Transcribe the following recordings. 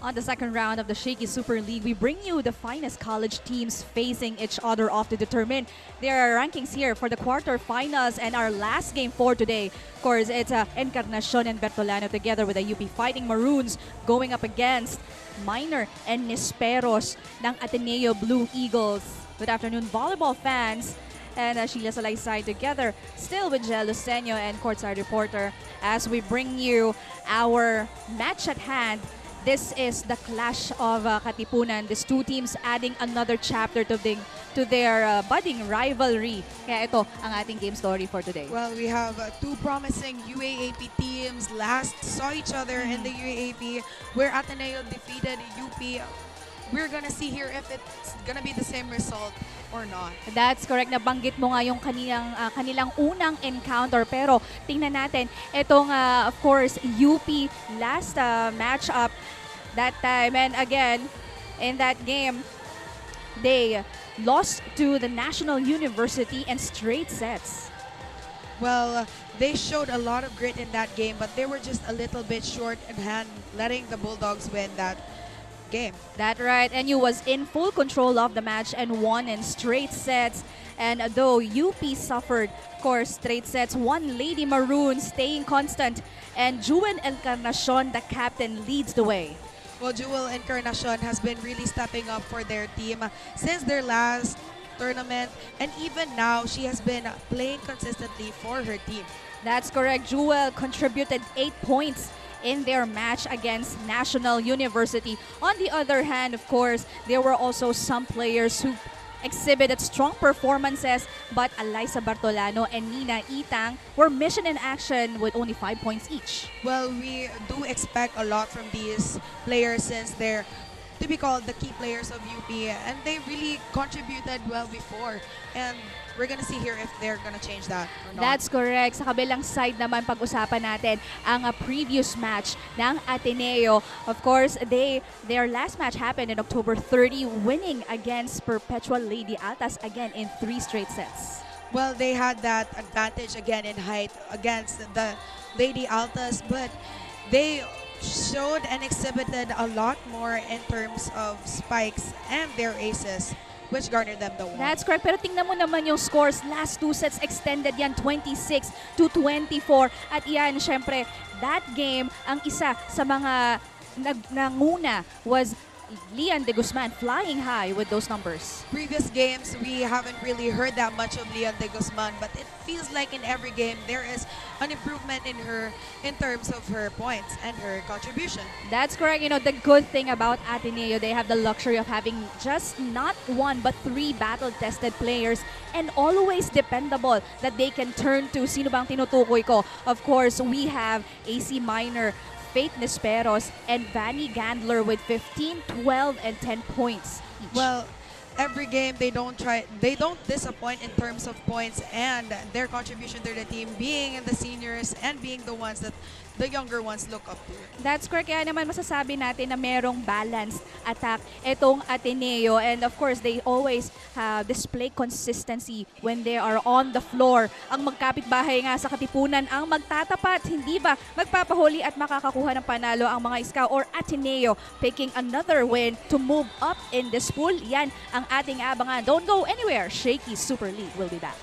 On the second round of the Shaky Super League, we bring you the finest college teams facing each other off to determine their rankings here for the quarterfinals and our last game for today. Of course, it's Encarnacion and Bertolano together with the UP Fighting Maroons going up against Minor and Nisperos ng Ateneo Blue Eagles. Good afternoon, volleyball fans. And Sheila Salaysay together, still with Jel Lucenio and courtside reporter as we bring you our match at hand. This is the clash of Katipunan. These two teams adding another chapter to their budding rivalry. Kaya ito ang ating game story for today. Well, we have two promising UAAP teams last saw each other in the UAAP where Ateneo defeated UP. We're gonna see here if it's gonna be the same result or not. That's correct. Nabanggit mo nga yung kanilang unang encounter. Pero tingnan natin, itong of course UP last matchup that time. And again, in that game, they lost to the National University in straight sets. Well, they showed a lot of grit in that game, but they were just a little bit short in hand, letting the Bulldogs win that game. That's right. NU was in full control of the match and won in straight sets. And though UP suffered, of course, straight sets, one Lady Maroon staying constant, and Jewel Encarnacion, the captain, leads the way. Well, Jewel Encarnacion has been really stepping up for their team since their last tournament, and even now she has been playing consistently for her team. That's correct. Jewel contributed 8 points in their match against National University. On the other hand, of course, there were also some players who exhibited strong performances, but Alyssa Bartolano and Nina Itang were mission in action with only 5 points each. Well, we do expect a lot from these players since they're to be called the key players of UP, and they really contributed well before, and we're gonna see here if they're gonna change that or not. That's correct. Sa kabilang side naman, pag-usapan natin ang previous match ng Ateneo. Of course, their last match happened in October 30, winning against Perpetual Lady Altas again in 3 straight sets. Well, they had that advantage again in height against the Lady Altas, but they showed and exhibited a lot more in terms of spikes and their aces, which garnered them the win. That's correct. Pero tingnan mo naman yung scores. Last 2 sets extended yan, 26-24. At yan, syempre, that game, ang isa sa mga nanguna was Leon de Guzman, flying high with those numbers. Previous games, we haven't really heard that much of Leon de Guzman, but it feels like in every game there is an improvement in her in terms of her points and her contribution. That's correct. You know, the good thing about Ateneo, they have the luxury of having just not 1 but 3 battle-tested players and always dependable that they can turn to. Sino bang tinutukoy ko? Of course, we have AC Minor, Faith Nisperos, and Vanny Gandler with 15, 12, and 10 points each. Well, every game they don't disappoint in terms of points and their contribution to the team, being in the seniors and being the ones that the younger ones look up to. That's correct. Kaya naman masasabi natin na merong balanced attack itong Ateneo. And of course, they always display consistency when they are on the floor. Ang magkapitbahay nga sa Katipunan ang magtatapat. Hindi ba magpapahuli at makakakuha ng panalo ang mga Iskaw or Ateneo picking another win to move up in this pool? Yan ang ating abangan. Don't go anywhere. Shakeys Super League will be back.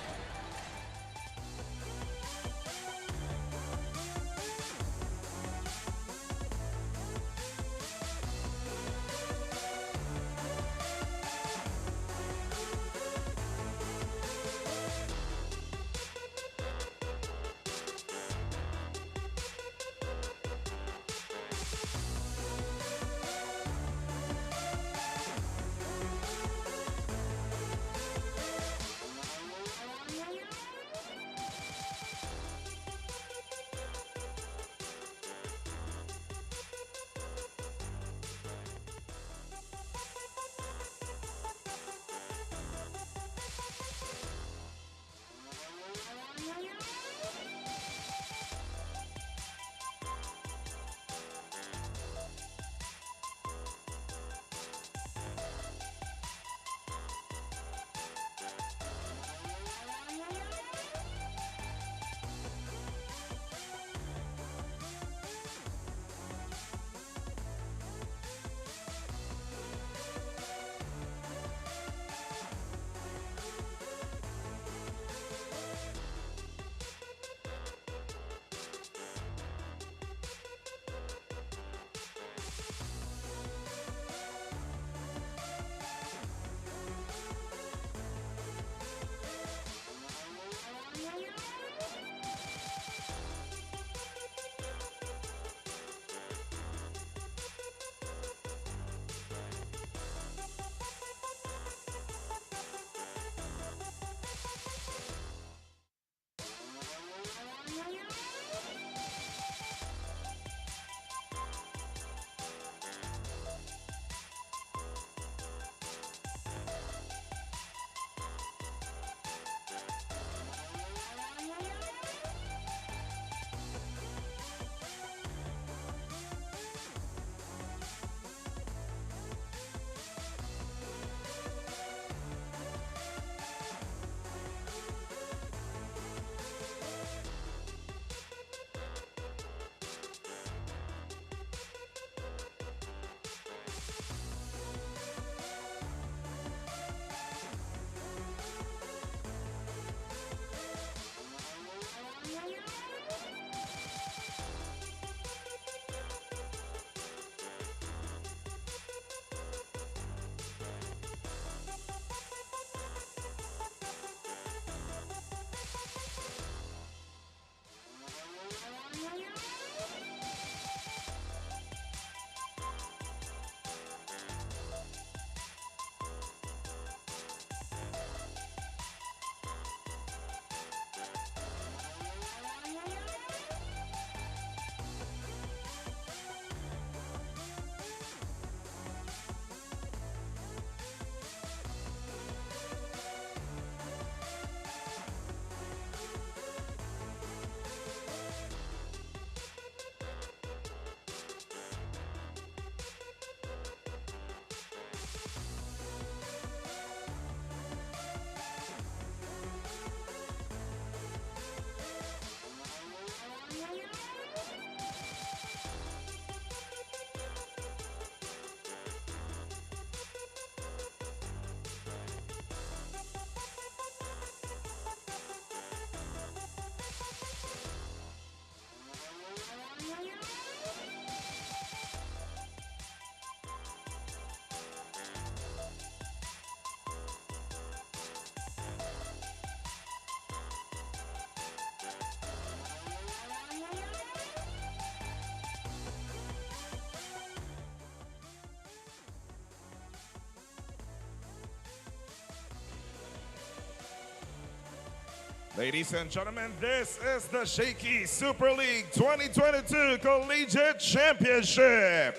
Ladies and gentlemen, this is the Shakeys Super League 2022 Collegiate Championship.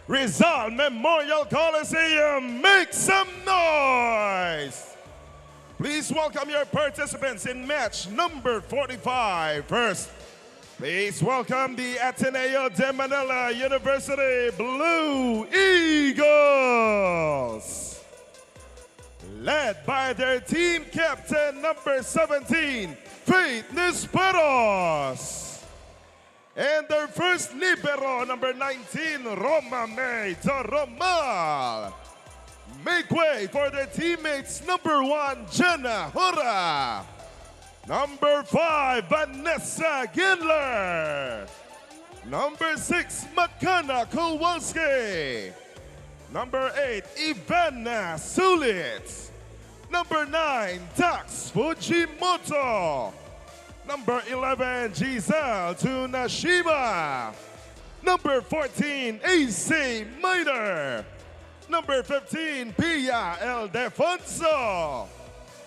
Rizal Memorial Coliseum, make some noise! Please welcome your participants in match number 45. First, Please welcome the Ateneo de Manila University Blue Eagles. Led by their team captain number 17, Faith Nisperos. And their first libero, number 19, Roma May Toromal. Make way for their teammates, number 1, Jenna Hura. Number 5, Vanessa Gindler. Number 6, Makana Kowalski. Number 8, Ivana Sulitz. Number 9, Dax Fujimoto. Number 11, Giselle Tunashima. Number 14, AC Miter. Number 15, Pia Eldefonso.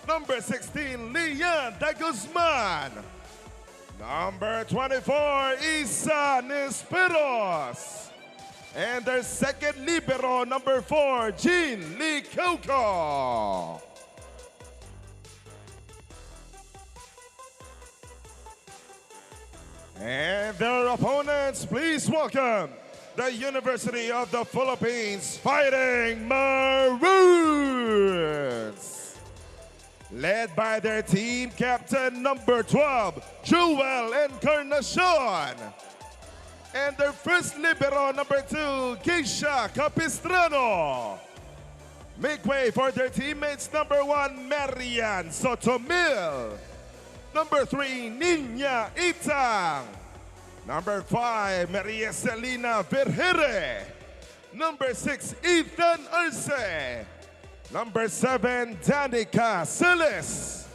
Number 16, Leon De Guzman. Number 24, Isa Nisperos. And their second libero, number 4, Jean Lee Coco. And their opponents, please welcome the University of the Philippines Fighting Maroons. Led by their team captain number 12, Jewel Encarnacion. And their first libero, number 2, Keisha Capistrano. Make way for their teammates, number 1, Marian Sotomil. Number 3, Nina Itang. Number 5, Maria Selena Vergere. Number 6, Ethan Arce. Number 7, Danica Silis.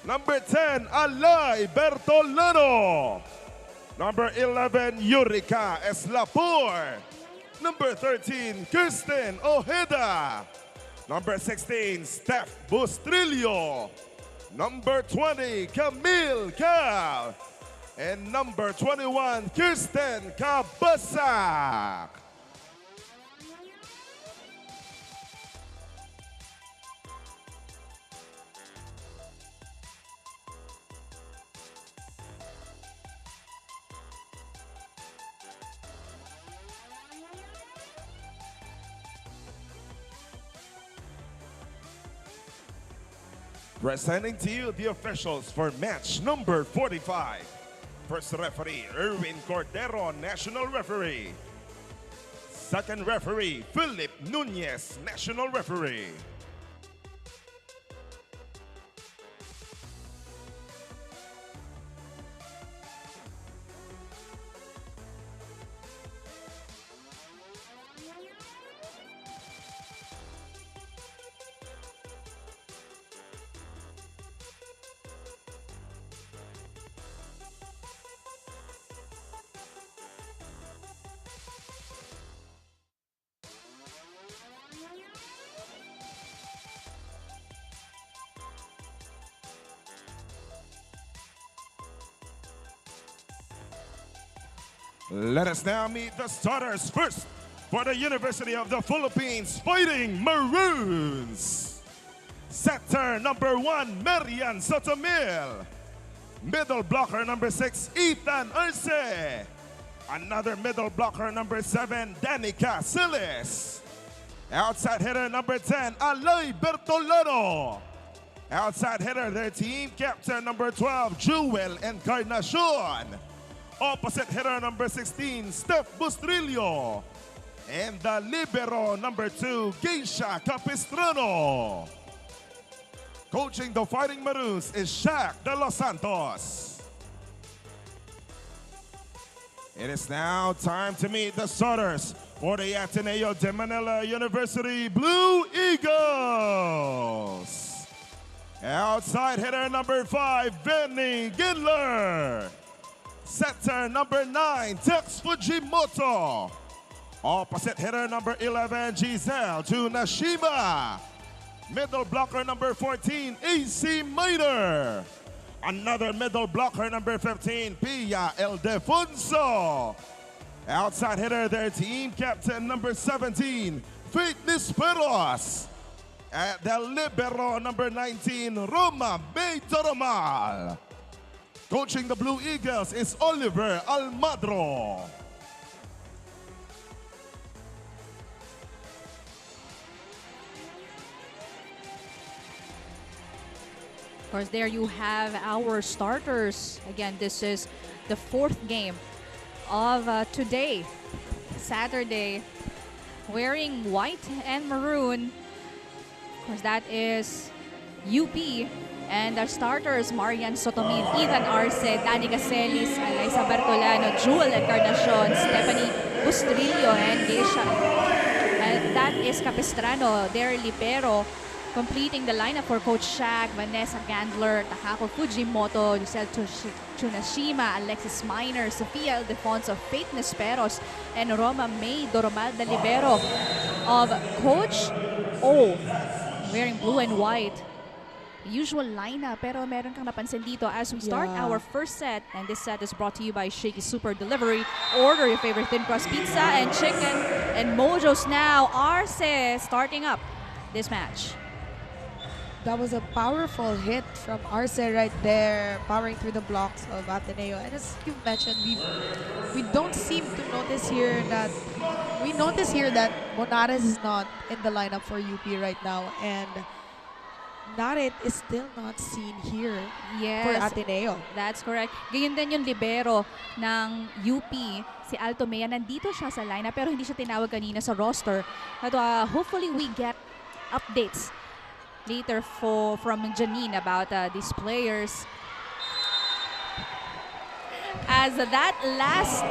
Number 10, Alay Bertolano. Number 11, Yurika Eslapor. Number 13, Kirsten Ojeda. Number 16, Steph Bustrillo. Number 20, Camille Cal. And number 21, Kirsten Kabasak. Presenting to you the officials for match number 45. First referee, Erwin Cordero, national referee. Second referee, Philip Nunez, national referee. Let us now meet the starters. First, for the University of the Philippines Fighting Maroons. Setter number 1, Marian Sotomil. Middle blocker number 6, Ethan Arce. Another middle blocker number 7, Danica Silis. Outside hitter number 10, Alay Bertolano. Outside hitter, their team captain number 12, Jewel Encarnacion. Opposite hitter number 16, Steph Bustrillo. And the libero number 2, Geisha Capistrano. Coaching the Fighting Maroons is Shaq de los Santos. It is now time to meet the starters for the Ateneo de Manila University Blue Eagles. Outside hitter number 5, Benny Gindler. Setter number 9, Tex Fujimoto. Opposite hitter number 11, Giselle Tunashima. Middle blocker number 14, AC Miter. Another middle blocker number 15, Pia Eldefonso. Outside hitter, their team captain number 17, Faith Nisperos. At the libero number 19, Roma May Toromal. Coaching the Blue Eagles is Oliver Almadro. Of course, there you have our starters. Again, this is the 4th game of today, Saturday. Wearing white and maroon. Of course, that is UP. And our starters, Marian Sotomin, Ethan Arce, Danny Caselis, Alyssa Bertolano, Jewel Encarnacion, Stephanie Bustrillo, and Geisha. And that is Capistrano, their libero. Completing the lineup for Coach Shaq, Vanessa Gandler, Takako Fujimoto, Giselle Tsunashima, Alexis Miner, Sofia Ildefonso, Faith Nesperos, and Roma May Doromal, the libero of Coach O, wearing blue and white. Usual lineup, pero meron kang napansin dito as we start our first set. And this set is brought to you by Shakey Super Delivery. Order your favorite thin crust pizza and chicken and mojos now. Arce starting up this match. That was a powerful hit from Arce right there, powering through the blocks of Ateneo. And as you mentioned, we don't seem to notice here that Monares is not in the lineup for UP right now, and Narit is still not seen here for Ateneo. That's correct. Ganyan din yung libero ng UP, si Alto Mea. Nandito siya sa lineup pero hindi siya tinawag kanina sa roster. But hopefully we get updates later from Janine about these players. As that last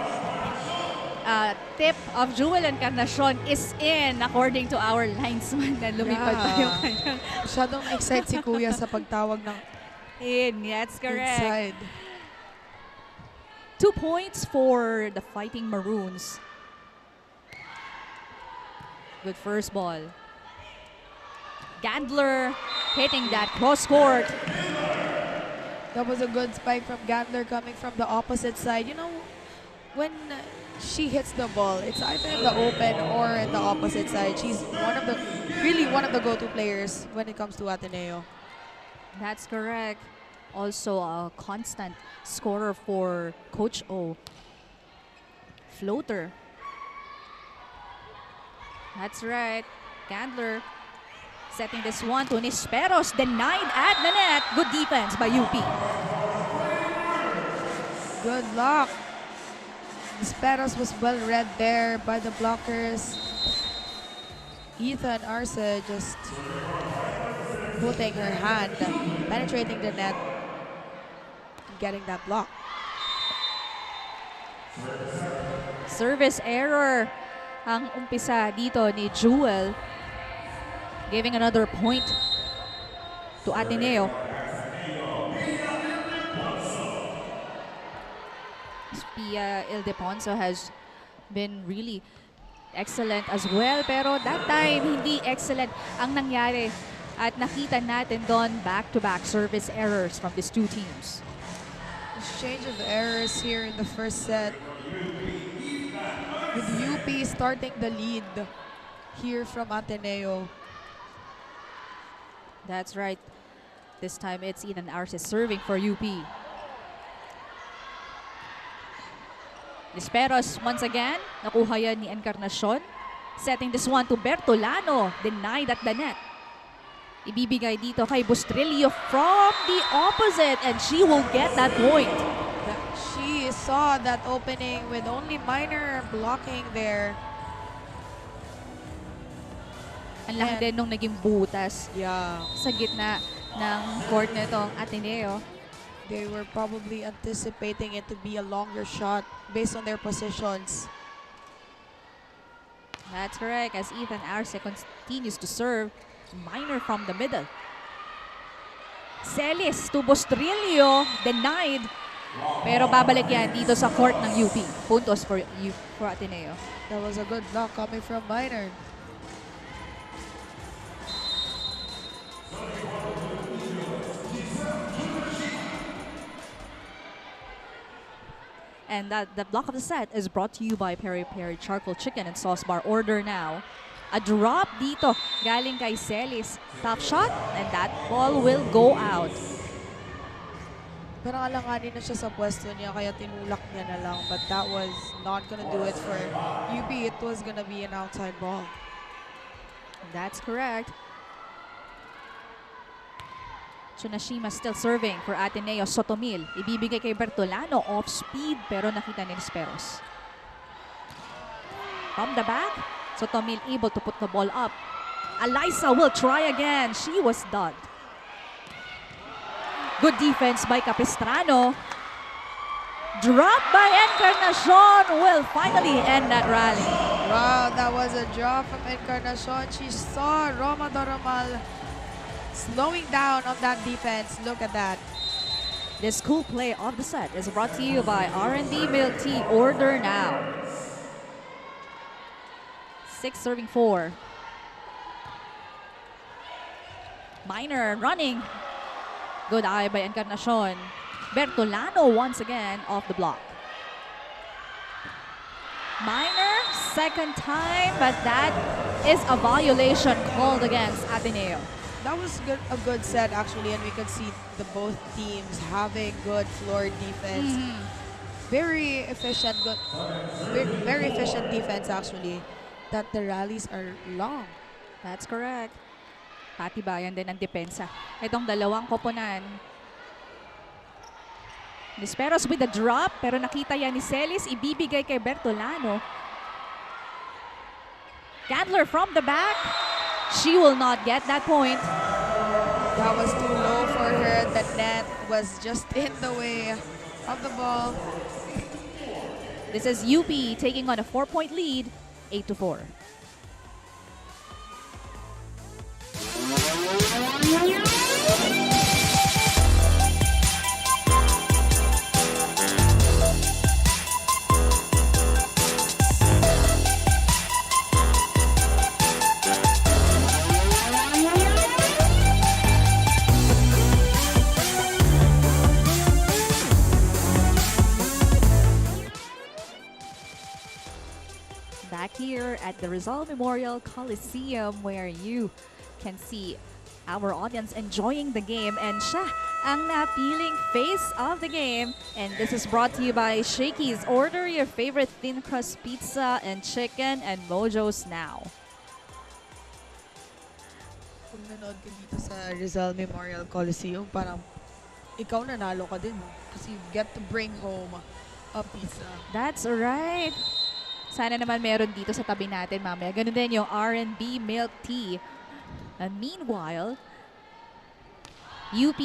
tip of Jewel Encarnacion is in according to our linesman na lumipad pa yung kanyang. Masyadong excited si Kuya sa pagtawag ng That's correct. inside. 2 points for the Fighting Maroons. Good first ball. Gandler hitting that cross court. That was a good spike from Gandler coming from the opposite side. You know, when she hits the ball, it's either in the open or in the opposite side. She's really one of the go-to players when it comes to Ateneo. That's correct. Also a constant scorer for Coach O. Floater. That's right. Gandler setting this one to Nesperos, denied at the net. Good defense by UP. Good luck. Nesperos was well read there by the blockers. Ethan Arce just putting her hand, penetrating the net, and getting that block. Service error ang umpisa dito ni Jewel. Giving another point to Ateneo. Pia Ildefonso has been really excellent as well. Pero that time, hindi excellent ang nangyari. At nakita natin doon back-to-back service errors from these two teams. Exchange of errors here in the first set. With UP starting the lead here from Ateneo. That's right. This time it's Ethan Arce serving for UP. Nesperos once again. Nakuha yan ni Encarnacion. Setting this one to Bertolano. Denied at the net. Ibibigay dito kay Bustrillo from the opposite and she will get that point. She saw that opening with only minor blocking there. Ang laki din nung naging butas Yeah. sa gitna ng court nitong Ateneo. They were probably anticipating it to be a longer shot based on their positions. That's correct, as Ethan Arce continues to serve. Minor from the middle. Celis to Bustrillo, denied. Pero babalik yan dito sa court ng UP. Puntos for Ateneo. That was a good block coming from Minor. And the block of the set is brought to you by Peri Peri Charcoal Chicken and Sauce Bar. Order now. A drop dito galing kay Celis. Top shot and that ball will go out. Parang alanganin na siya sa pwesto niya kaya tinulak niya na lang. But that was not gonna do it for UP. It was gonna be an outside ball. That's correct. Tsunashima still serving for Ateneo. Sotomil. Ibibigay kay Bertolano. Off speed pero nakita ni Nisperos. From the back, Sotomil able to put the ball up. Alyssa will try again. She was done. Good defense by Capistrano. Drop by Encarnacion will finally end that rally. Wow, that was a drop from Encarnacion. She saw Roma Doromal slowing down on that defense. Look at that. This cool play of the set is brought to you by R&D Milk Tea. Order now. 6 serving 4. Minor running. Good eye by Encarnacion. Bertolano once again off the block. Minor, second time, but that is a violation called against Ateneo. That was a good set actually, and we could see the both teams having good floor defense. Very efficient, very efficient defense actually. That the rallies are long. That's correct. Patibayan din ang depensa. Itong dalawang koponan. Nisperos with the drop, pero nakita yan ni Celis. Ibibigay kay Bertolano. Candler from the back. She will not get that point. That was too low for her. The net was just in the way of the ball. This is UP taking on a 4-point lead, 8-4. Back here at the Rizal Memorial Coliseum, where you can see our audience enjoying the game, and siya ang napiling face of the game. And this is brought to you by Shakeys. Order your favorite thin crust pizza and chicken and Mojos now. Kung nanood ka dito sa Rizal Memorial Coliseum, parang ikaw nanalo ka din. Kasi you get to bring home a pizza. That's right. Sana naman meron dito sa tabi natin mamaya. Ganun din yung R&B milk tea. And meanwhile, UP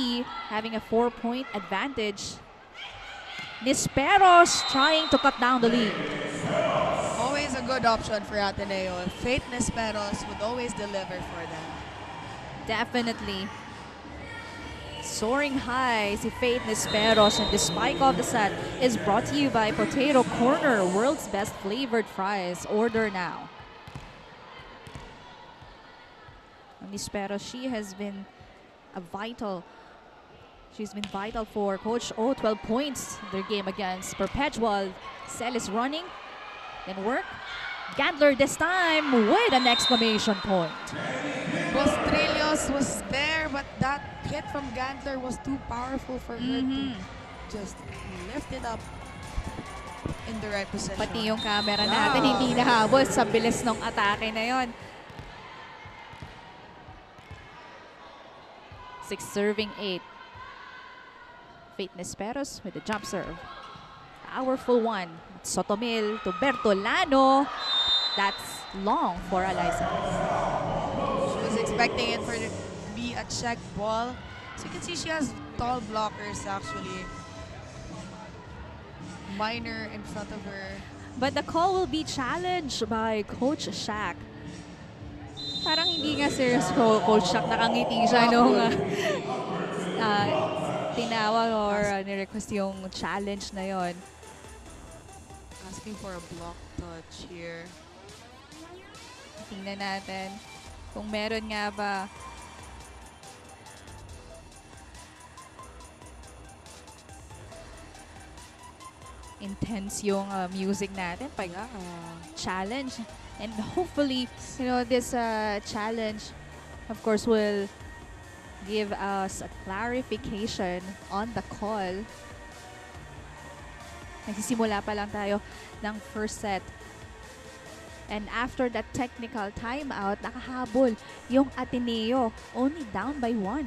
having a 4-point advantage. Nisperos trying to cut down the lead. Always a good option for Ateneo. Faith Nisperos would always deliver for them. Definitely. Soaring high si Faith Nisperos, and the spike of the set is brought to you by Potato Corner, world's best flavored fries. Order now. Nisperos, she's been vital for Coach O. 12 points their game against Perpetual. Celis running, then work. Gandler this time with an exclamation point. Bostrelios was there, but that hit from Gandler was too powerful for her to just lift it up in the right position. Pati yung camera natin hindi nahabol sa bilis ng atake na yon. 6 serving 8. Faith Nisperos with the jump serve. Powerful one. Sotomil to Bertolano. That's long for Alyssa. She was expecting it for it to be a check ball. So you can see she has tall blockers actually. Minor in front of her. But the call will be challenged by Coach Shaq. Parang hindi nga serious Coach Shaq. Nakangiti siya nung tinawag or ni-request yung challenge na yon. Asking for a block touch here. Tingnan natin kung meron nga ba. Intense yung music natin pag challenge. And hopefully, this challenge, of course, will give us a clarification on the call. Nagsisimula pa lang tayo ng first set. And after that technical timeout, nakahabol yung Ateneo, only down by 1.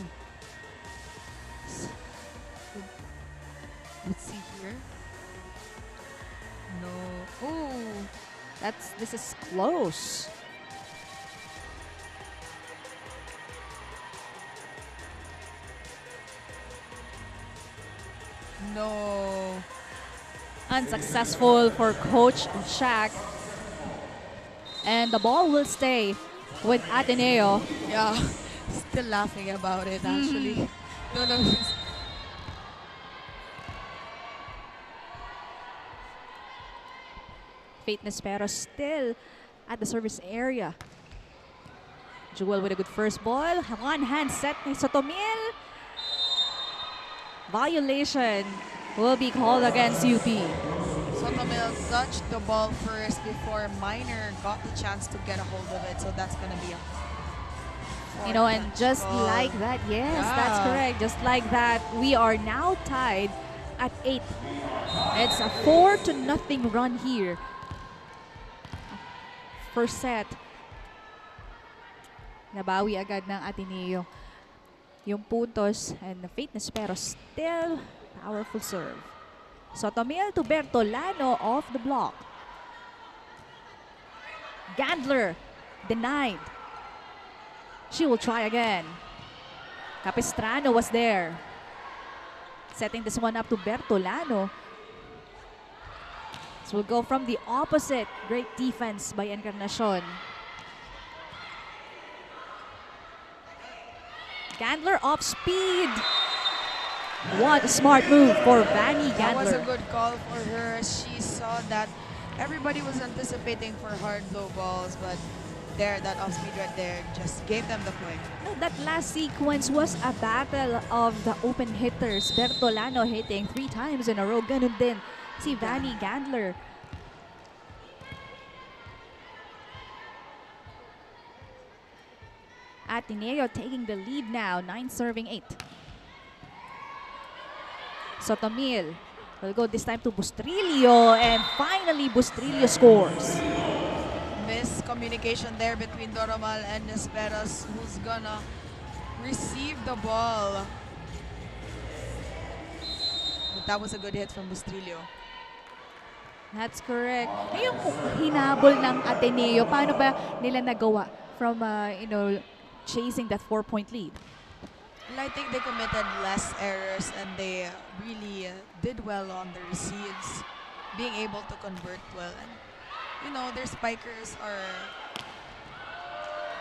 Let's see here. No. Oh, this is close. No. Unsuccessful for Coach Shaq. And the ball will stay with Ateneo. Yeah. Still laughing about it, actually. No, no. Fitness pero still at the service area. Jewel with a good first ball. One hand set ni Sotomil. Violation will be called against UP. Sotomil touched the ball first before Minor got the chance to get a hold of it. So that's going to be a and just like that, yes, that's correct. Just like that, we are now tied at 8. It's a 4-0 run here. First set. Nabawi agad ng Ateneo yung puntos and the fitness pero still powerful serve. Sotomil to Bertolano off the block. Gandler denied. She will try again. Capistrano was there. Setting this one up to Bertolano. So we'll go from the opposite. Great defense by Encarnacion. Gandler off speed. What a smart move for Vanny Gandler. That was a good call for her. She saw that everybody was anticipating for hard low balls, but there, that off speed right there just gave them the point. That last sequence was a battle of the open hitters. Bertolano hitting 3 times in a row. Ganun din si Vanny Gandler. Ateneo taking the lead now, 9 serving 8. Sotomil will go this time to Bustrillo, and finally Bustrillo scores. Miscommunication there between Doromal and Nesperos, who's gonna receive the ball. But that was a good hit from Bustrillo. That's correct. Yung hinabol ng Ateneo, paano ba nila nagawa from, chasing that 4-point lead? Well, I think they committed less errors and they really did well on the receives, being able to convert well. And, their spikers are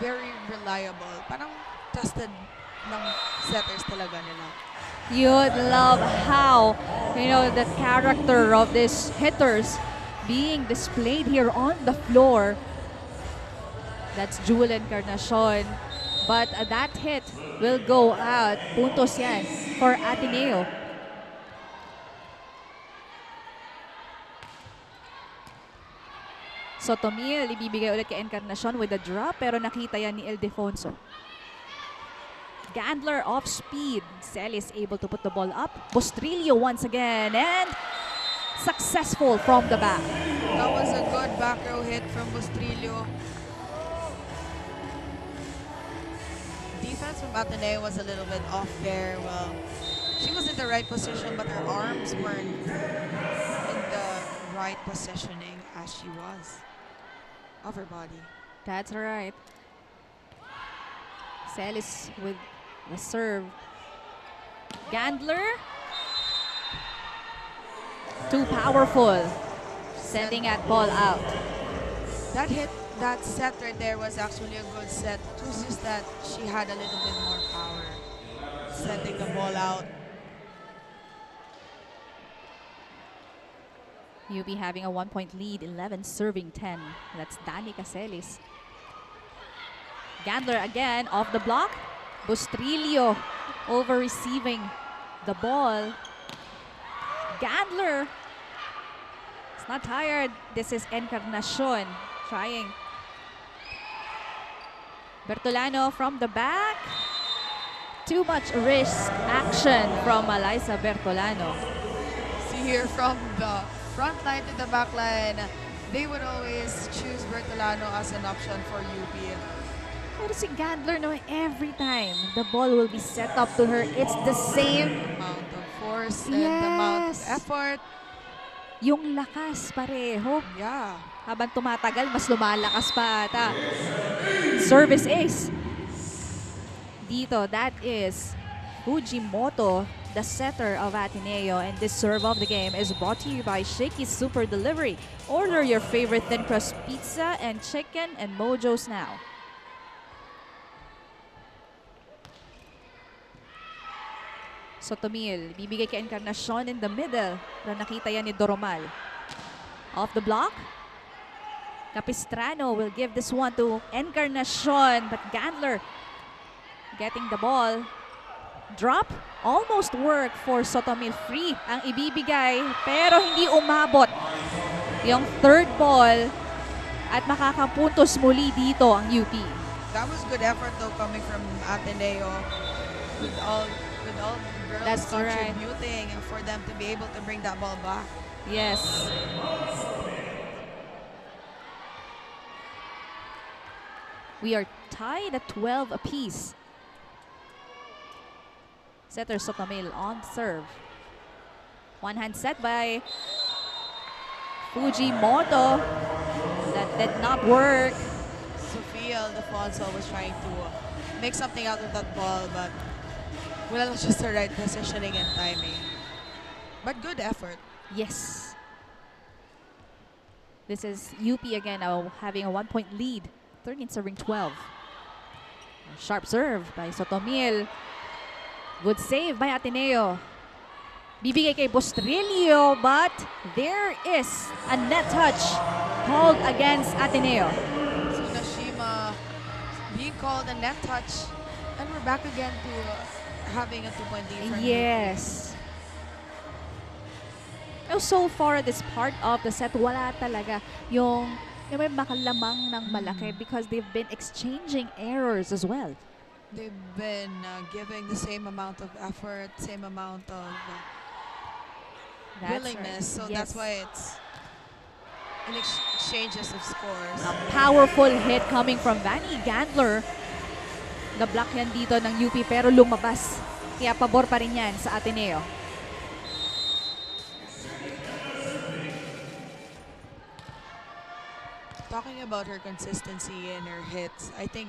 very reliable. Parang trusted ng setters talaga nila. You'd love how, the character of these hitters being displayed here on the floor. That's Jewel Encarnacion. But that hit will go out. Puntos yan for Ateneo. Sotomil, ibibigay ulit kay Encarnacion with a drop, pero nakita yan ni Ildefonso. Gandler off speed. Celis able to put the ball up. Bustrillo once again, and successful from the back. That was a good back row hit from Bustrillo. Defense from Ateneo was a little bit off there. Well, she was in the right position, but her arms weren't in the right positioning as she was of her body. That's right. Celis with the serve. Gandler. Too powerful. Sending that ball out. That hit, that set right there was actually a good set. It was just that she had a little bit more power sending the ball out. UP having a 1-point lead, 11 serving 10. That's Dani Cacelis. Gandler again off the block. Bustrillo over receiving the ball. Gandler is not tired. This is Encarnacion trying. Bertolano from the back. Too much risk action from Liza Bertolano. See here from the front line to the back line, they would always choose Bertolano as an option for UP. Pero si Gandler naman, every time the ball will be set up to her, it's the same. Amount of force and the amount of Yes. effort. Yung lakas pareho. Yeah. Habang tumatagal, mas lumalakas pa ata. Service ace. Dito, that is Fujimoto, the setter of Ateneo, and this serve of the game is brought to you by Shakey's Super Delivery. Order your favorite thin crust pizza and chicken and Mojos now. Sotomil, bibigay kay Encarnacion in the middle. Pero nakita yan ni Doromal. Off the block. Capistrano will give this one to Encarnacion, but Gandler getting the ball. Drop. Almost work for Sotomil. Free ang ibibigay, pero hindi umabot. Yung third ball at makakapuntos muli dito ang UP. That was good effort though coming from Ateneo with all the girls That's right. contributing and for them to be able to bring that ball back. Yes. We are tied at 12 apiece. Setter Sotomil on serve. One hand set by Fujimoto. That did not work. Sofia Alfonso was trying to make something out of that ball, but well, just the right positioning and timing. But good effort. Yes. This is UP again having a 1-point lead. 13 serving 12. Sharp serve by Sotomil. Good save by Ateneo. Bibigay kay Bostrillo, but there is a net touch called against Ateneo. So Nashima being called a net touch, and we're back again to having a 2-point lead. for Yes. So far, this part of the set, wala talaga yung may makalamang ng malaki because they've been exchanging errors as well. They've been giving the same amount of effort, same amount of That's willingness. right. So Yes. that's why it's in exchanges of scores. A powerful hit coming from Vanny Gandler. Na-block yan dito ng UP pero lumabas. Kaya pabor pa rin yan sa Ateneo. Talking about her consistency and her hits, I think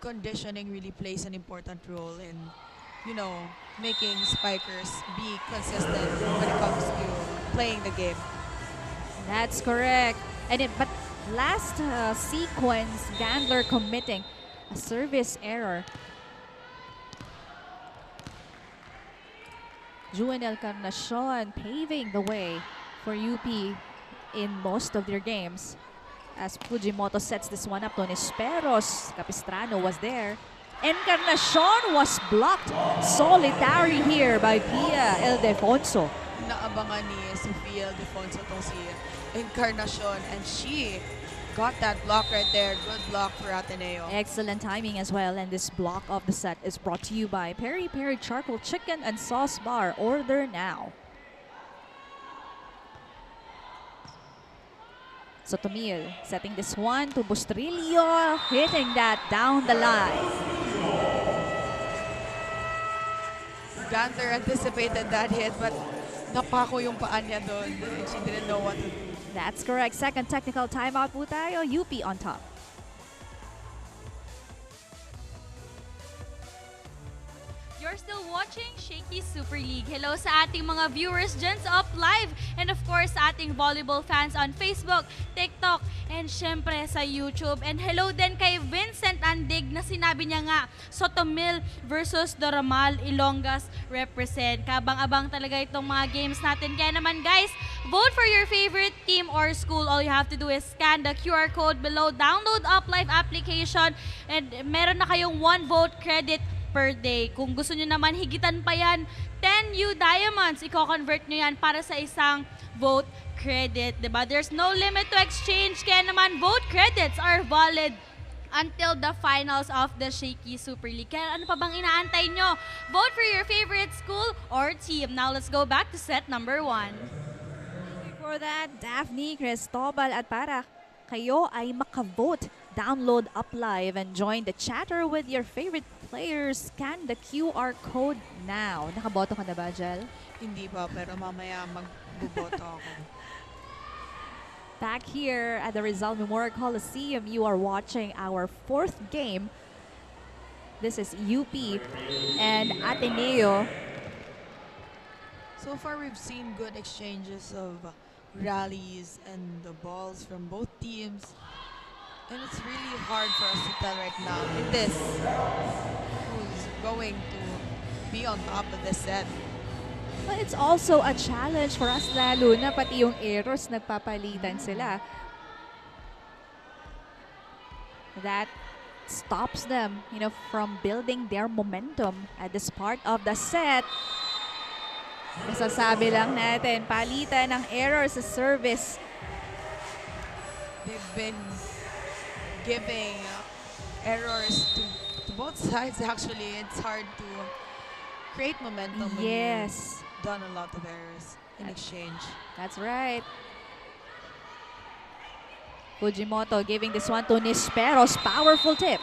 conditioning really plays an important role in, making spikers be consistent when it comes to playing the game. That's correct. But last sequence, Gandler committing a service error. Juan Encarnacion paving the way for UP in most of their games. As Fujimoto sets this one up, Tonisperos, Capistrano was there. Encarnacion was blocked. Solitary here by Pia Ildefonso. Naabangan ni Sofia Ildefonso tong si Encarnacion, and she got that block right there. Good block for Ateneo. Excellent timing as well, and this block of the set is brought to you by Peri Peri Charcoal Chicken and Sauce Bar. Order now. Sotomil setting this one to Bustrillo, hitting that down the line. Gandler anticipated that hit, but napako yung paan niya doon. She didn't know what to do. That's correct. Second technical timeout po tayo. UP on top. You're still watching Shakeys Super League. Hello sa ating mga viewers dyan sa Up Live. And of course, sa ating volleyball fans on Facebook, TikTok, and syempre sa YouTube. And hello din kay Vincent Andig na sinabi niya nga, Sotomil versus Doromal Ilongas represent. Kabang-abang talaga itong mga games natin. Kaya naman guys, vote for your favorite team or school. All you have to do is scan the QR code below, download Up Live application, and meron na kayong 1 vote credit per day. Kung gusto nyo naman higitan pa yan, 10 U Diamonds, i-convert nyo yan para sa isang vote credit. Diba? There's no limit to exchange, kaya naman vote credits are valid until the finals of the Shakeys Super League. Kaya ano pa bang inaantay nyo? Vote for your favorite school or team. Now let's go back to set number 1. For that, Daphne, Cristobal at para kayo ay makavote. Download Up Live and join the chatter with your favorite players. Scan the QR code now. Nakaboto ka na ba, Jel? Hindi pa, pero mamaya magbuboto ako. Back here at the Rizal Memorial Coliseum, you are watching our 4th game. This is UP and Ateneo. So far, we've seen good exchanges of rallies and the balls from both teams. And it's really hard for us to tell right now in this who's going to be on top of the set. But it's also a challenge for us, lalo na pati yung errors nagpapalitan sila. That stops them, from building their momentum at this part of the set. Masasabi lang natin, palitan ng error sa service. They've been giving errors to both sides actually. It's hard to create momentum when Yes, you've done a lot of errors in exchange. that's right. Fujimoto giving this one to Nisperos. Powerful tip.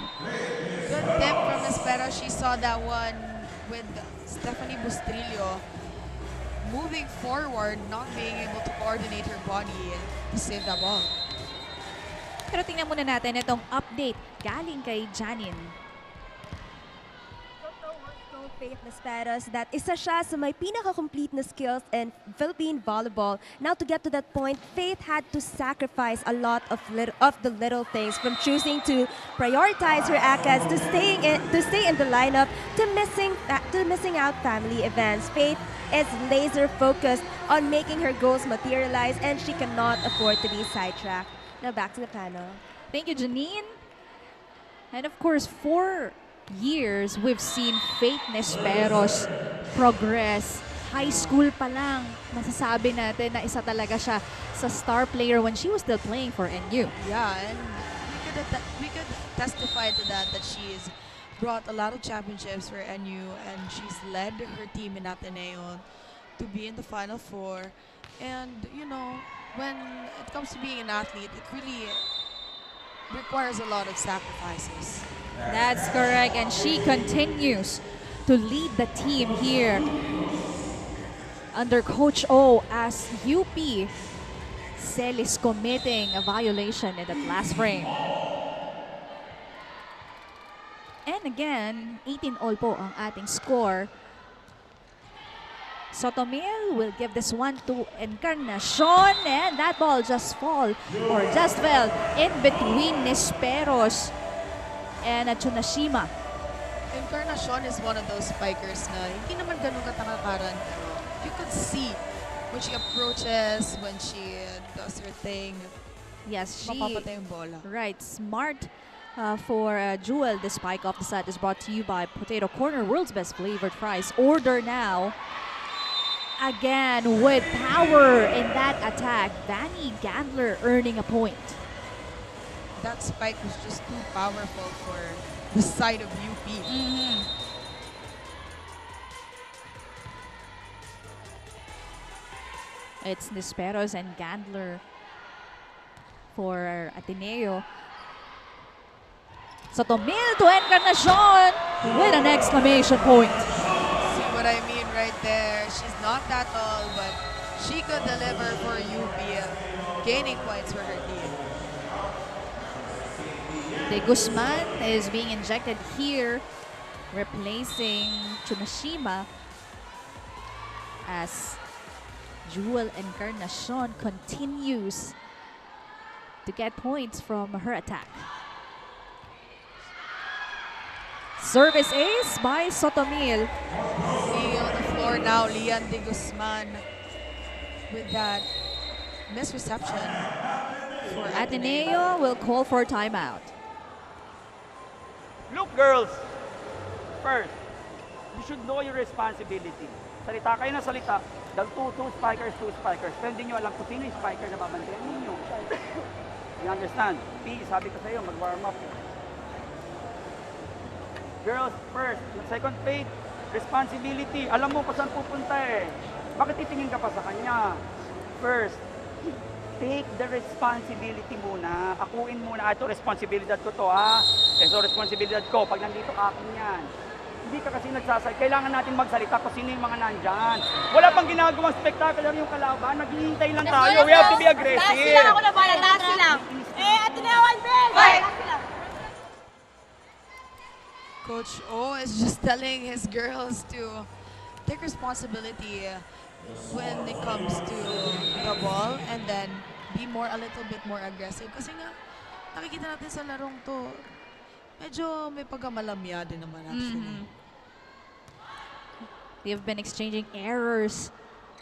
Good tip from Espero. She saw that one with Stephanie Bustrillo moving forward, not being able to coordinate her body to save that ball. Pero tingnan muna natin itong update galing kay Janine. Faith Nisperos that isa siya sa may pinaka-complete na skills in Philippine volleyball. Now to get to that point, Faith had to sacrifice a lot of the little things, from choosing to prioritize her ACADS to stay in the lineup to missing out family events. Faith is laser focused on making her goals materialize, and she cannot afford to be sidetracked. Now back to the panel. Thank you, Janine. And of course, for years, we've seen Faith Nisperos progress. High school pa lang, masasabi natin na isa talaga siya sa star player when she was still playing for NU. Yeah, and we could testify to that she's brought a lot of championships for NU, and she's led her team in Ateneo to be in the Final Four. And, when it comes to being an athlete, it really requires a lot of sacrifices. That's correct, and she continues to lead the team here under Coach O as UP Cel is committing a violation in that last frame. And again, 18-all po ang ating score. Sotomil will give this one to Encarnacion, and that ball just fell in between Nisperos and Tsunashima. Encarnacion is one of those spikers na hindi naman ganun katangakaran, pero you could see when she approaches, when she does her thing, Yes, she mapapatay yung bola. right. Smart for Jewel. The spike off the set is brought to you by Potato Corner, world's best flavored fries. Order now. Again with power in that attack, Vanny Gandler earning a point. That spike was just too powerful for the side of UP. It's Nisperos and Gandler for Ateneo. Sotomil to Encarnacion with an exclamation point. See what I mean right there? She's not that tall, but she could deliver for UP, gaining points for her team. De Guzman is being injected here, replacing Tsunashima as Jewel Encarnacion continues to get points from her attack. Service ace by Sotomil. See on the floor now, Lian De Guzman with that misreception for Ateneo will call for timeout. Look, girls, first, you should know your responsibility. Salita kayo ng salita, two spikers. Pero hindi nyo alam kung sino yung spiker na babantayan ninyo. You understand? P, sabi ko sa iyo, mag-warm up. Girls first. Yung second Faith, responsibility. Alam mo kung saan pupunta eh. Bakit titingin ka pa sa kanya? First, take the responsibility muna. Akuin muna, ito responsibilidad ko to ha. Ito responsibilidad ko. Pag nandito, akin yan. Hindi ka kasi nagsasalita. Kailangan natin magsalita kung sino yung mga nandyan. Wala pang ginagawang spectacular yung kalaban. Naghihintay lang tayo. We have to be aggressive. Taas silang ako na bala. Taas silang. Ateneo Blue Eagles! Coach O is just telling his girls to take responsibility when it comes to the ball and then be a little bit more aggressive. Kasi nga, nakikita natin sa larong to, medyo may pagkamalamya din naman actually. They've been exchanging errors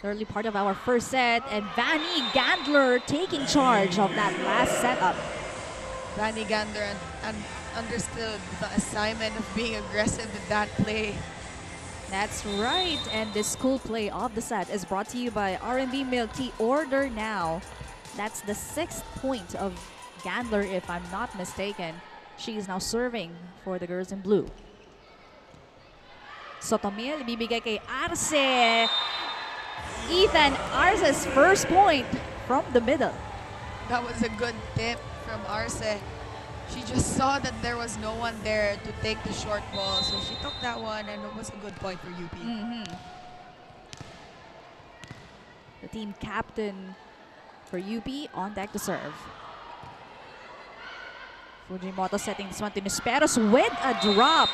early part of our first set, and Vanny Gandler taking charge of that last setup. Vanny Gander understood the assignment of being aggressive in that play. That's right, and this cool play of the set is brought to you by R&B Milk Tea. Order now. That's the 6th point of Gandler, if I'm not mistaken. She is now serving for the girls in blue. Sotomil, ibibigay kay Arce. Ethan Arce's first point from the middle. That was a good tip from Arce. She just saw that there was no one there to take the short ball, so she took that one, and it was a good point for UP. The team captain for UP on deck to serve. Fujimoto setting this one to Nisperos with a drop.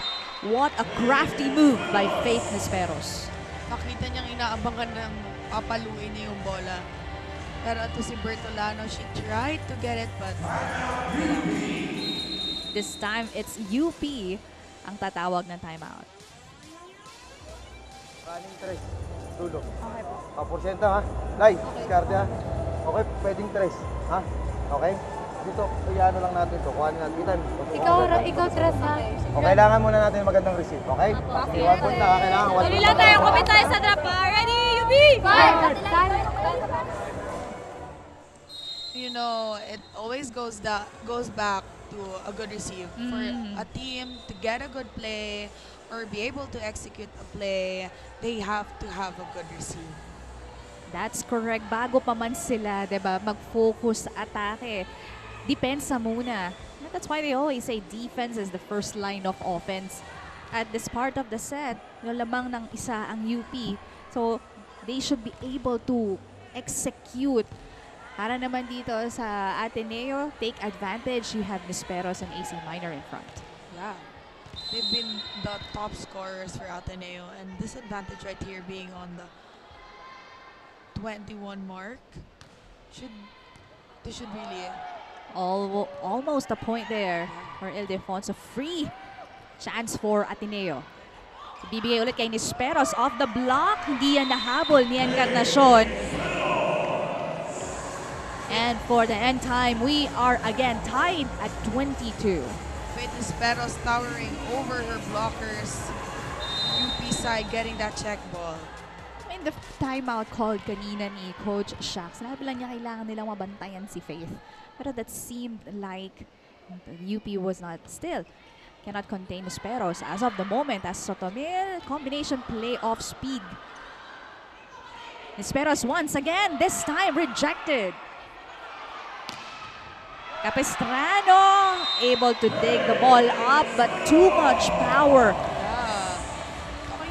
What a crafty move by Faith Nisperos. Makita niyang inaabangan ng papaluin niya yung bola. Pero ito si Bertolano, she tried to get it, but This time, it's UP ang tatawag ng timeout. Kaning tres. Dulo. Okay po. Porsyento ha. Lai, diskarte ha. Okay, pwedeng tres. Ha? Okay? Dito, kaya lang natin to. Kuhanin natin. Itan. Ikaw tres ha. O, kailangan muna natin magandang receive. Okay? Okay. 1 point na. Kailangan 1 point. Dali lang tayo. Commit tayo sa drop ha. Ready, UP! Fight! you know, it always goes back to a good receive. For a team to get a good play or be able to execute a play, they have to have a good receive. That's correct. Bago pa man sila, 'di ba, mag-focus sa atake, depensa muna. And that's why they always say defense is the first line of offense. At this part of the set, yung lamang ng isa ang UP. So, they should be able to execute. Para naman dito sa Ateneo, take advantage. You have Nisperos and AC Minor in front. Yeah. They've been the top scorers for Ateneo, and this advantage right here being on the 21 mark they should really Almost a point there for Ildefonso. Free chance for Ateneo. Bibigay ulit kay Nisperos off the block. Hindi yan nahabol ni Encarnacion. And for the end time, we are again tied at 22. Nisperos towering over her blockers. UP side getting that check ball. I mean, the timeout called kanina ni Coach Shaq. Sinabi lang niya kailangan nilang mabantayan si Faith. Pero that seemed like UP was not still. Cannot contain Nisperos as of the moment as Sotomil combination play off speed. Nisperos once again, this time rejected. Capistrano able to dig the ball up, but too much power.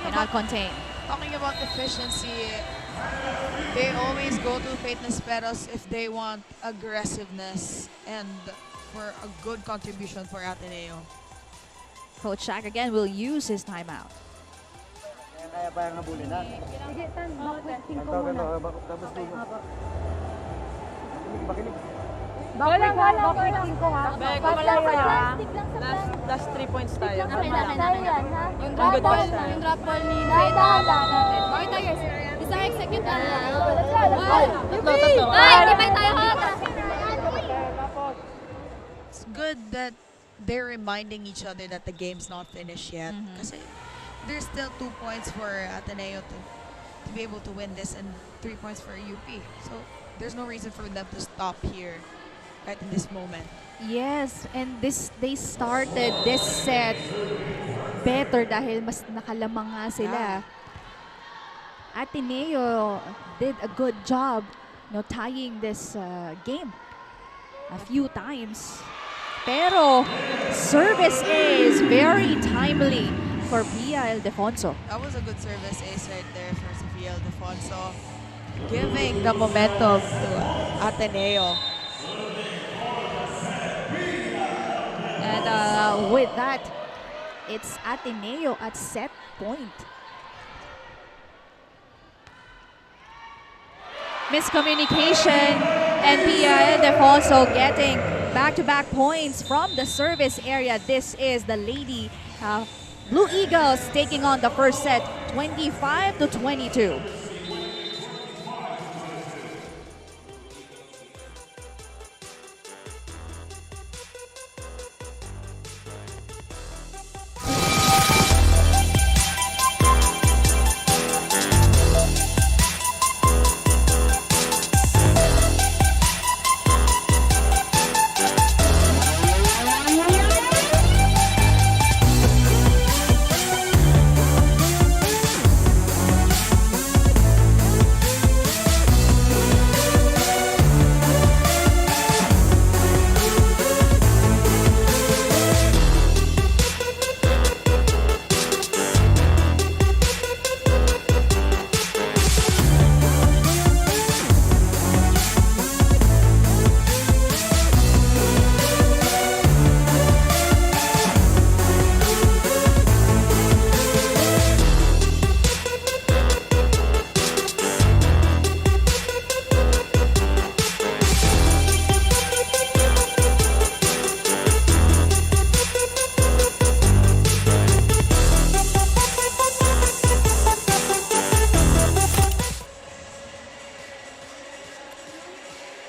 Cannot contain. Talking about efficiency, they always go to Faith Nisperos if they want aggressiveness and for a good contribution for Ateneo. Coach Shaq again will use his timeout. Kaya pa yung habulin ha? Sige, Tan. Tapos tulog. Bakinig. Wala. Bakit 5 ha? Beko mo lang kayo ha. Last 3 points tayo. Yung drop ball ni Faith. Bakit tayo? Isa execute na. Tatlo. Ay, hindi pa tayo ha. It's good that they're reminding each other that the game's not finished yet. Kasi there's still 2 points for Ateneo to be able to win this and 3 points for UP. So there's no reason for them to stop here right in this moment. Yes, and they started this set better dahil mas nakalamang nga sila. Ateneo did a good job, tying this game a few times. Pero service is very timely for Pia Ildefonso. That was a good service ace right there for Sofia Ildefonso, giving the momentum to Ateneo. And with that, it's Ateneo at set point. Miscommunication, and Pia Ildefonso getting back-to-back points from the service area. This is the Lady Blue Eagles taking on the first set, 25-22.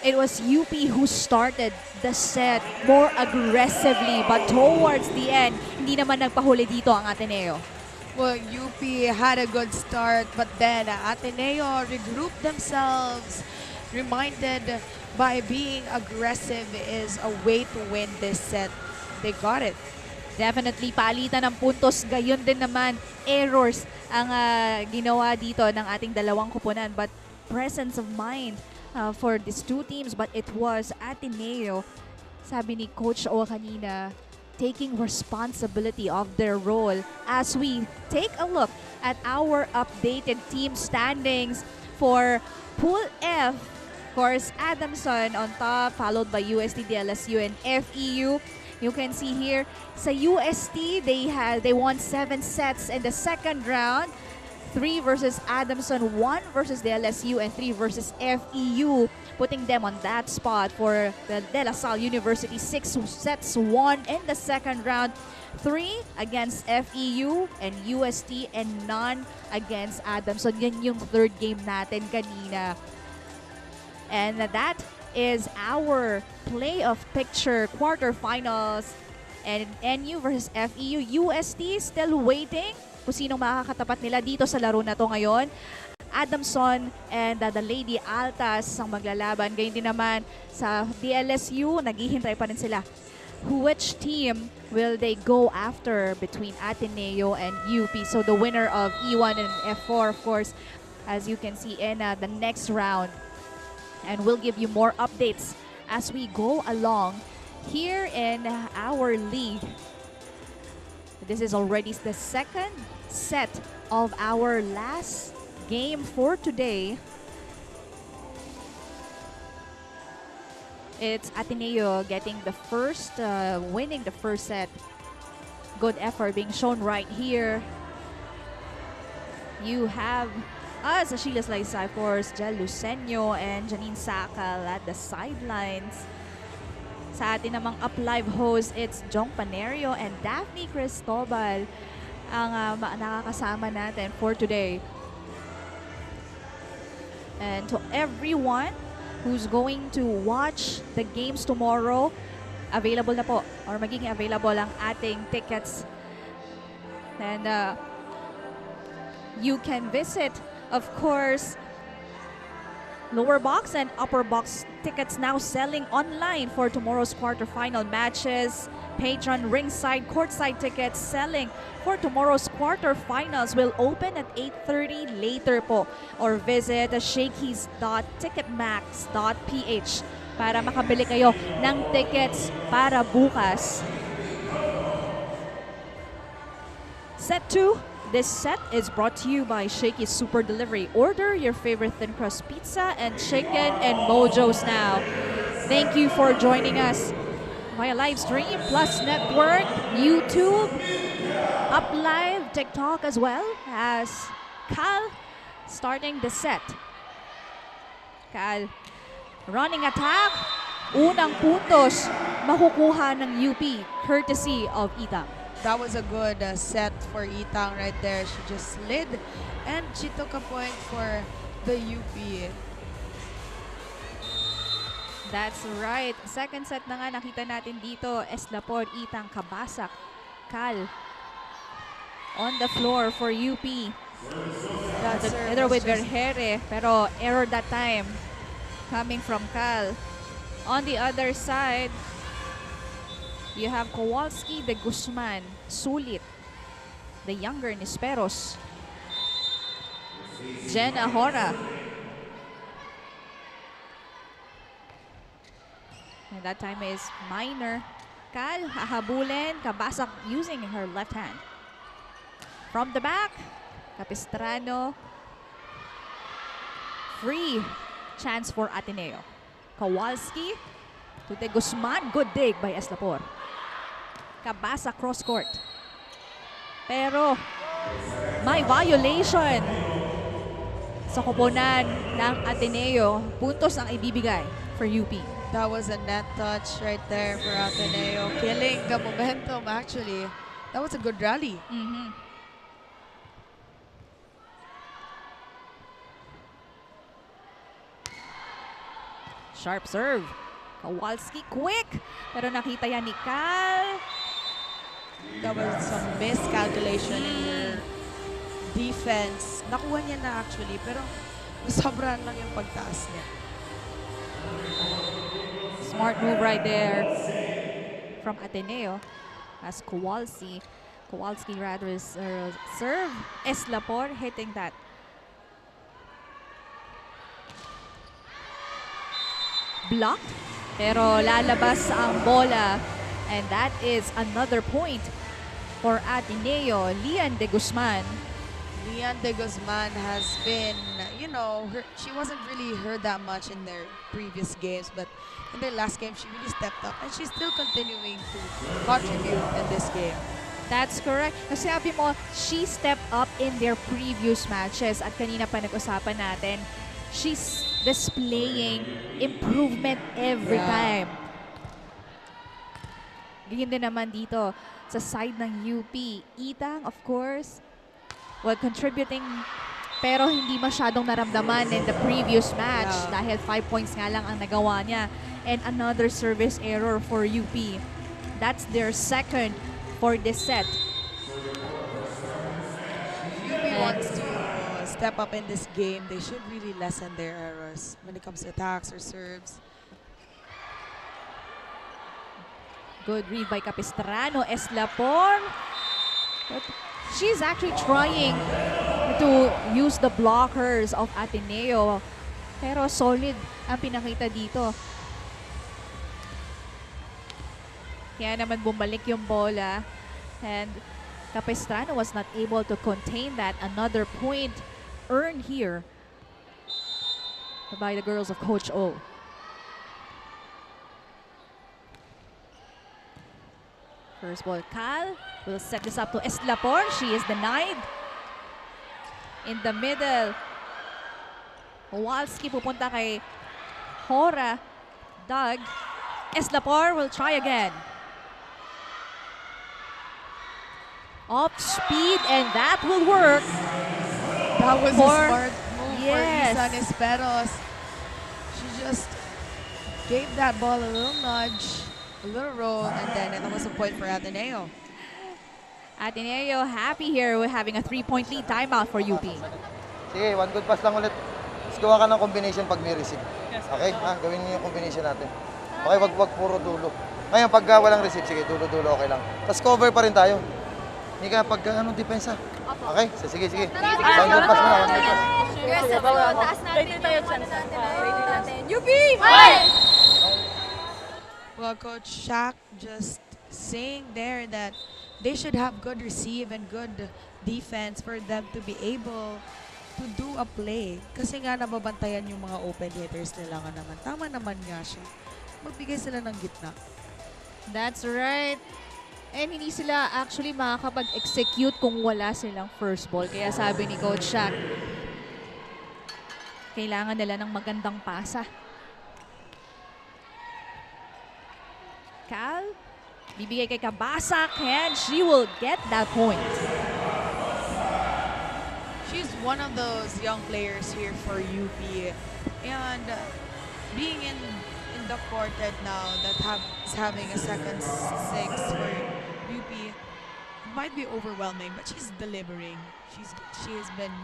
It was UP who started the set more aggressively, but towards the end, hindi naman nagpahuli dito ang Ateneo. Well, UP had a good start, but then Ateneo regrouped themselves, reminded by being aggressive is a way to win this set. They got it. Definitely palitan ng puntos, gayon din naman errors ang ginawa dito ng ating dalawang koponan, but presence of mind for these two teams, but it was Ateneo, sabi ni Coach O kanina, taking responsibility of their role. As we take a look at our updated team standings for Pool F, of course, Adamson on top, followed by UST, DLSU, and FEU. You can see here, sa UST, they won 7 sets in the second round. 3 versus Adamson, 1 versus the LSU, and 3 versus FEU, putting them on that spot for the De La Salle University. 6 sets won in the second round, 3 against FEU and UST, and none against Adamson. Yan yung third game natin kanina. And that is our playoff picture quarterfinals. And NU versus FEU. UST still waiting kung sinong makakatapat nila dito sa laro na to ngayon. Adamson and the Lady Altas ang maglalaban. Gayun din naman sa DLSU, naghihintay pa rin sila. Which team will they go after between Ateneo and UP? So the winner of E1 and F4, of course, as you can see in the next round. And we'll give you more updates as we go along here in our league. This is already the second set of our last game for today. It's Ateneo getting the first, winning the first set. Good effort being shown right here. You have us, Sheila Slaysay, of course, Jel Lucenio and Janine Sakal at the sidelines. Sa atin namang Up Live host, it's Jong Panerio and Daphne Cristobal ang nakakasama natin for today. And to everyone who's going to watch the games tomorrow, available na po or magiging available ang ating tickets. And you can visit, of course, Lower box and upper box tickets now selling online for tomorrow's quarterfinal matches. Patron ringside courtside tickets selling for tomorrow's quarterfinals will open at 8:30 later po. Or visit shakeys.ticketmax.ph para makabili kayo ng tickets para bukas. Set 2. This set is brought to you by Shakey's Super Delivery. Order your favorite thin crust pizza and chicken and mojos now. Thank you for joining us via live stream, Plus Network, YouTube, Up Live, TikTok as well as Cal starting the set. Cal running attack. Unang puntos makukuha ng UP courtesy of Itang. That was a good set for Itang right there. She just slid and she took a point for the UP. That's right. Second set na nga nakita natin dito. Eslapor, Itang, Kabasak, Cal on the floor for UP. Together with Vergere, pero error that time coming from Cal. On the other side, you have Kowalski de Guzman, Sulit, the younger Nisperos, Jen Ahora. And that time is minor. Cal, hahabulin, Kabasak using her left hand. From the back, Capistrano. Free chance for Ateneo. Kowalski to De Guzman. Good dig by Eslapor. Kabasak cross court. Pero may violation sa koponan ng Ateneo. Puntos ang ibibigay for UP. That was a net touch right there for Ateneo, killing the momentum actually. That was a good rally. Sharp serve. Kowalski quick. Pero nakita yan ni Cal. That was some miscalculation in her defense. Nakuha niya na actually, pero sobrang lang yung pagtaas niya. Smart move right there from Ateneo as Kowalski rather is serve. Eslapor hitting that. Blocked, pero lalabas ang bola. And that is another point for Ateneo. Lian de Guzman. Lian de Guzman has been, you know, she wasn't really heard that much in their previous games, but in their last game, she really stepped up and she's still continuing to contribute in this game. That's correct. Kasi sabi mo, she stepped up in their previous matches at kanina pa nag-usapan natin, she's displaying improvement every time. Ganyan din naman dito sa side ng UP. Itang, of course, contributing pero hindi masyadong naramdaman in the previous match dahil 5 points nga lang ang nagawa niya. And another service error for UP. That's their second for this set. UP wants to step up in this game. They should really lessen their errors when it comes to attacks or serves. Good read by Capistrano. Eslapor. But she's actually trying to use the blockers of Ateneo. Pero solid ang pinakita dito. Kaya naman bumalik yung bola. And Capistrano was not able to contain that. Another point earned here by the girls of Coach O. First ball, Cal will set this up to Eslapor. She is denied. In the middle, Kowalski pupunta kay Hora. Doug. Eslapor will try again. Off speed, and that will work. That was a smart move for Isa Nisperos. She just gave that ball a little nudge, a little roll, and then it was a point for Ateneo. Ateneo happy here with having a 3-point lead. Timeout for UP. Sige, one good pass lang ulit. gawa ka ng combination pag may receive. Okay? Ha? Gawin niyo yung combination natin. Okay, wag puro dulo. Ngayon, pagka walang receive, sige, dulo-dulo, okay lang. Tapos cover pa rin tayo. Hindi ka anong depensa. Okay? Sige. One good pass mo na, one good pass. Yes, taas natin yung ano natin. UP! Fight! Well, Coach Shaq just saying there that they should have good receive and good defense for them to be able to do a play. Kasi nga nababantayan yung mga open hitters nila nga naman. Tama naman nga siya. Magbigay sila ng gitna. That's right. And hindi sila actually makakapag-execute kung wala silang first ball. Kaya sabi ni Coach Shaq, kailangan nila ng magandang pasa. Cal, bibigay kay Kabasak and she will get that point. She's one of those young players here for UP. And being in the quartet now that is having a second six for UP, it might be overwhelming, but she's delivering. She has been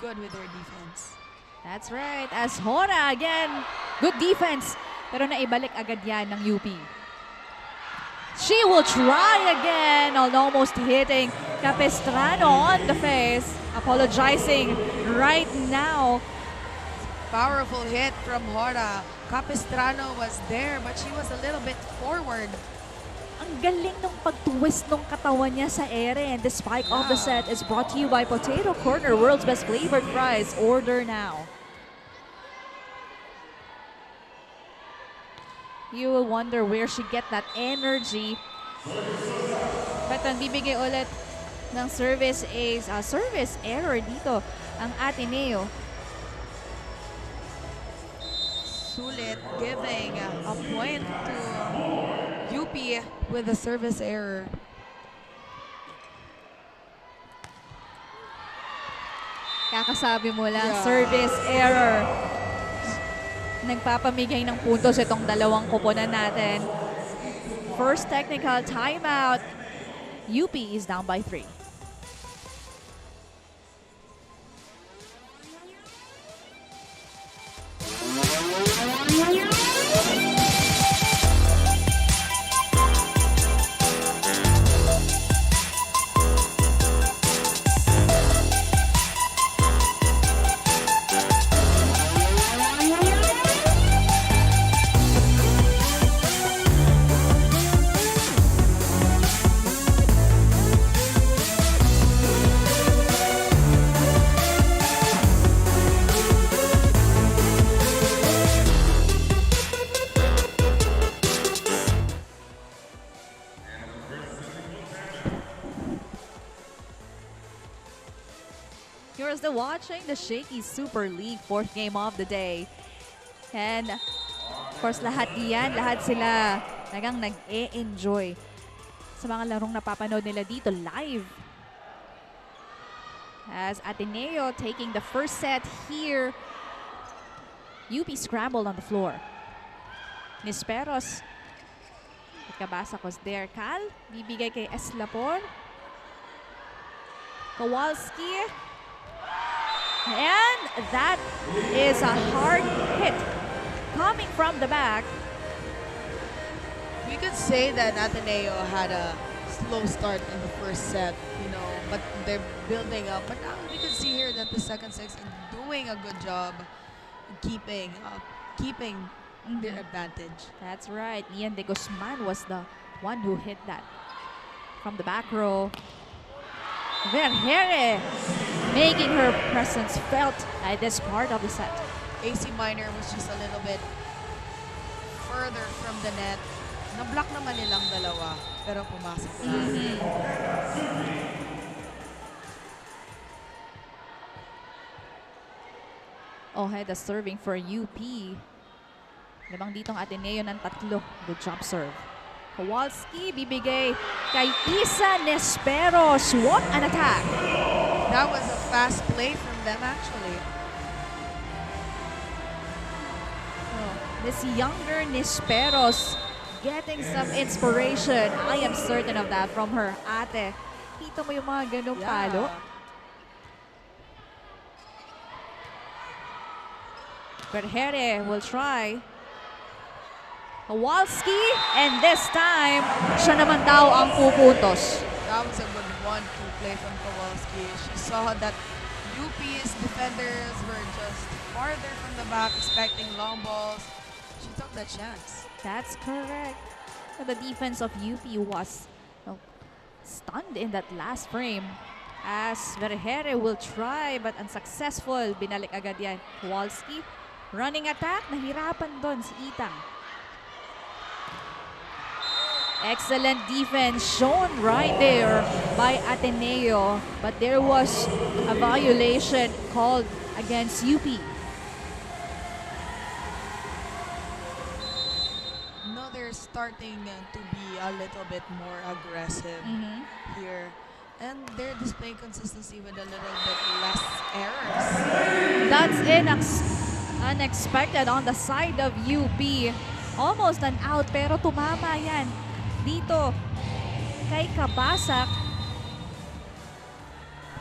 good with her defense. That's right. As Hora again, good defense. Pero naibalik agad yan ng UP. She will try again on almost hitting Capistrano on the face. Apologizing right now. Powerful hit from Hora. Capistrano was there, but she was a little bit forward. Ang galing ng pag-twist ng katawan niya sa ere. And the spike of the set is brought to you by Potato Corner, world's best flavored fries. Order now. You will wonder where she get that energy. But bibigay ulit ng service error dito ang Ateneo. Sulit giving a point to UP with a service error. Kakasabi mo lang, service error. Nagpapamigay ng puntos itong dalawang koponan natin. First technical timeout. UP is down by 3. You're still watching the Shakeys Super League 4th game of the day. And of course, lahat sila nagang nag-e-enjoy sa mga larong napapanood nila dito live. As Ateneo taking the first set here. UP scrambled on the floor. Nisperos. Kabasak was there. Cal, bibigay kay Eslapor. Kowalski. And that is a hard hit coming from the back. We could say that Ateneo had a slow start in the first set, but they're building up. But now we can see here that the second six is doing a good job keeping their advantage. That's right. Ian de Guzman was the one who hit that from the back row. Vergere making her presence felt at this part of the set. AC Minor was just a little bit further from the net. Na-block naman nilang dalawa, pero pumasok na. Ojeda serving for UP. Lamang ditong Ateneo ng 3. Good job serve. Kowalski bibigay kay Isa Nesperos. What an attack! That was a fast play from them actually. This younger Nesperos getting some inspiration. I am certain of that from her ate. Kita mo yung mga ganong palo. Berhere will try. Kowalski, and this time, siya naman daw ang pupuntos. That was a good 1-2 play from Kowalski. She saw that UP's defenders were just farther from the back, expecting long balls. She took the chance. That's correct. The defense of UP was stunned in that last frame. As Berhere will try but unsuccessful. Binalik agad yan. Kowalski, running attack. Nahirapan doon si Itang. Excellent defense shown right there by Ateneo. But there was a violation called against UP. No, they're starting to be a little bit more aggressive here. And they're displaying consistency with a little bit less errors. That's unexpected on the side of UP. Almost an out pero tumama yan. Dito kay Kabasak.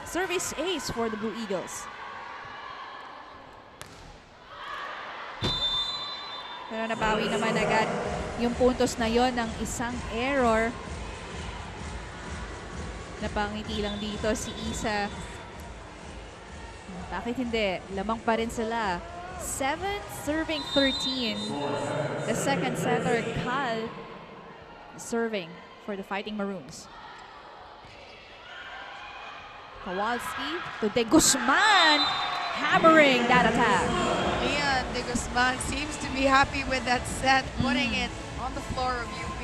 Service ace for the Blue Eagles. Pero nabawi naman agad yung puntos na yon ng isang error. Napangiti lang dito si Isa. Bakit hindi? Lamang pa rin sila. 7 serving 13. The second setter, Cal, serving for the Fighting Maroons. Kowalski to De Guzman, hammering that attack. Leon De Guzman seems to be happy with that set, putting it on the floor of UP.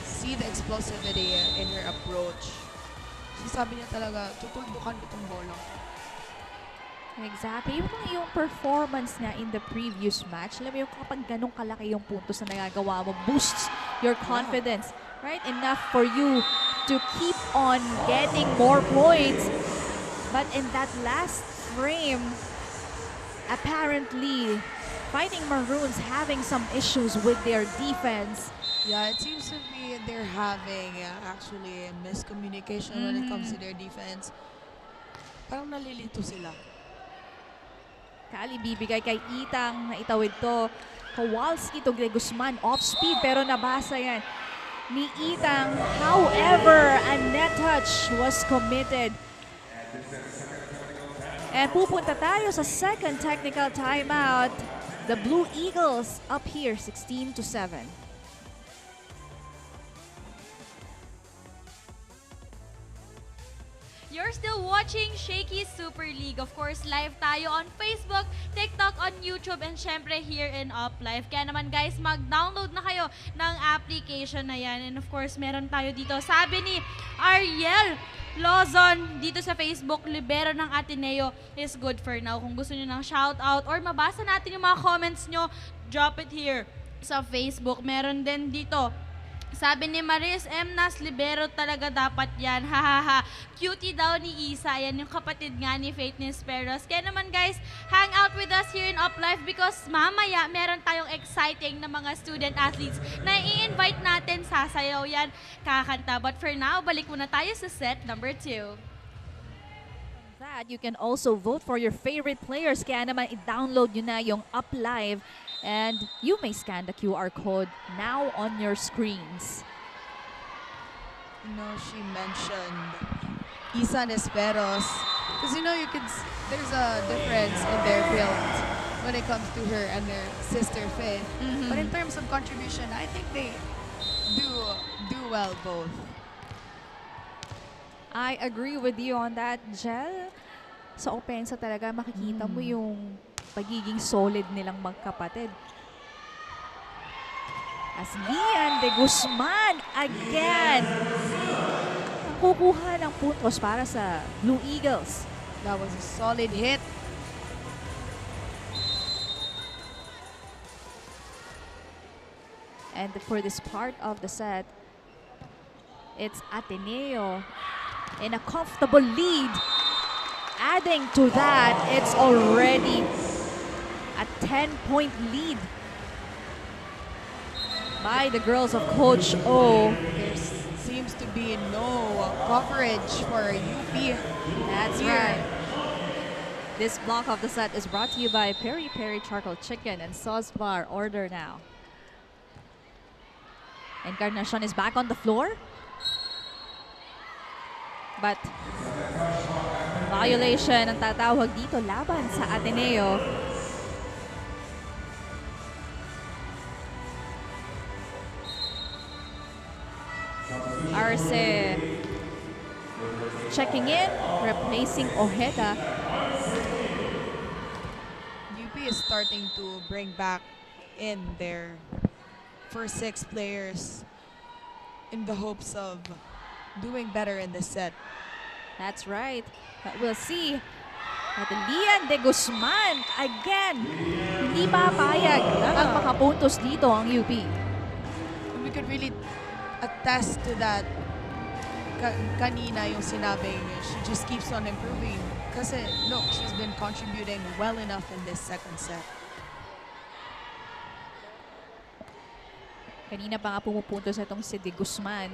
See the explosivity in her approach. Sabi niya talaga, tutuldukan itong bola. Exactly. Yung performance niya in the previous match, alam mo yung kapag ganun kalaki yung puntos na nagagawa mo, boosts your confidence, right? Enough for you to keep on getting more points. But in that last frame, apparently, Fighting Maroons having some issues with their defense. Yeah, it seems to be they're having actually miscommunication when it comes to their defense. Parang nalilito sila. Kali bibigay kay Itang, naitawid to. Kowalski to De Guzman, off speed pero nabasa yan ni Itang. However, a net touch was committed. And pupunta tayo sa second technical timeout. The Blue Eagles up here 16-7. You're still watching Shakeys Super League. Of course, live tayo on Facebook, TikTok, on YouTube, and syempre here in Up Live. Kaya naman guys, mag-download na kayo ng application na yan. And of course, meron tayo dito. Sabi ni Ariel Lozon dito sa Facebook, libero ng Ateneo is good for now. Kung gusto nyo ng shoutout or mabasa natin yung mga comments nyo, drop it here sa Facebook. Meron din dito. Sabi ni Maris M. Nas, libero talaga dapat yan. Hahaha. Cutie daw ni Isa. Yan yung kapatid nga ni Faith Nisperos. Kaya naman guys, hang out with us here in Up Live because mamaya meron tayong exciting na mga student athletes na i-invite natin. Sasayaw yan, kakanta. But for now, balik muna tayo sa set number 2. That you can also vote for your favorite players. Kaya naman i-download nyo na yung Up Live. And you may scan the QR code now on your screens. You know, she mentioned Isa Nesperos. Because you know, there's a difference in their build when it comes to her and their sister Faith. But in terms of contribution, I think they do well both. I agree with you on that, Jel. Sa opensa talaga, makikita mo yung pagiging solid nilang magkapatid. As Lian De Guzman again ang kukuha ng puntos para sa Blue Eagles. That was a solid hit. And for this part of the set, it's Ateneo in a comfortable lead. Adding to that, it's already a 10-point lead by the girls of Coach O. There seems to be no coverage for UP. That's here. right. This block of the set is brought to you by Peri Peri Charcoal Chicken and Sauce Bar. Order now. Encarnacion is back on the floor. But violation ang tatawag dito laban sa Ateneo. Arce checking in, replacing Ojeda. UP is starting to bring back in their first 6 players in the hopes of doing better in this set. That's right. But we'll see. At Lian de Guzman, again, hindi papayag ang makapuntos dito ang UP. We could really attest to that kanina yung sinabi niya. She just keeps on improving. Kasi, look, she's been contributing well enough in this second set. Kanina pa nga pumupuntos itong si de Guzman.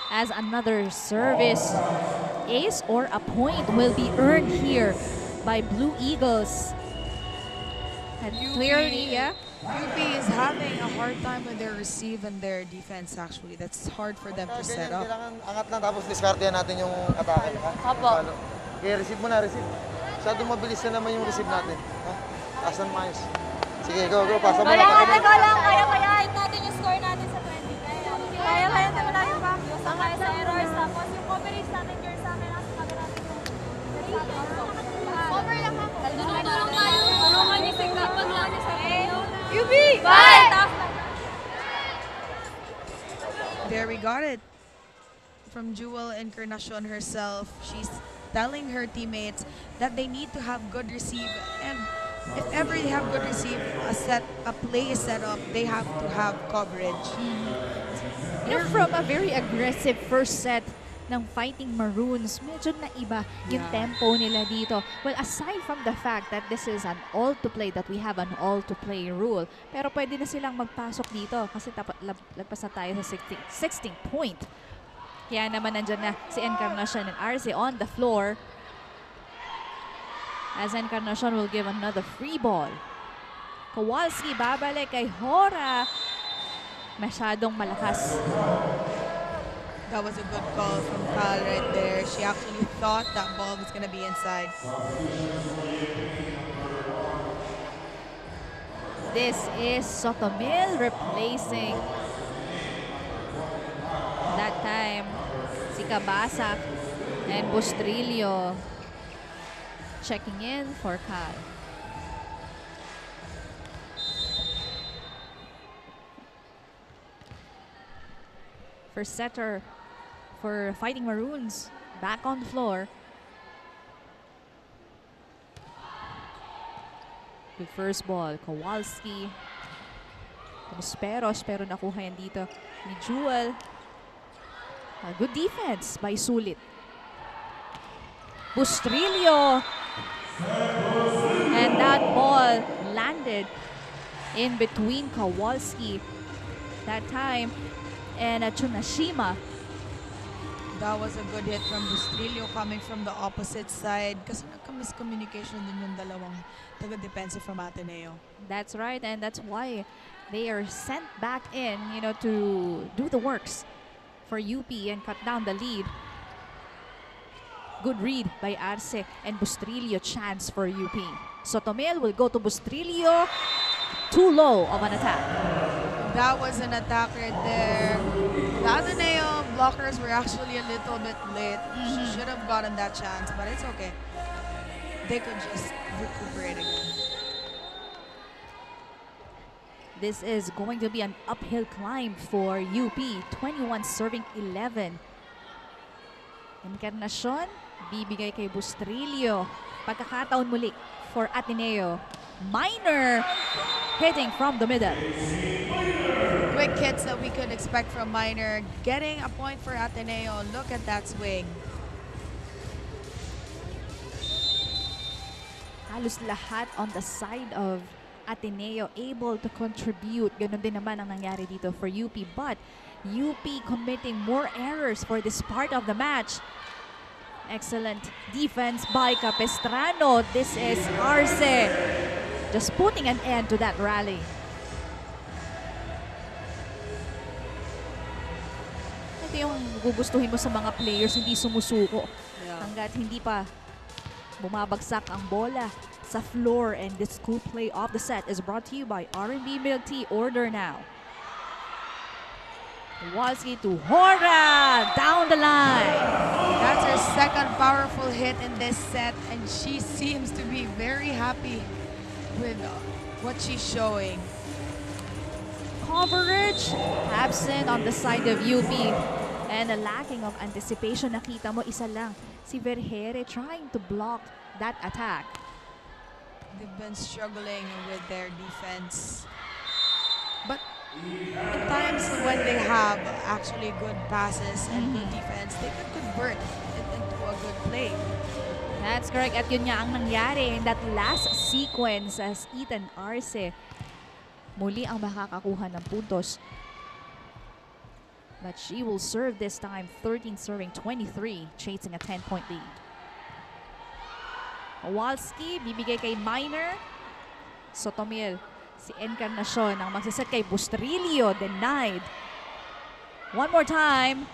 As another service ace or a point will be earned here by Blue Eagles. And clearly, yeah. UP is having a hard time with their receive and their defense actually. That's hard for them to set up. Kailangan angat lang tapos diskartehan natin yung atake. Opo. Okay, receive mo na, receive. Masyadong mabilis na naman yung receive natin. Ha? Taas ng mais. Sige, go, pasa mo na. Kaya natin yung score natin sa 20. Kaya wala yung back. Kaya sa errors. Tapos yung coverage natin, your sa akin, nasa tabi natin yung cover lang ako. Tulungan tayo. Tulungan niyo sa pag-lang sa UP! Fight! There we got it. From Jewel Encarnacion herself, she's telling her teammates that they need to have good receive, and if ever they have good receive, a play is set up, they have to have coverage. You know, from a very aggressive first set ng Fighting Maroons, medyo naiba yung tempo nila dito. Well, aside from the fact that this is an all-to-play, that we have an all-to-play rule, pero pwede na silang magpasok dito kasi lagpas na tayo sa 16th point. Kaya naman nandyan na si Encarnacion and Arce on the floor. As Encarnacion will give another free ball. Kowalski babalik kay Hora. Masyadong malakas. That was a good call from Cal right there. She actually thought that ball was going to be inside. This is Sotomil replacing that time si Cabasak and Bustrillo checking in for Cal. First setter for Fighting Maroons back on the floor. Good first ball, Kowalski. Pero nakuha yan dito ni Jewel. Good defense by Sulit. Bustrillo. And that ball landed in between Kowalski that time and Tsunashima. That was a good hit from Bustrillo coming from the opposite side kasi nagka-miscommunication din yung dalawang taga-defensive from Ateneo. That's right, and that's why they are sent back in, you know, to do the works for UP and cut down the lead. Good read by Arce and Bustrillo, chance for UP. Sotomel will go to Bustrillo. Too low of an attack. That was an attack right there. The Ateneo blockers were actually a little bit late. She should have gotten that chance, but it's okay. They could just recuperate again. This is going to be an uphill climb for UP. 21 serving 11. Encarnacion, bibigay kay Bustrillo. Pagkakataon muli for Ateneo. Minor hitting from the middle. Quick hits that we could expect from Minor. Getting a point for Ateneo. Look at that swing. Halos lahat on the side of Ateneo able to contribute. Ganun din naman ang nangyari dito for UP. But UP committing more errors for this part of the match. Excellent defense by Capistrano. This is Arce just putting an end to that rally. Ito yung gugustuhin mo sa mga players, hindi sumusuko. Hanggat hindi pa bumabagsak ang bola sa floor. And this cool play of the set is brought to you by R&B Milk Tea. Order now. Kowalski to Hora down the line. That's her second powerful hit in this set, and she seems to be very happy with what she's showing. Coverage absent on the side of UP, and a lacking of anticipation. Nakita mo isa lang si Vergere trying to block that attack. They've been struggling with their defense, but in times when they have actually good passes and good defense, they can convert it into a good play. That's correct. At yun nga ang nangyari in that last sequence as Ethan Arce muli ang makakakuha ng puntos. But she will serve this time, 13 serving 23, chasing a 10-point lead. Kowalski, bibigay kay Minor. Sotomil, si Encarnacion ang magsaset kay Bustrillo, denied. One more time.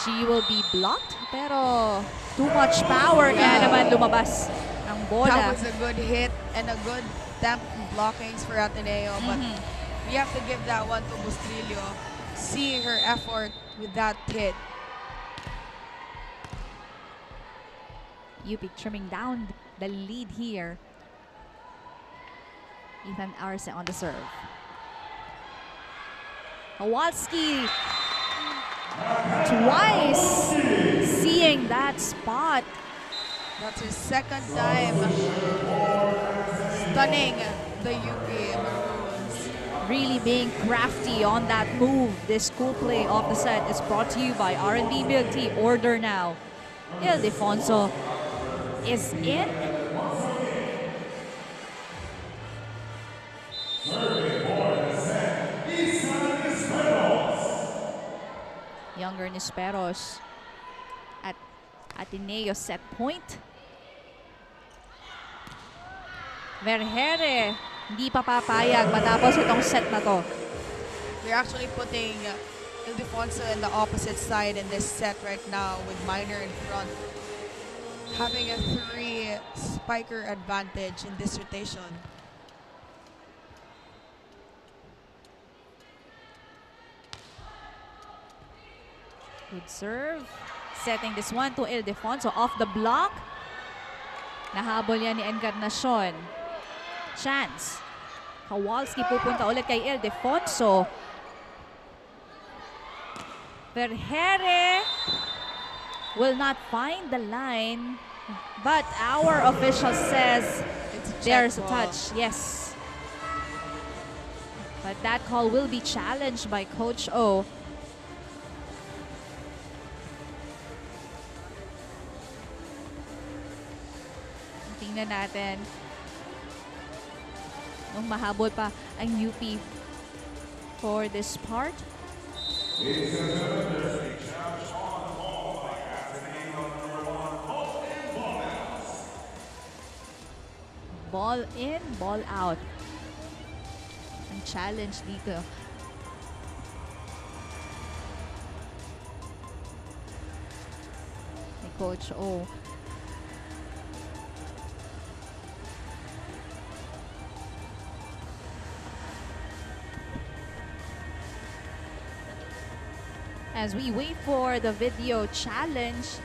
She will be blocked, pero too much power, kaya naman lumabas ang bola. That was a good hit and a good temp blockings for Ateneo, but we have to give that one to Bustrillo. Seeing her effort with that hit. UP trimming down the lead here. Ethan Arce on the serve. Kowalski twice seeing that spot. That's his second time stunning the UP Maroons. Really being crafty on that move. This cool play of the set is brought to you by R&B Milk Tea. Order now. Ildefonso is in. Younger Nisperos at Ateneo set point. Vergere hindi pa papayag matapos itong set na to. They're actually putting Ildefonso in the opposite side in this set right now with Minor in front. Having a 3 spiker advantage in this rotation. Good serve. Setting this one to Ildefonso off the block. Nahabol yan ni Encarnacion. Chance. Kowalski pupunta ulit kay Ildefonso. Vergere will not find the line, but our official says there's a touch. Yes. But that call will be challenged by Coach O. Tingnan natin. Nung mahabol pa ang UP for this part. Ball in, ball out. Ang challenge dito. Ni Coach O. As we wait for the video challenge,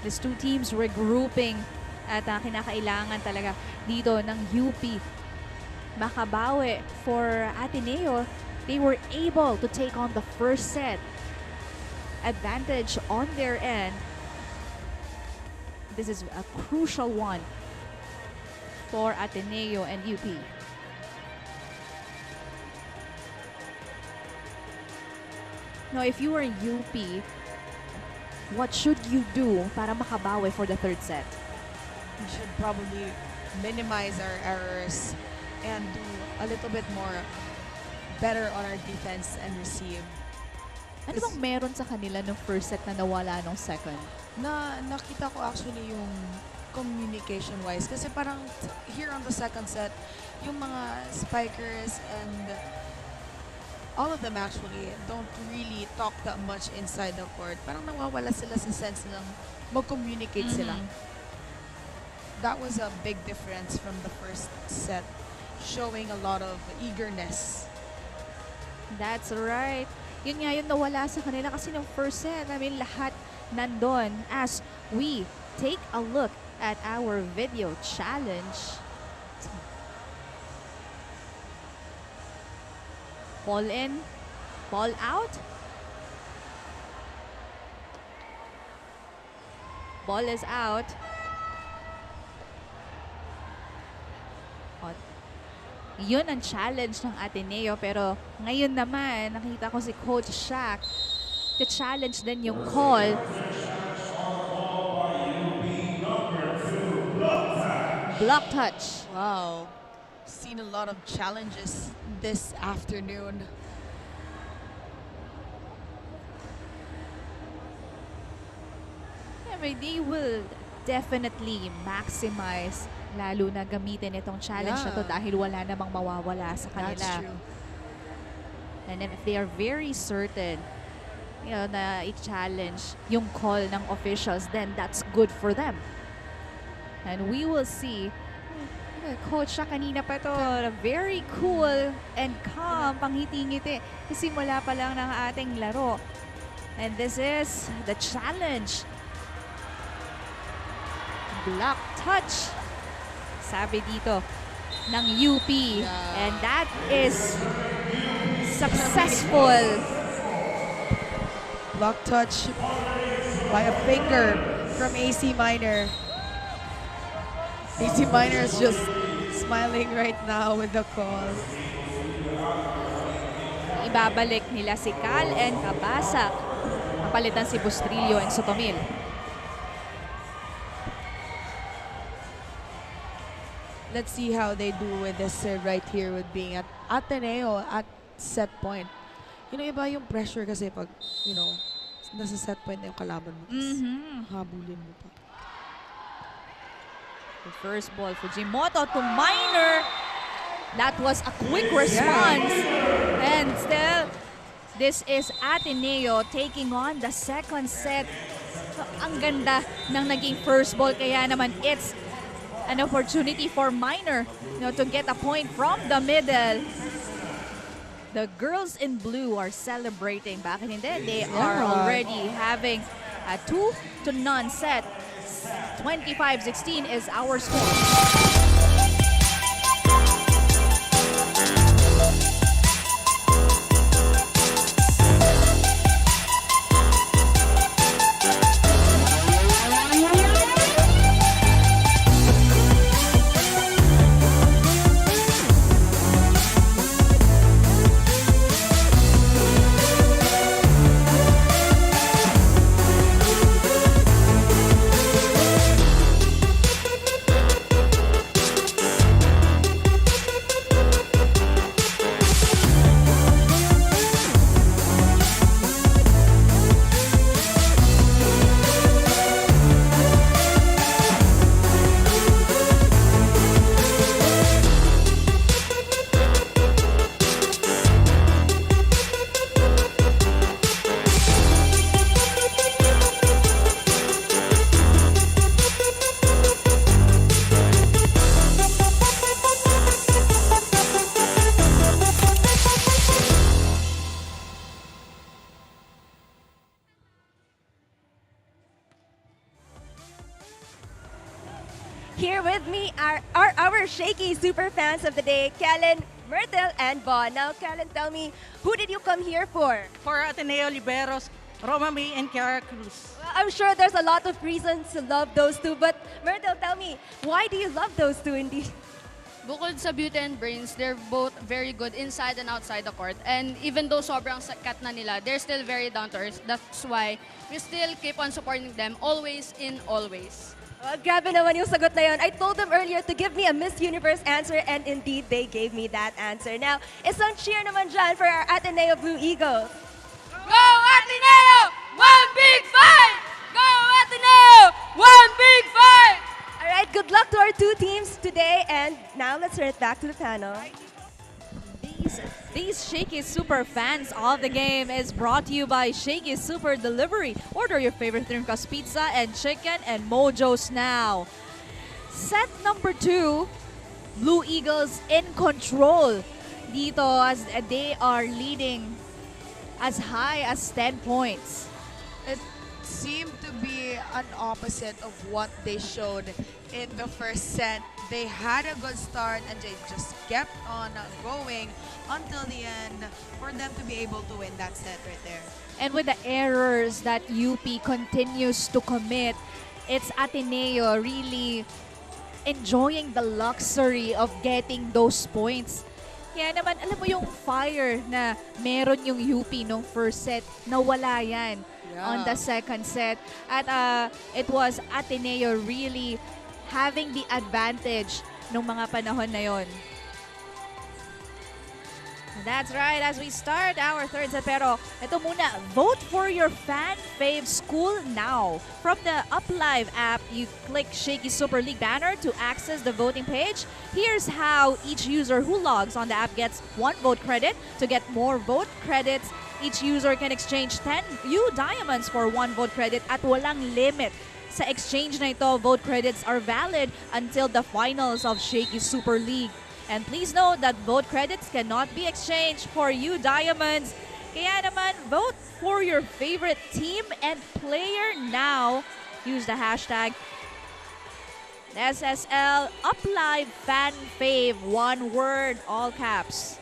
these two teams regrouping at kinakailangan talaga dito ng UP makabawi. For Ateneo, they were able to take on the first set. Advantage on their end. This is a crucial one for Ateneo and UP. Now, if you are UP, what should you do para makabawi for the third set? We should probably minimize our errors and do a little bit more better on our defense and receive. Ano bang meron sa kanila nung first set na nawala nung second? nakita ko actually yung communication-wise. Kasi parang here on the second set, yung mga spikers and all of them actually don't really talk that much inside the court. Parang nawawala sila sa sense ng mag-communicate sila. That was a big difference from the first set, showing a lot of eagerness. That's right. Yun nga yung nawala sa kanila kasi ng first set. I mean, lahat nandun as we take a look at our video challenge. Ball in, ball out. Ball is out. Yun ang challenge ng Ateneo, pero ngayon naman nakita ko si Coach Shaq to challenge din yung call. Block touch. Wow. Seen a lot of challenges this afternoon. Yeah, but they will definitely maximize, lalo na gamitin itong challenge na to dahil wala namang mawawala sa kanila. That's true. And then if they are very certain, na i-challenge yung call ng officials, then that's good for them. And we will see. Coach siya kanina pa to, very cool and calm, pangiti-ngiti. Simula pa lang ng ating laro. And this is the challenge. Block touch. Sabi dito ng UP. And that is successful. Block touch by a finger from AC Minor. AC Minor is just smiling right now with the call. Ibabalik nila si Cal and Kabasak. Kapalitan si Bustrillo and Sotomil. Let's see how they do with this serve right here with being at Ateneo at set point. Iba yung pressure kasi pag, nasa set point na yung kalaban mo. Habulin mo pa. The first ball, Fujimoto to Minor. That was a quick response. And still, this is Ateneo taking on the second set. So, ang ganda ng naging first ball. Kaya naman, it's an opportunity for Minor to get a point from the middle. The girls in blue are celebrating. Bakit hindi? They are already having a 2-0 set. 25-16 is our score. Here with me are our Shaky super fans of the day, Kellen, Myrtle, and Bon. Now, Kellen, tell me, who did you come here for? For Ateneo Liberos, Roma May and Kiara Cruz. Well, I'm sure there's a lot of reasons to love those two, but Myrtle, tell me, why do you love those two indeed? Bukod sa beauty and brains, they're both very good inside and outside the court. And even though sobrang sakat na nila, they're still very down to earth. That's why we still keep on supporting them always in always. Well, grabe naman yung sagot na yun. I told them earlier to give me a Miss Universe answer, and indeed, they gave me that answer. Now, isang cheer naman dyan for our Ateneo Blue Eagles. Go Ateneo! One big fight! Go Ateneo! Good luck to our two teams today. And now let's turn it back to the panel. These Shaky Super fans of the game is brought to you by Shaky Super Delivery. Order your favorite thin crust pizza and chicken and Mojo's now. Set number 2, Blue Eagles in control dito as they are leading as high as 10 points. It seemed to be an opposite of what they showed in the first set. They had a good start and they just kept on going until the end for them to be able to win that set right there. And with the errors that UP continues to commit, it's Ateneo really enjoying the luxury of getting those points. Kaya naman, alam mo yung fire na meron yung UP nung first set, nawala yan on the second set. At it was Ateneo really having the advantage nung mga panahon na yon. That's right, as we start our third set. Pero ito muna, vote for your fan fave school now. From the Up Live app, you click Shaky Super League banner to access the voting page. Here's how each user who logs on the app gets 1 vote credit. To get more vote credits, each user can exchange 10 U diamonds for 1 vote credit at walang limit. Sa exchange na ito, vote credits are valid until the finals of Shaky Super League. And please note that vote credits cannot be exchanged for U diamonds. Kaya naman, vote for your favorite team and player now. Use the hashtag SSL UpLive FanFave, 1 word, all caps.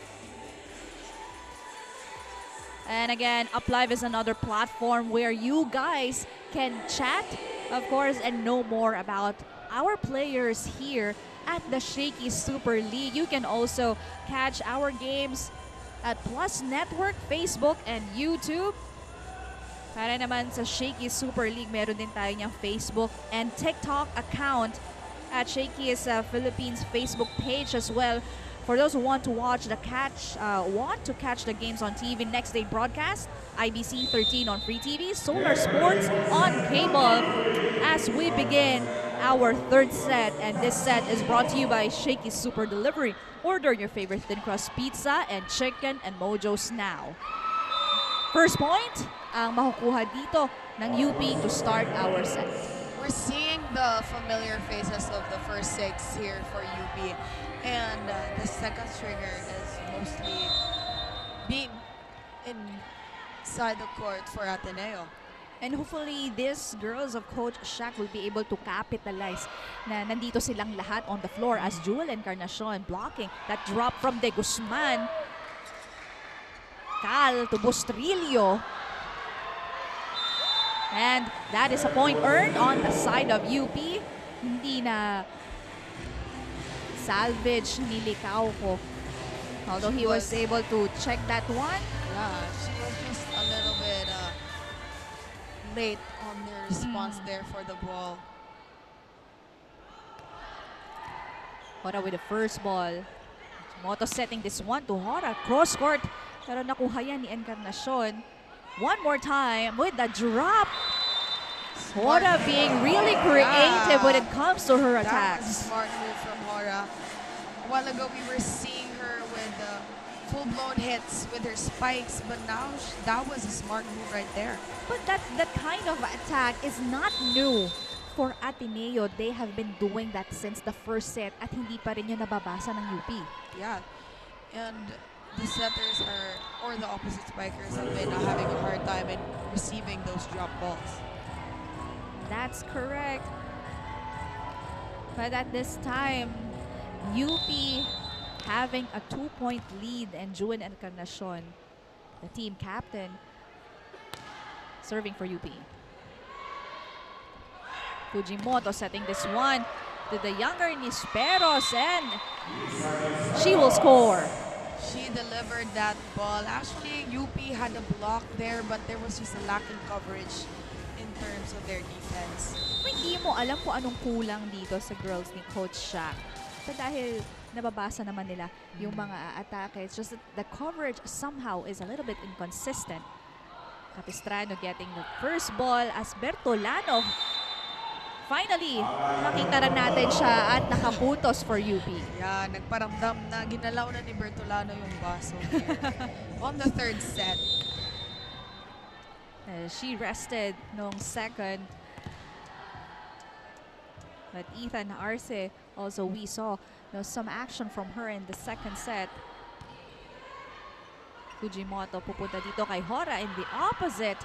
And again, UpLive is another platform where you guys can chat, of course, and know more about our players here at the Shaky Super League. You can also catch our games at Plus Network, Facebook, and YouTube. Para naman sa Shaky Super League, meron din tayo niyang Facebook and TikTok account at Shaky's Philippines Facebook page as well. For those who want to watch catch the games on TV, next day broadcast, IBC 13 on Free TV, Solar Sports on cable. As we begin our third set, and this set is brought to you by Shaky Super Delivery. Order your favorite thin crust pizza and chicken and Mojo's now. First point ang makukuha dito ng UP to start our set. We're seeing the familiar faces of the first 6 here for UP, and the second trigger is mostly being inside the court for Ateneo. And hopefully, these girls of Coach Shaq will be able to capitalize na nandito silang lahat on the floor as Jewel Encarnacion blocking that drop from De Guzman. Cal to Bustrillo. And that is a point earned on the side of UP. Hindi na salvage ni Licauco. Although he was able to check that one. Yeah, she was just a little bit late on their response there for the ball. Hora with the first ball. Moto setting this one to Hora. Cross court. Pero nakuha yan ni Encarnacion. One more time with the drop. Hora being really creative when it comes to her attacks. That was a smart move from Hora. A while ago we were seeing her with full-blown hits with her spikes, but now that was a smart move right there. But that kind of attack is not new for Ateneo. They have been doing that since the first set at hindi pa rin yun nababasa ng UP. Yeah, and the setters or the opposite spikers have been having a hard time in receiving those drop balls. That's correct. But at this time, UP having a 2-point lead, and Juan Encarnacion, the team captain, serving for UP. Fujimoto setting this one to the younger Nisperos, and she will score. She delivered that ball. Actually, UP had a block there, but there was just a lack in coverage in terms of their defense. Hindi mo alam kung anong kulang dito sa girls ni Coach Shaq. But dahil nababasa naman nila yung mga atake, it's just that the coverage somehow is a little bit inconsistent. Capistrano getting the first ball as Bertolano finally, makita na natin siya at nakaputos for UP. Yeah, nagparamdam na ginalaw na ni Bertolano yung baso here on the third set. She rested nung second. But Ethan Arce, also we saw some action from her in the second set. Fujimoto pupunta dito kay Hora in the opposite.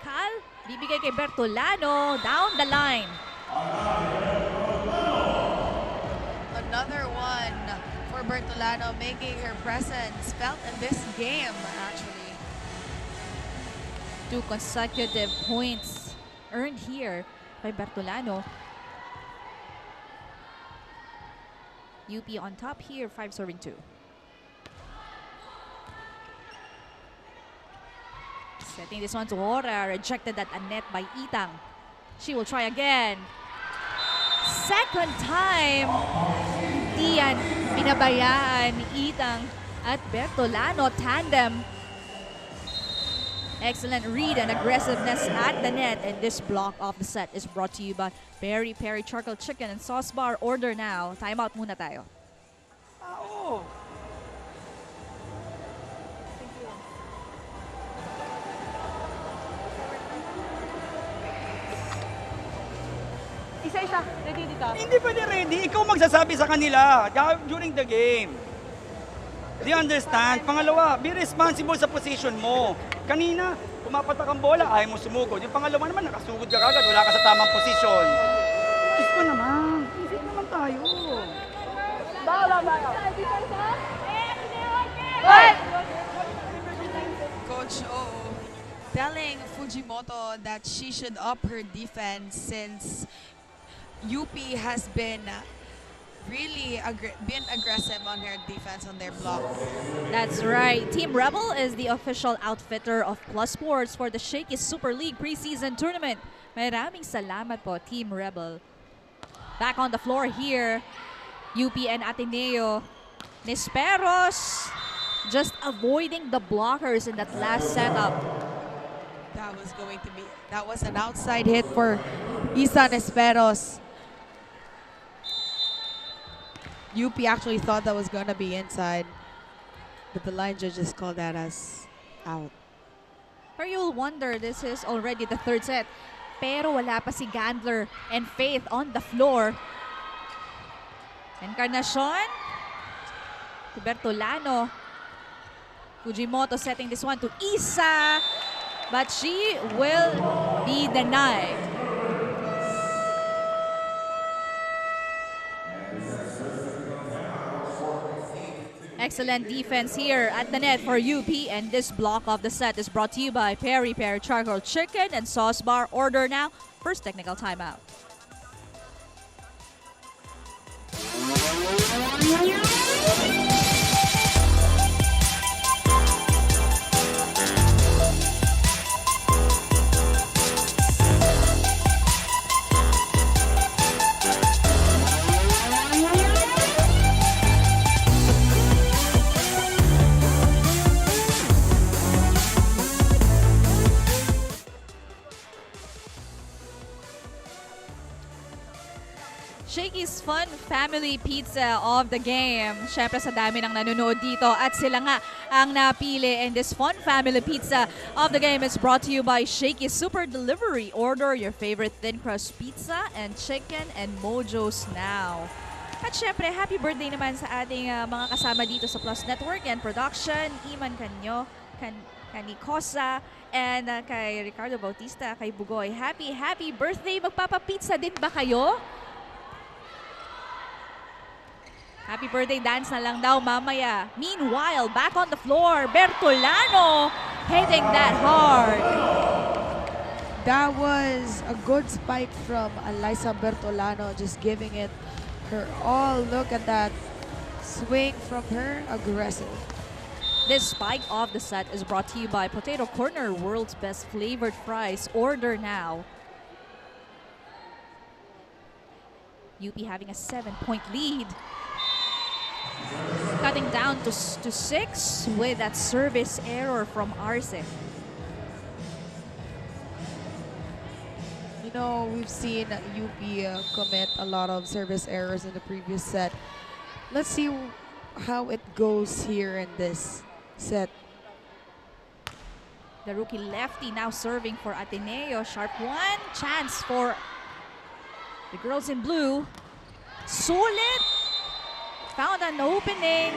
Cal, bibigay kay Bertolano down the line. Another one for Bertolano, making her presence felt in this game, actually. 2 consecutive points earned here by Bertolano. UP on top here, 5 serving 2. Setting this one to Hora, rejected at a net by Itang. She will try again. Second time, Dian pinabayaan ni Itang at Bertolano tandem. Excellent read and aggressiveness at the net, and this block of the set is brought to you by Peri Peri Charcoal Chicken and Sauce Bar. Order now. Timeout muna tayo. Oo. Isa-isa. Ready dito. Hindi pwede ready. Ikaw magsasabi sa kanila during the game. They understand. Pangalawa, be responsible sa position mo. Kanina, pumapatak ang bola, ayaw mo sumugod. Yung pangalawa naman, nakasugod ka kagad, wala ka sa tamang posisyon. Diyos ko naman, isip naman tayo. Coach O telling Fujimoto that she should up her defense since UP has been really been aggressive on their defense on their block. That's right. Team Rebel is the official outfitter of Plus Sports for the Shakeys Super League preseason tournament. Maraming salamat po, Team Rebel. Back on the floor here, UP and Ateneo. Nisperos just avoiding the blockers in that last setup. That was an outside hit for Isa Nesperos. UP actually thought that was gonna be inside, but the line judges called that as out. Or you'll wonder, this is already the third set. Pero wala pa si Gandler and Faith on the floor. Encarnacion to Bertolano. Fujimoto setting this one to Isa, but she will be denied. Excellent defense here at the net for UP, and this block of the set is brought to you by Peri Peri Charcoal Chicken and Sauce Bar. Order now. First technical timeout. Shakey's Fun Family Pizza of the game. Syempre sa dami ng nanonood dito at sila nga ang napili. And this Fun Family Pizza of the game is brought to you by Shakey's Super Delivery. Order your favorite thin crust pizza and chicken and mojos now. At syempre, happy birthday naman sa ating mga kasama dito sa Plus Network and Production. Iman Canyo, Kanikosa, and kay Ricardo Bautista, kay Bugoy. Happy birthday! Magpapapizza din ba kayo? Happy birthday dance na lang daw mamaya. Meanwhile, back on the floor, Bertolano hitting that hard. That was a good spike from Alyssa Bertolano, just giving it her all. Look at that swing from her, aggressive. This spike of the set is brought to you by Potato Corner, world's best flavored fries. Order now. UP having a 7-point lead. Cutting down to 6 with that service error from Arce. You know, we've seen UP commit a lot of service errors in the previous set. Let's see how it goes here in this set. The rookie lefty now serving for Ateneo. Sharp one. Chance for the girls in blue. Sulit. Found an opening.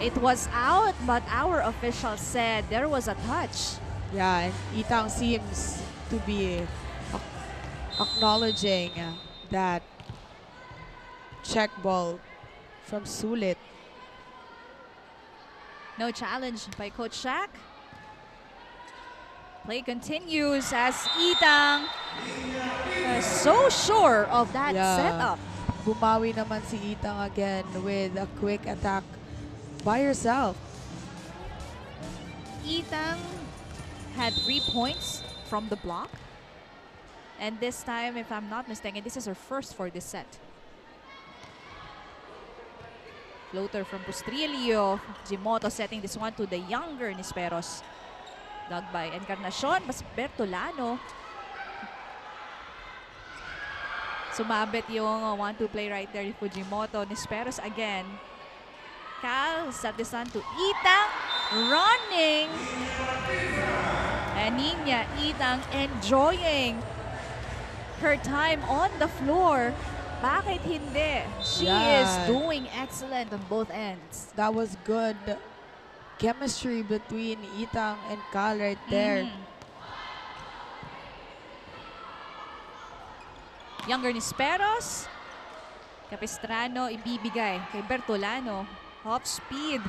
It was out, but our official said there was a touch. Yeah, and Itang seems to be acknowledging that check ball from Sulit. No challenge by Coach Shaq. Play continues as Itang is so sure of that setup. Bumawi naman si Itang again with a quick attack by herself. Itang had 3 points from the block. And this time, if I'm not mistaken, this is her first for this set. Floater from Bustrillo. Jimoto setting this one to the younger Nisperos. Dug by Encarnacion, mas Bertolano. Sumabit yung 1-2 play right there ni Fujimoto. Nisperos again. Cal set this one to Itang. Running. And Nina Itang enjoying her time on the floor. Bakit hindi? She is doing excellent on both ends. That was good chemistry between Itang and Cal right there. Younger Nisperos. Capistrano ibibigay kay Bertolano. Off speed.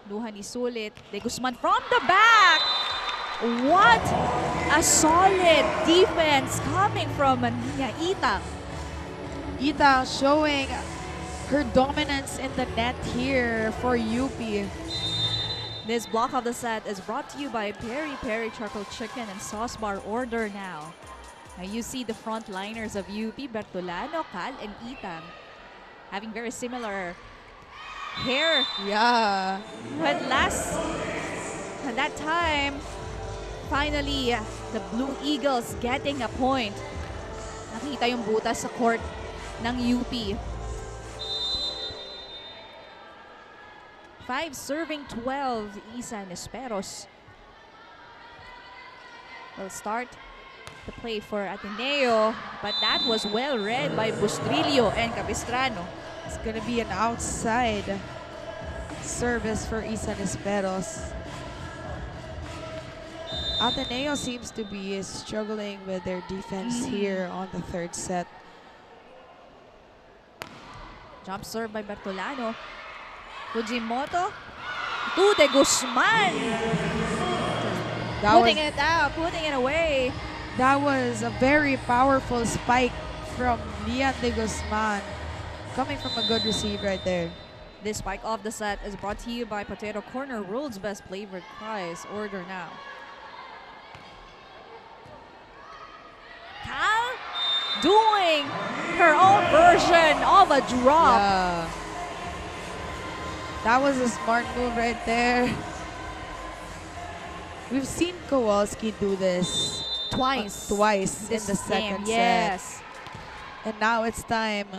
Luha ni Sulit. De Guzman from the back. What a solid defense coming from Nina Itang. Itang showing her dominance in the net here for UP. This block of the set is brought to you by Peri Peri Charcoal Chicken and Sauce Bar. Order now. Now you see the frontliners of UP, Bertolano, Cal, and Itang having very similar hair. Yeah. But at that time, finally, the Blue Eagles getting a point. Nakita yung butas sa court ng UP. 5 serving 12, Isa Nisperos will start the play for Ateneo, but that was well read by Bustrillo and Capistrano. It's gonna be an outside service for Isa Nisperos. Ateneo seems to be struggling with their defense here on the third set. Jump serve by Bertolano. Fujimoto to De Guzman. Putting it out, putting it away. That was a very powerful spike from Lian De Guzman. Coming from a good receive right there. This spike off the set is brought to you by Potato Corner, world's best flavored fries. Order now. Cal doing her own version of a drop. Yeah. That was a smart move right there. We've seen Kowalski do this twice in the second set. And now it's time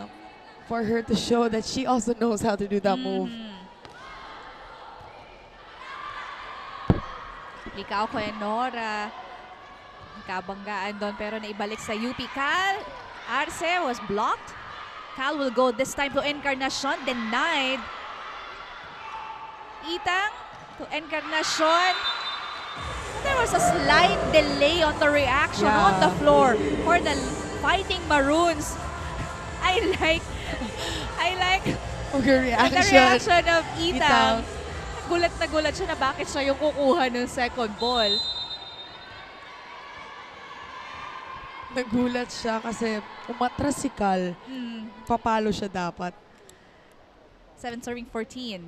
for her to show that she also knows how to do that move. Likaw ko and Nora. Kabanggaan doon pero naibalik sa UP. Cal Arce was blocked. Cal will go this time to Encarnacion. Denied. Itang to Encarnacion. There was a slight delay on the reaction on the floor for the Fighting Maroons. I like the reaction of Itang. Gulat na gulat siya na bakit siya yung kukuha ng second ball. Nagulat siya kasi umatras si Cal. Papalo siya dapat. 7 serving 14.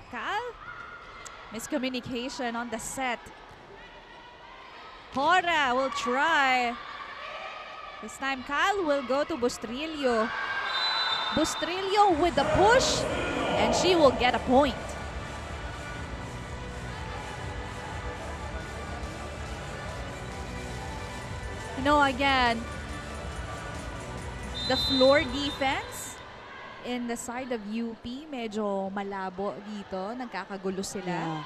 Cal? Miscommunication on the set. Hora will try. This time, Cal will go to Bustrillo. Bustrillo with the push, and she will get a point. You know, again, the floor defense in the side of UP, medyo malabo dito. Nagkakagulo sila. Yeah.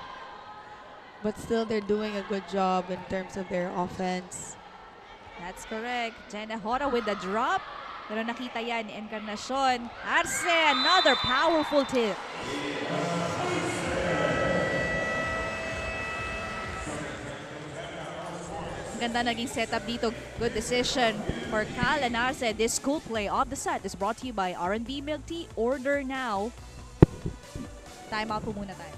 But still, they're doing a good job in terms of their offense. That's correct. Jenna Hora with the drop. Pero nakita yan ni Encarnacion. Arce, another powerful tip. Ganda naging setup dito. Good decision for Cal and Arce. This cool play of the set is brought to you by R&B Milk Tea. Order now. Time out po muna tayo.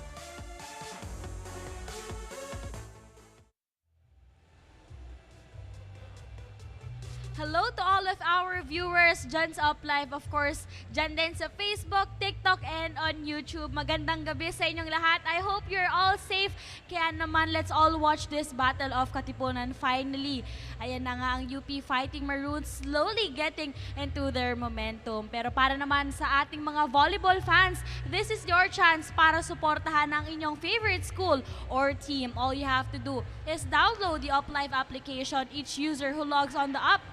Hello to all of our viewers dyan sa Up Live, of course, dyan din sa Facebook, TikTok, and on YouTube. Magandang gabi sa inyong lahat. I hope you're all safe. Kaya naman, let's all watch this Battle of Katipunan finally. Ayan na nga ang UP Fighting Maroons slowly getting into their momentum. Pero para naman sa ating mga volleyball fans, this is your chance para suportahan ang inyong favorite school or team. All you have to do is download the Up Live application. Each user who logs on the app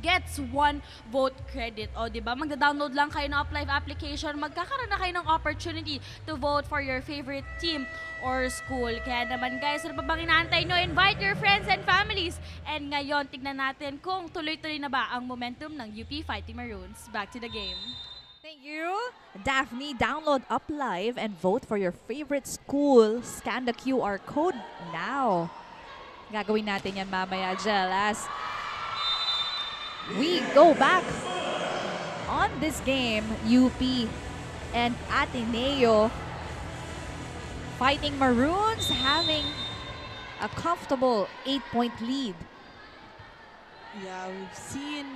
gets 1 vote credit. O, diba? Magda-download lang kayo ng UpLive application. Magkakaroon na kayo ng opportunity to vote for your favorite team or school. Kaya naman guys, ano pa bang inaantay nyo? Invite your friends and families. And ngayon, tignan natin kung tuloy-tuloy na ba ang momentum ng UP Fighting Maroons. Back to the game. Thank you. Daphne, download UpLive and vote for your favorite school. Scan the QR code now. Gagawin natin yan mamaya, Jel, as we go back on this game. UP and Ateneo Fighting Maroons having a comfortable 8-point lead. Yeah, we've seen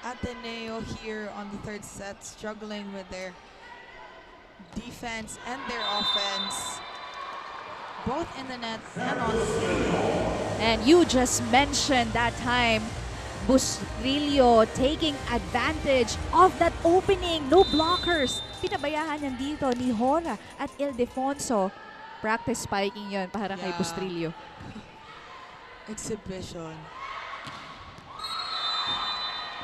Ateneo here on the third set struggling with their defense and their offense, both in the net and on the floor. And you just mentioned that time, Busrillo taking advantage of that opening. No blockers. Pinabayahan yan dito ni Hora at Ildefonso. Practice spiking yun para kay Busrillo. Exhibition.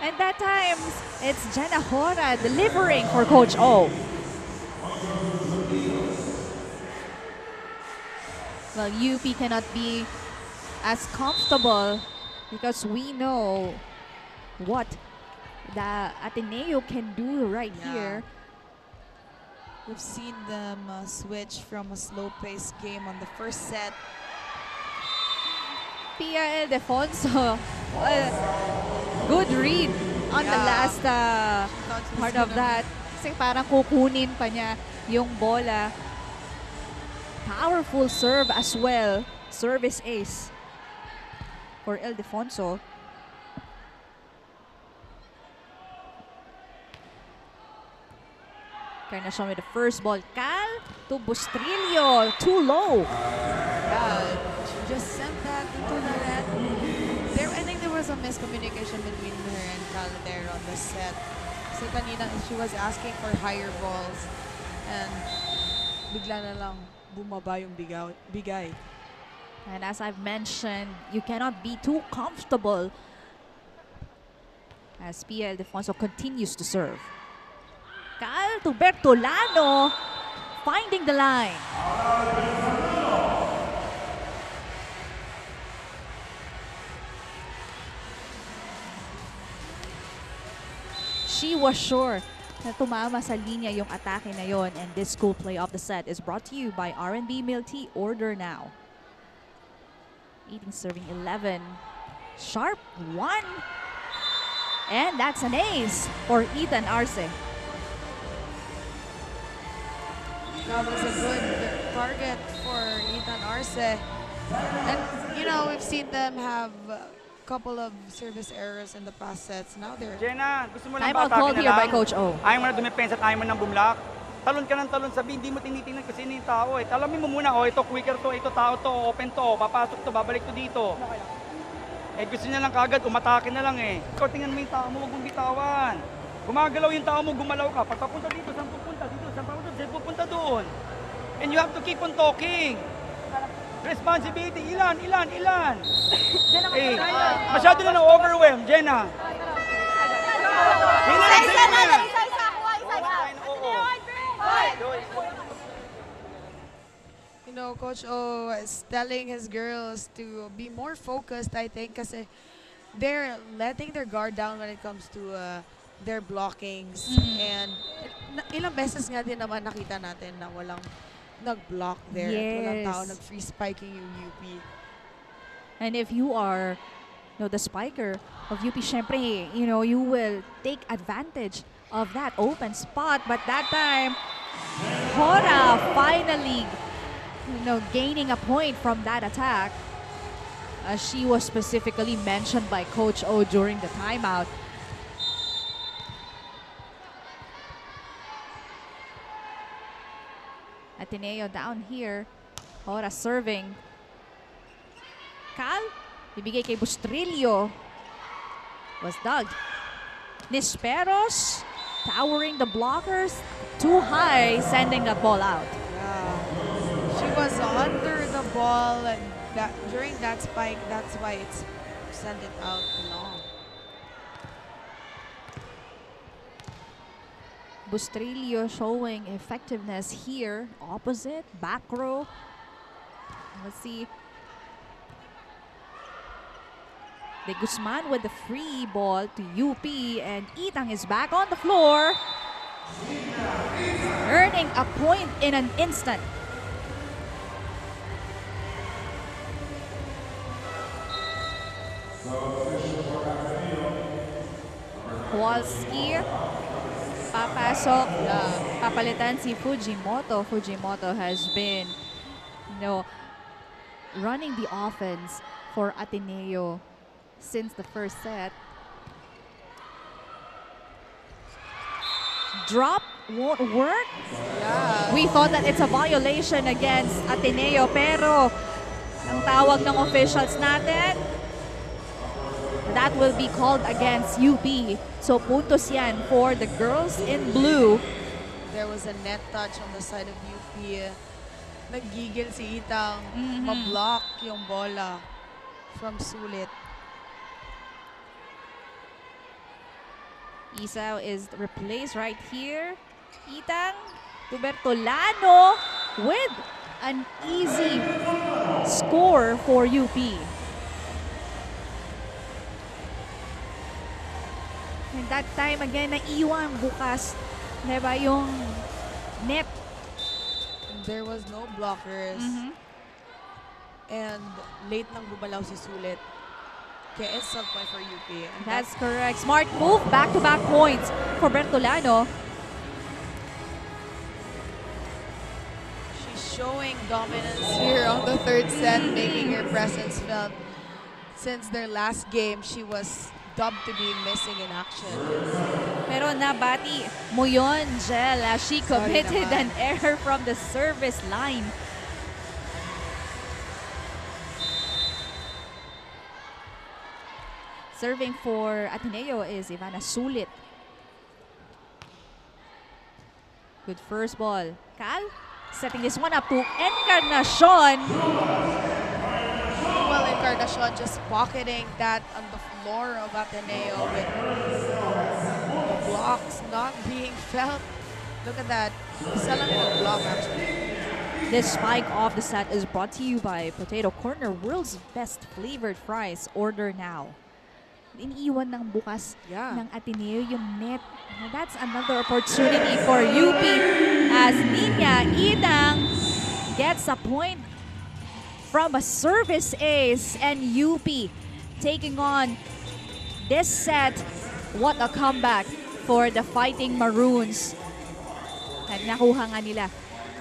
And that time, it's Jenna Hora delivering for Coach O. Well, UP cannot be as comfortable because we know what the Ateneo can do right here. We've seen them switch from a slow-paced game on the first set. Pia Ildefonso, good read on the last part of that. Kasi parang kukunin pa niya yung bola. Powerful serve as well. Service ace for Ildefonso. Encarnacion with the first ball. Cal to Busrillo. Too low. Yeah, she just sent that into the net. I think there was a miscommunication between her and Cal there on the set. So kanina, she was asking for higher balls. And bigla na lang bumaba yung bigay. And as I've mentioned, you cannot be too comfortable as Pia Ildefonso continues to serve. Cal to Bertolano, finding the line. She was sure na tumama sa linya yung atake na yon, and this cool play of the set is brought to you by R&B Milk Tea. Order now. Eating serving 11. Sharp 1. And that's an ace for Ethan Arce. That was a good target for Ethan Arce. And, you know, we've seen them have a couple of service errors in the past sets. Now they're... Jenna, gusto mo lang Time out called here by Coach O. Ayaw mo na dumipensa at ayaw mo nang bumlock. Talon ka ng talon, sabi, hindi mo tinitingnan kasi sino yung tao eh. Talamin mo muna, ito quicker to, ito tao to, open to, papasok to, babalik to dito. Eh gusto niya lang kagad, umatake na lang eh. Ikaw tingnan mo yung tao mo, huwag mong bitawan. Gumagalaw yung tao mo, gumalaw ka. Pag papunta dito, saan pupunta? Dito, saan papunta? Saan pupunta doon? And you have to keep on talking. Responsibility, ilan? Eh, masyado na na-overwhelm, Jenna. Isa-isa na, isa-isa. Kuha, isa-isa. You know, Coach O is telling his girls to be more focused, I think, kasi they're letting their guard down when it comes to their blockings. And ilang beses nga din naman nakita natin na walang nag-block there. At walang tao Yes. nag-free spiking yung UP. And if you are, the spiker of UP, syempre, you will take advantage of that open spot. But that time, Hora finally, gaining a point from that attack. As she was specifically mentioned by Coach O during the timeout. Ateneo down here. Hora serving. Cal, ibigay kay Bustrillo. Was dug. Nisperos, towering the blockers too high, sending that ball out. Yeah. She was under the ball and during that spike, that's why it's sent it out long. Bustrillo showing effectiveness here. Opposite, back row. Let's see. De Guzman with the free ball to UP, and Itang is back on the floor. Earning a point in an instant. Kowalski. Papasok. Papalitan si Fujimoto. Fujimoto has been, running the offense for Ateneo since the first set. Drop won't work. Yeah. We thought that it's a violation against Ateneo, pero ang tawag ng officials natin, that will be called against UP. So puntos yan for the girls in blue. There was a net touch on the side of UP. Naggigil si Itang. Ma-block yung bola from Sulit. Isaw is replaced right here. Itang to Bertolano with an easy score for UP. And that time again, naiwan bukas, diba, yung net. There was no blockers. And late nang bumalaw si Sulit. Kaya it's a point for UP. And That's correct. Smart move. Back-to-back points for Bertolano. she's showing dominance here on the third set, making her presence felt. Since their last game, she was dubbed to be missing in action. Pero nabati mo yun, Jel, as she committed an error from the service line. Serving for Ateneo is Ivana Sulit. Good first ball. Cal setting this one up to Encarnacion. Well, Encarnacion just pocketing that on the floor of Ateneo with the blocks not being felt. Look at that. Isa lang yung block actually. This spike off the set is brought to you by Potato Corner, world's best flavored fries. Order now. Iniiwan ng bukas ng Ateneo yung net. That's another opportunity for UP as Nina Idang gets a point from a service ace, and UP taking on this set. What a comeback for the Fighting Maroons. At nakuha nga nila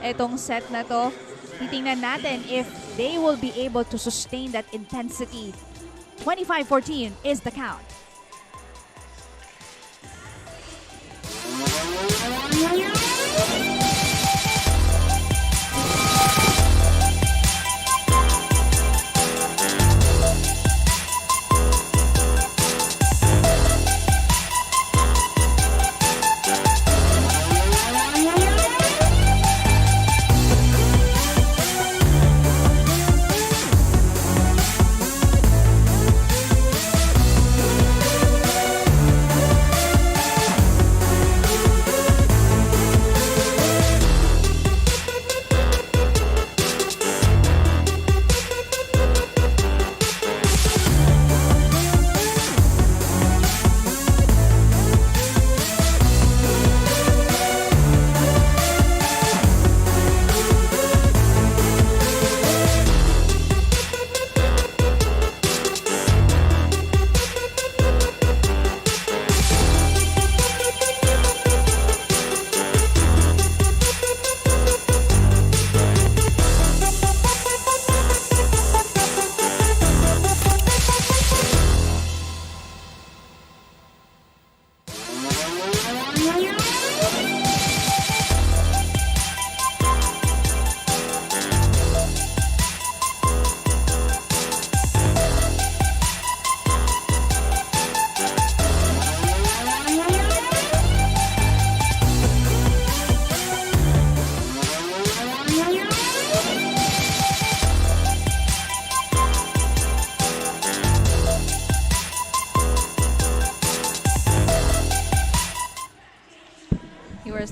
itong set na to. Titingnan natin if they will be able to sustain that intensity. 25-14 is the count.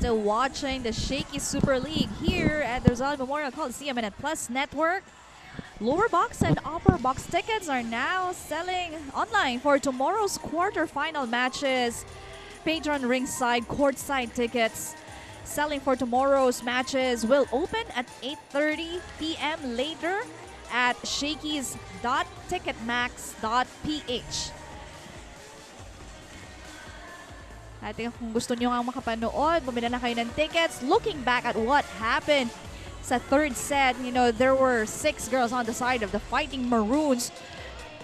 still watching the Shaky Super League here at the Rizal Memorial Coliseum and at Plus Network. Lower box and upper box tickets are now selling online for tomorrow's quarterfinal matches. Patron ringside courtside tickets selling for tomorrow's matches will open at 8:30 p.m. later at shakeys.ticketmax.ph. At kung gusto nyo nga makapanood, bumili na kayo ng tickets. Looking back at what happened sa third set, you know, there were 6 girls on the side of the Fighting Maroons.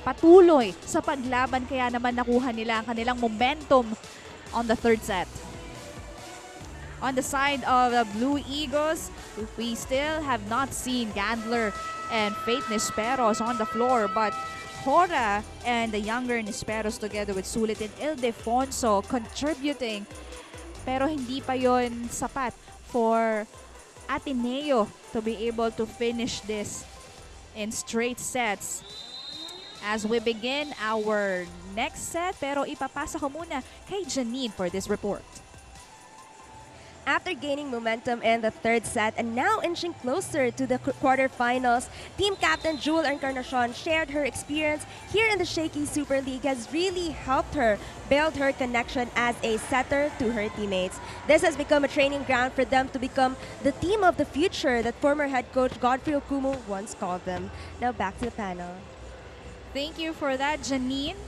Patuloy sa paglaban, kaya naman nakuha nila ang kanilang momentum on the third set. On the side of the Blue Eagles, we still have not seen Gandler and Faith Nisperos on the floor, but Hora and the younger Nisperos together with Sulit and Ildefonso contributing. Pero hindi pa yon sapat for Ateneo to be able to finish this in straight sets. As we begin our next set, pero ipapasa ko muna kay Janine for this report. After gaining momentum in the third set and now inching closer to the quarterfinals, team captain Jewel Encarnacion shared her experience here in the Shaky Super League has really helped her build her connection as a setter to her teammates. This has become a training ground for them to become the team of the future that former head coach Godfrey Okumu once called them. Now back to the panel. Thank you for that, Janine.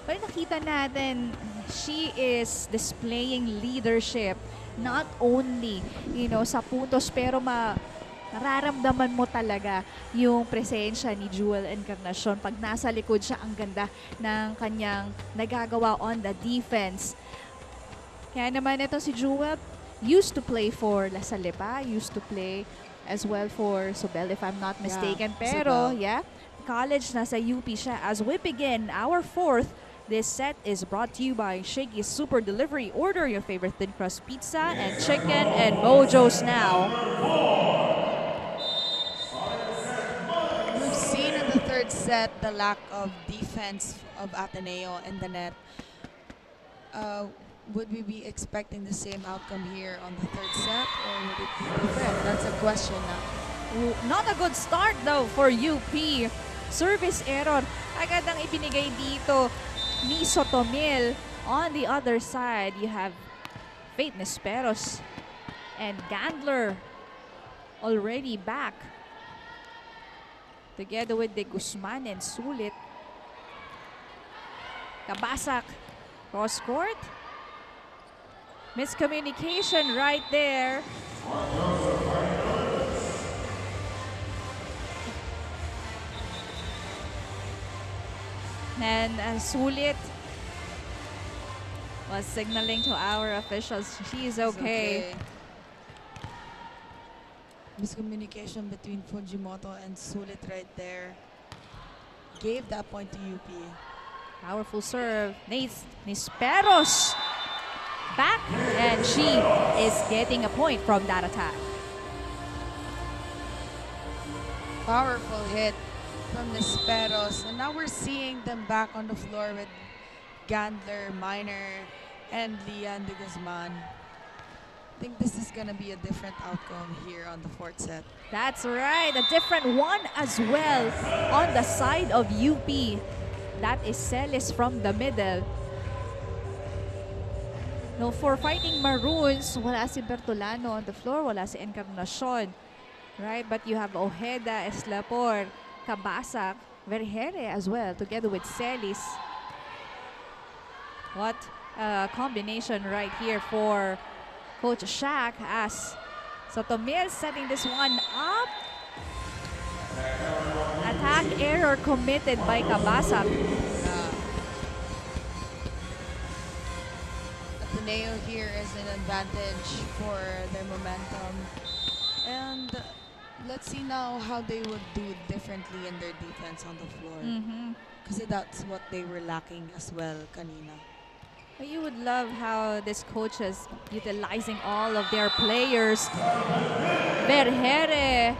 But nakita natin, she is displaying leadership. Not only, you know, sa puntos, pero nararamdaman mo talaga yung presensya ni Jewel Encarnacion. Pag nasa likod siya, ang ganda ng kanyang nagagawa on the defense. Kaya naman ito si Jewel, used to play for La Salle pa, used to play as well for Sobel, if I'm not mistaken. Yeah, pero, Sobel. college nasa UP siya. As we begin our fourth, this set is brought to you by Shakey's Super Delivery. Order your favorite thin crust pizza and chicken and mojos now. We've seen in the third set the lack of defense of Ateneo in the net. Would we be expecting the same outcome here on the third set, or would it be different? That's a question now. Not a good start though for UP. Service error. Agad ang ibinigay dito ni Sotomil. On the other side, you have Faith Nisperos and Gandler already back. Together with De Guzman and Sulit. Kabasak. Cross court. Miscommunication right there. And Sulit was signaling to our officials she's okay. Miscommunication between Fujimoto and Sulit right there. Gave that point to UP. Powerful serve. Nisperos back, and she is getting a point from that attack. Powerful hit from Nisperos. And now we're seeing them back on the floor with Gandler, Miner, and Lian de Guzman. I think this is going to be a different outcome here on the fourth set. That's right. A different one as well on the side of UP. That is Celis from the middle. No, for Fighting Maroons, wala si Bertolano on the floor, wala si Encarnacion. Right? But you have Ojeda, Eslapor, Kabasak, Vergere as well, together with Celis. What a combination right here for Coach Shaq as Sotomil setting this one up. Attack error committed by Kabasak. Ateneo here is an advantage for their momentum. And let's see now how they would do differently in their defense on the floor. Kasi that's what they were lacking as well kanina. You would love how this coach is utilizing all of their players. Vergere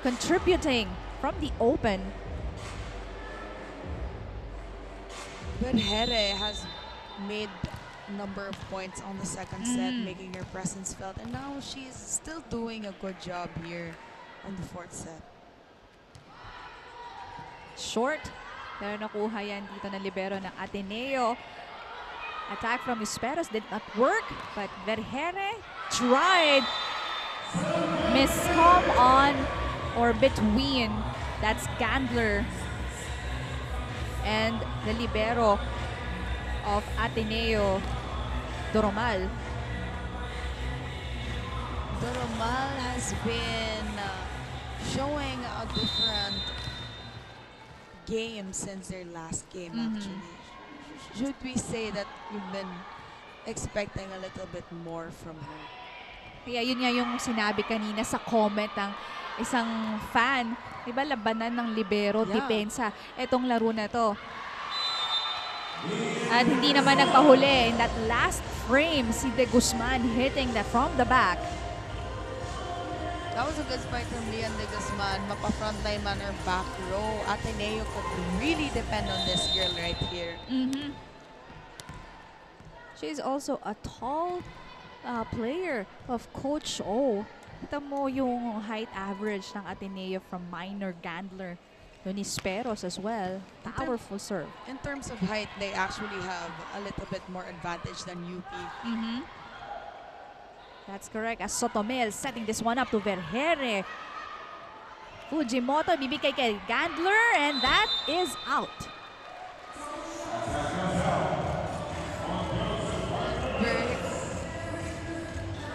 contributing from the open. Vergere has made number of points on the second set, making her presence felt. And now she's still doing a good job here on the fourth set. Short. Pero nakuha yan dito na libero ng Ateneo. Attack from Esperos did not work, but Vergere tried. Miscom on or between. That's Gandler and the libero of Ateneo, Doromal. Doromal has been showing a different game since their last game, actually. Should we say that you've been expecting a little bit more from her? Kaya yun nga yung sinabi kanina sa comment ng isang fan. Diba, labanan ng libero, depensa. Etong laro na to. At hindi naman nagpahuli. In that last frame, si De Guzman hitting that from the back. That was a good spike from Leon De Guzman. Mapa-frontline man or back row. Ateneo could really depend on this girl right here. She's also a tall player of Coach O. Kita mo yung height average ng Ateneo from minor Gandler. Donisperos as well. Powerful serve. In terms of height, they actually have a little bit more advantage than UP. That's correct. As Sotomel setting this one up to Vergere. Fujimoto bibigay kay Gandler and that is out.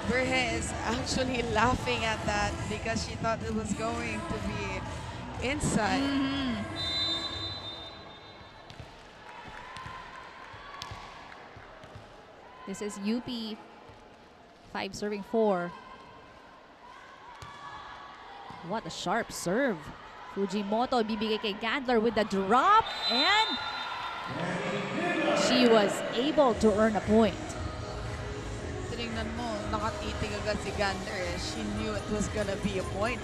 Vergere is actually laughing at that because she thought it was going to be inside. This is UP 5 serving 4. What a sharp serve. Fujimoto bibigay kay Gandler with the drop and she was able to earn a point. Tingnan mo, nakatitig agad si Gandler. She knew it was gonna be a point.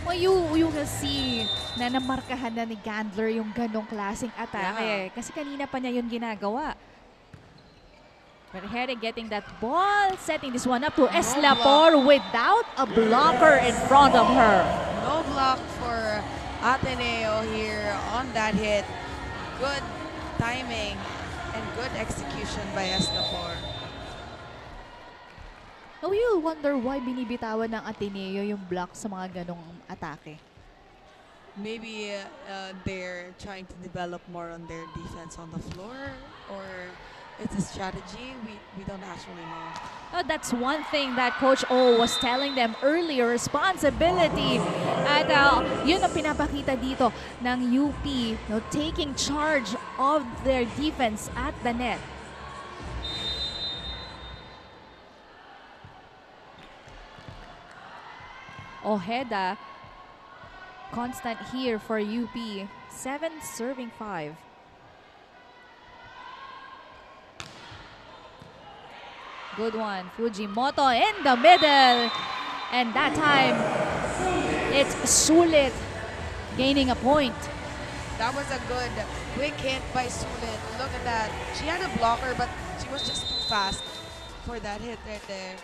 Well, you can see na namarkahan na ni Gandler yung ganong klaseng atake. Kasi kanina pa niya yun ginagawa. Vergere getting that ball, setting this one up to Eslapor without a blocker in front of her. No block for Ateneo here on that hit. Good timing and good execution by Eslapor. Oh, you wonder why binibitawan ng Ateneo yung block sa mga ganong atake. Maybe they're trying to develop more on their defense on the floor, or it's a strategy. We don't actually know. Oh, that's one thing that Coach O was telling them earlier, responsibility. At yun ang pinapakita dito ng UP, taking charge of their defense at the net. Ojeda, constant here for UP. 7 serving 5. Good one. Fujimoto in the middle. And that time, it's Sulit gaining a point. That was a good quick hit by Sulit. Look at that. She had a blocker, but she was just too fast for that hit right there.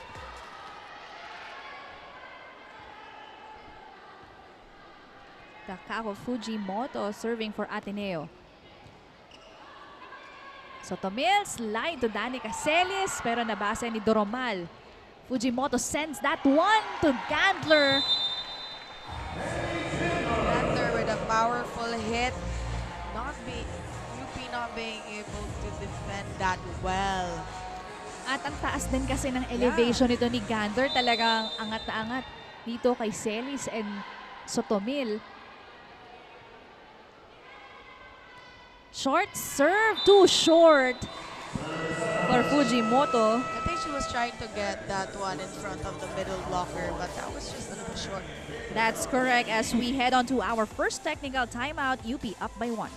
Takao Fujimoto serving for Ateneo. Sotomil slide to Dani Cacelis pero nabasa ni Doromal. Fujimoto sends that one to Gandler. Gandler with a powerful hit. UP not being able to defend that well. At ang taas din kasi ng elevation nito ni Gandler. Talagang angat na angat dito kay Celis and Sotomil. Short serve, too short for Fujimoto. I think she was trying to get that one in front of the middle blocker, but that was just a little short. That's correct. As we head on to our first technical timeout, UP up by 1.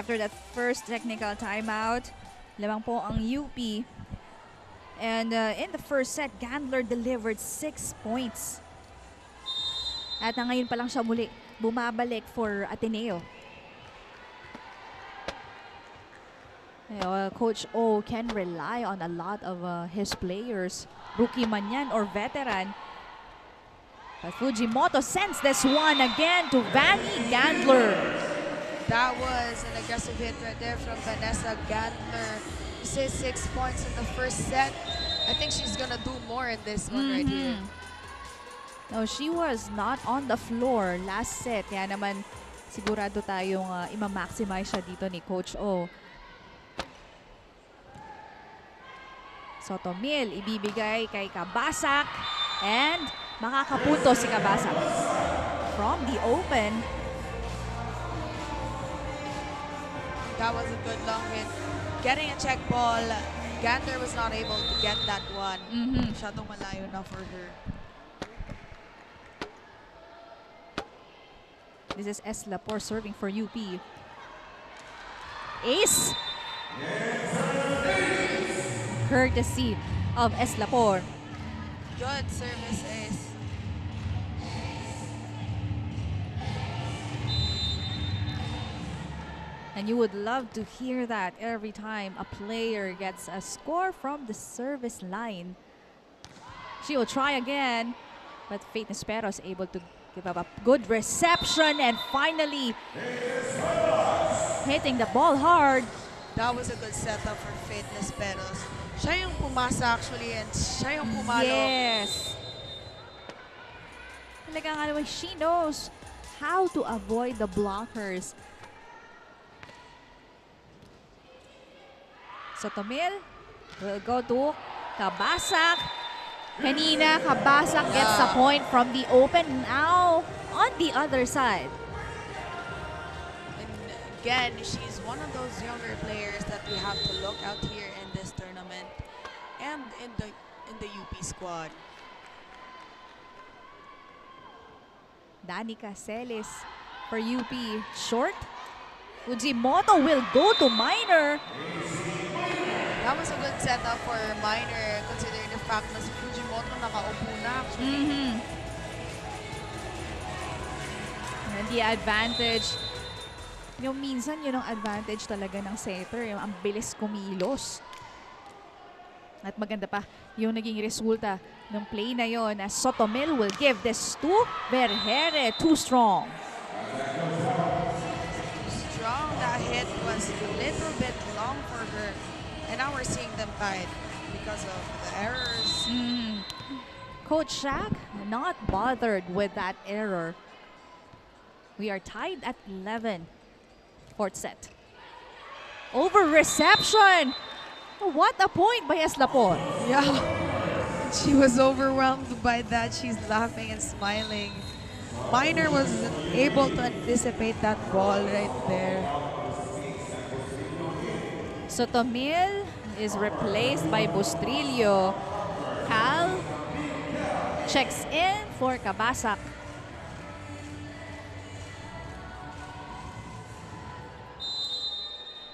After that first technical timeout, lamang po ang UP. And in the first set, Gandler delivered 6 points. At ngayon pa lang siya muli bumabalik for Ateneo. Coach O can rely on a lot of his players. Rookie man yan or veteran. But Fujimoto sends this one again to Vanny Gandler. That was an aggressive hit right there from Vanessa Gandler. You say 6 points in the first set. I think she's gonna do more in this one right here. No, she was not on the floor last set. Kaya naman sigurado tayong ima-maximize siya dito ni Coach O. Sotomil ibibigay kay Kabasak and makakapunto si Kabasak from the open. That was a good long hit. Getting a check ball, Gander was not able to get that one. Masyadong malayo na for her. This is S. Lapor serving for UP. Ace! Courtesy of S. Lapor. Good service, Ace. And you would love to hear that every time a player gets a score from the service line. She will try again, but Faith Nespero is able to give up a good reception and finally hitting the ball hard. That was a good setup for Faith Nesperos. Siya yung pumasa actually and siya yung pumalo. Yes. Talaga nga naman, she knows how to avoid the blockers. Sotomil will go to Kabasak. Kanina, Kabasak gets a point from the open. Now, on the other side. And again, she's one of those younger players that we have to look out here in this tournament and in the UP squad. Danica Celis for UP. Short. Fujimoto will go to Minor. That was a good setup for Minor considering the fact na si Fujimoto nakaupo na actually. And the advantage, yung minsan yun ang advantage talaga ng setter, yung ang bilis kumilos. At maganda pa yung naging resulta ng play na yon as Sotomil will give this to Vergere. Too strong. Strong, that hit was a little bit long for her. And now we're seeing them tied because of the errors. Coach Shaq not bothered with that error. We are tied at 11. Fourth set. Over reception. What a point by Eslapor. Yeah. She was overwhelmed by that. She's laughing and smiling. Minor was able to anticipate that ball right there. Sotomil is replaced by Bustrillo. Cal checks in for Kabasak.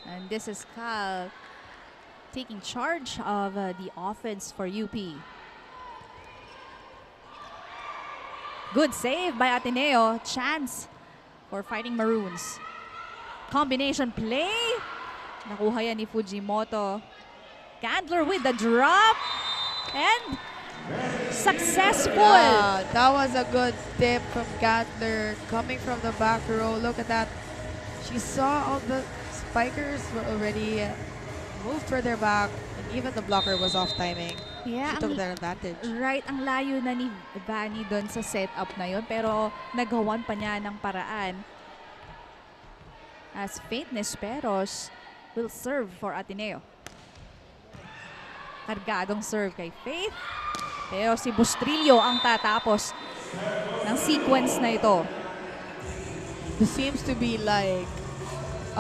And this is Cal taking charge of the offense for UP. Good save by Ateneo. Chance for Fighting Maroons. Combination play. Nakuha yan ni Fujimoto. Gandler with the drop. And successful. Yeah, that was a good tip from Gandler coming from the back row. Look at that. She saw all the spikers were already moved further back. And even the blocker was off timing. Yeah, she took that advantage. Right, ang layo na ni Vanny doon sa setup na yun. Pero nagawan pa niya ng paraan. As Faith Nesperos will serve for Ateneo. Kargadong serve kay Faith. Pero si Bustrillo ang tatapos ng sequence na ito. This seems to be like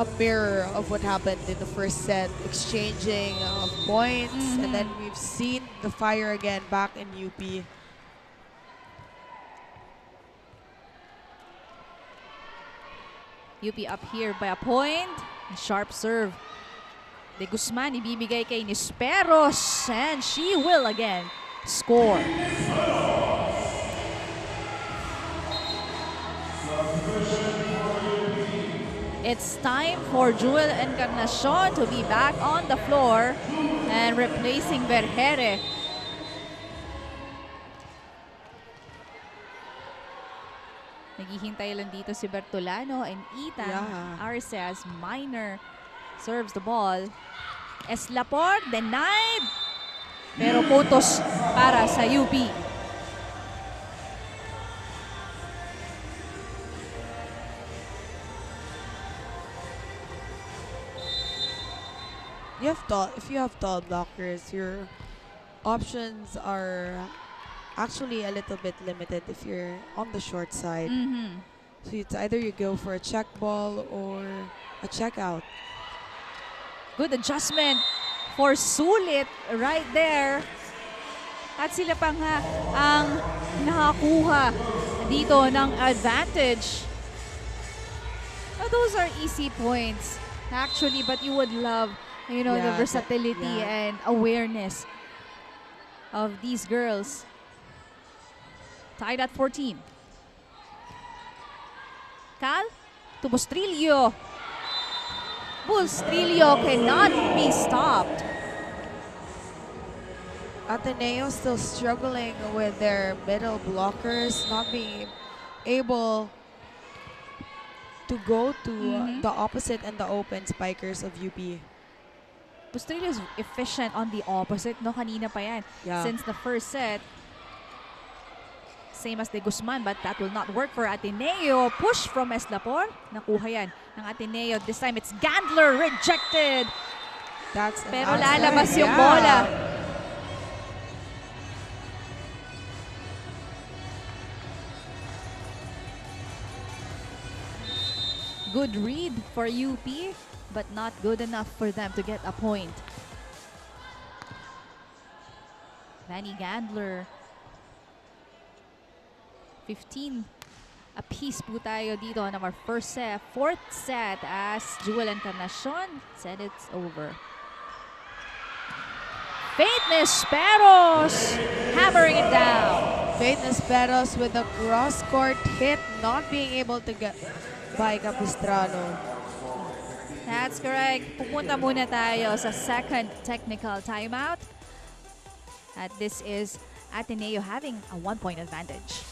a mirror of what happened in the first set, exchanging of points, and then we've seen the fire again back in UP. UP up here by a point. Sharp serve. De Guzman ibibigay kay Nisperos and she will again score. It's time for Jewel Encarnacion to be back on the floor and replacing Vergere. Naghihintay lang dito si Bertolano and Ethan Arces. Minor serves the ball. Eslapor denied. Pero puntos para sa UP. If you have tall blockers, your options are actually a little bit limited if you're on the short side. So it's either you go for a check ball or a check out. Good adjustment for Sulit right there. At sila pa nga ang nakakuha dito ng advantage. Now, those are easy points actually, but you would love, you know, the versatility and awareness of these girls. Tied at 14. Cal to Bustrillo. Bustrillo cannot be stopped. Ateneo still struggling with their middle blockers, not being able to go to the opposite and the open spikers of UP. Bustrillo is efficient on the opposite, no? Kanina pa yan. Since the first set. Same as De Guzman, but that will not work for Ateneo. Push from Eslapor. Nakuha yan ng Ateneo. This time it's Gandler rejected. Pero lalabas yung bola. Good read for UP, but not good enough for them to get a point. Manny Gandler. 15 apiece po tayo dito on our first set. Fourth set as Jewel Encarnacion said it's over. Faith Nisperos hammering it down. Faith Nisperos with a cross-court hit, not being able to get by Capistrano. That's correct. Pupunta muna tayo sa second technical timeout. At this is Ateneo having a 1-point advantage.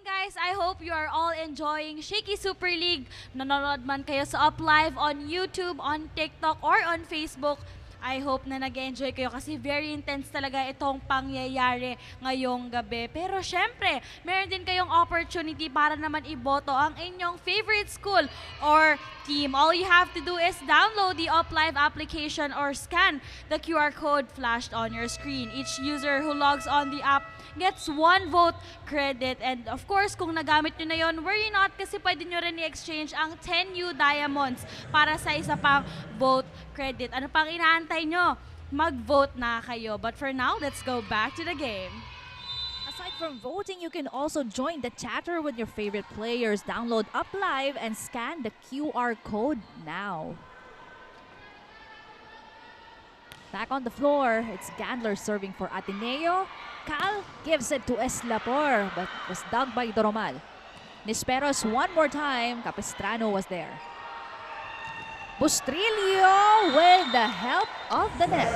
Guys, I hope you are all enjoying Shaky Super League. Nanonood man kayo sa Up Live on YouTube, on TikTok, or on Facebook. I hope na nag-enjoy kayo kasi very intense talaga itong pangyayari ngayong gabi. Pero syempre, meron din kayong opportunity para naman iboto ang inyong favorite school or team. All you have to do is download the Up Live application or scan the QR code flashed on your screen. Each user who logs on the app gets 1 vote credit. And of course, kung nagamit nyo na yon, worry not kasi pwede nyo rin i-exchange ang 10 new diamonds para sa isa pang vote credit. Ano pang inaantay nyo? Mag-vote na kayo. But for now, let's go back to the game. Aside from voting, you can also join the chatter with your favorite players. Download Up Live and scan the QR code now. Back on the floor, it's Gandler serving for Ateneo. Cal gives it to Eslapor, but was dug by Doromal. Nisperos one more time. Capistrano was there. Bustrillo with the help of the net.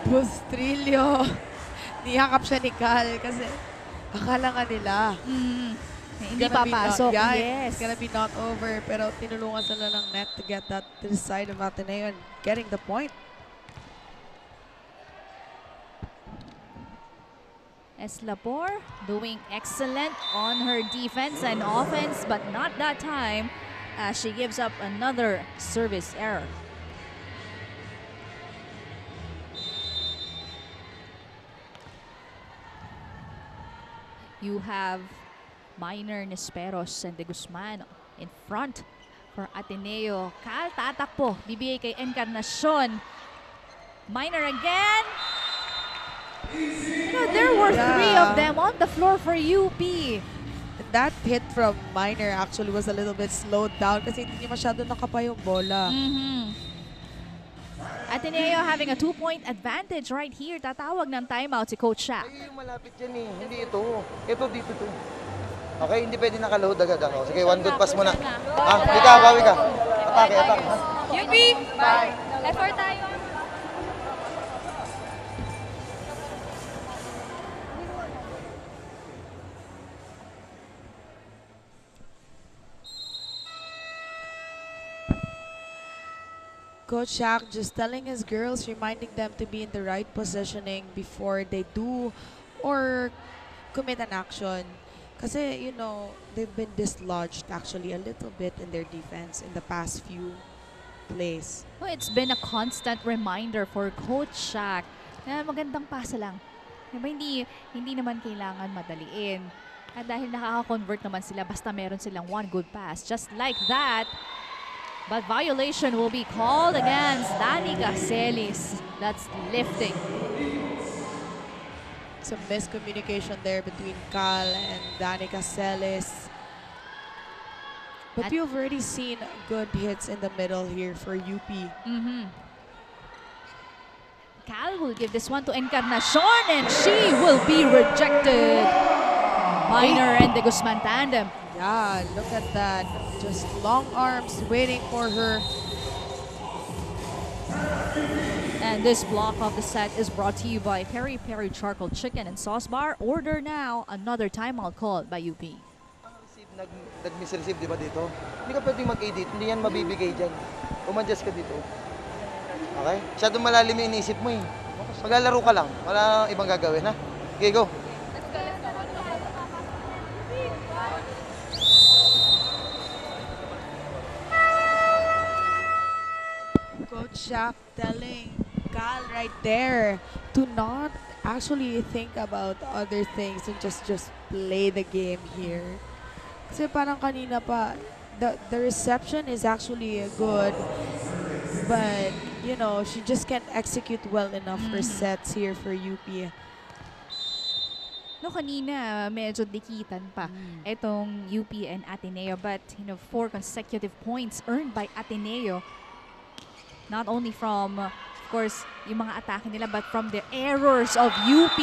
Bustrillo. Niyakap siya ni Cal kasi akala nga nila. Hindi papasok. It's gonna be not over. Pero tinulungan sila ng net to get that to the side of Ateneo and getting the point. Eslapor doing excellent on her defense and offense, but not that time as she gives up another service error. You have Minor, Nisperos, and De Guzman in front for Ateneo. Cal tatakpo, bibigay kay Encarnacion. Minor again. You know, there were three of them on the floor for UP. That hit from Minor actually was a little bit slowed down kasi hindi niya masyado nakapa yung bola. Ateneo having a 2-point advantage right here. Tatawag ng timeout si Coach Shaq. Ay, yung malapit yan eh. Hindi ito. Ito, dito to. Okay, hindi pwede nakaluhod agad ako. Sige, one good pass muna. Hindi ka, bawi ka. Atake. UP! Bye! Effort tayo. Coach Shaq just telling his girls, reminding them to be in the right positioning before they do or commit an action. Kasi, you know, they've been dislodged actually a little bit in their defense in the past few plays. Well, it's been a constant reminder for Coach Shaq na magandang pasa lang. Diba, hindi naman kailangan madaliin. At dahil nakaka-convert naman sila, basta meron silang one good pass. Just like that. But violation will be called against Danica Celis. That's lifting. Some miscommunication there between Cal and Danica Celis. But you've already seen good hits in the middle here for UP. Cal will give this one to Encarnacion and she will be rejected. Minor and the Guzman tandem. Yeah, look at that. Just long arms waiting for her. And this block of the set is brought to you by Peri Peri Charcoal Chicken and Sauce Bar. Order now. Another timeout called by UP. Nag-misreceive, di ba dito? Hindi ka pwedeng mag-edit. Hindi yan mabibigay dyan. Umadjust ka dito. Okay? Masyadong malalim yung inisip mo eh. Maglalaro ka lang. Wala ibang gagawin, ha? Okay, go. Coach Shaq telling Cal right there to not actually think about other things and just play the game here. Kasi parang kanina pa, the reception is actually good, but you know, she just can't execute well enough her sets here for UP. No, kanina medyo dikitan pa itong UP and Ateneo, but you know, 4 consecutive points earned by Ateneo. Not only from, of course, yung mga atake nila, but from the errors of UP.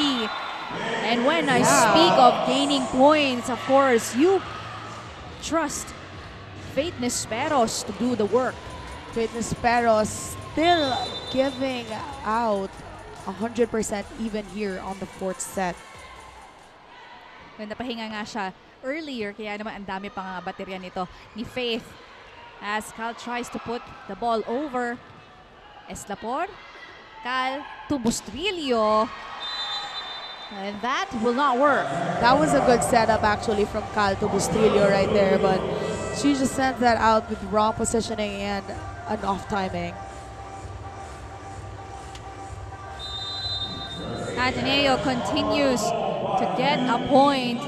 And when I speak of gaining points, of course, you trust Faith Nisperos to do the work. Faith Nisperos still giving out 100% even here on the 4th set. When napahinga nga siya earlier, kaya naman ang dami pang baterya nito ni Faith. As Cal tries to put the ball over. Eslapor, Cal to Bustrillo. And that will not work. That was a good setup actually from Cal to Bustrillo right there, but she just sent that out with wrong positioning and an off timing. Ateneo continues to get a point,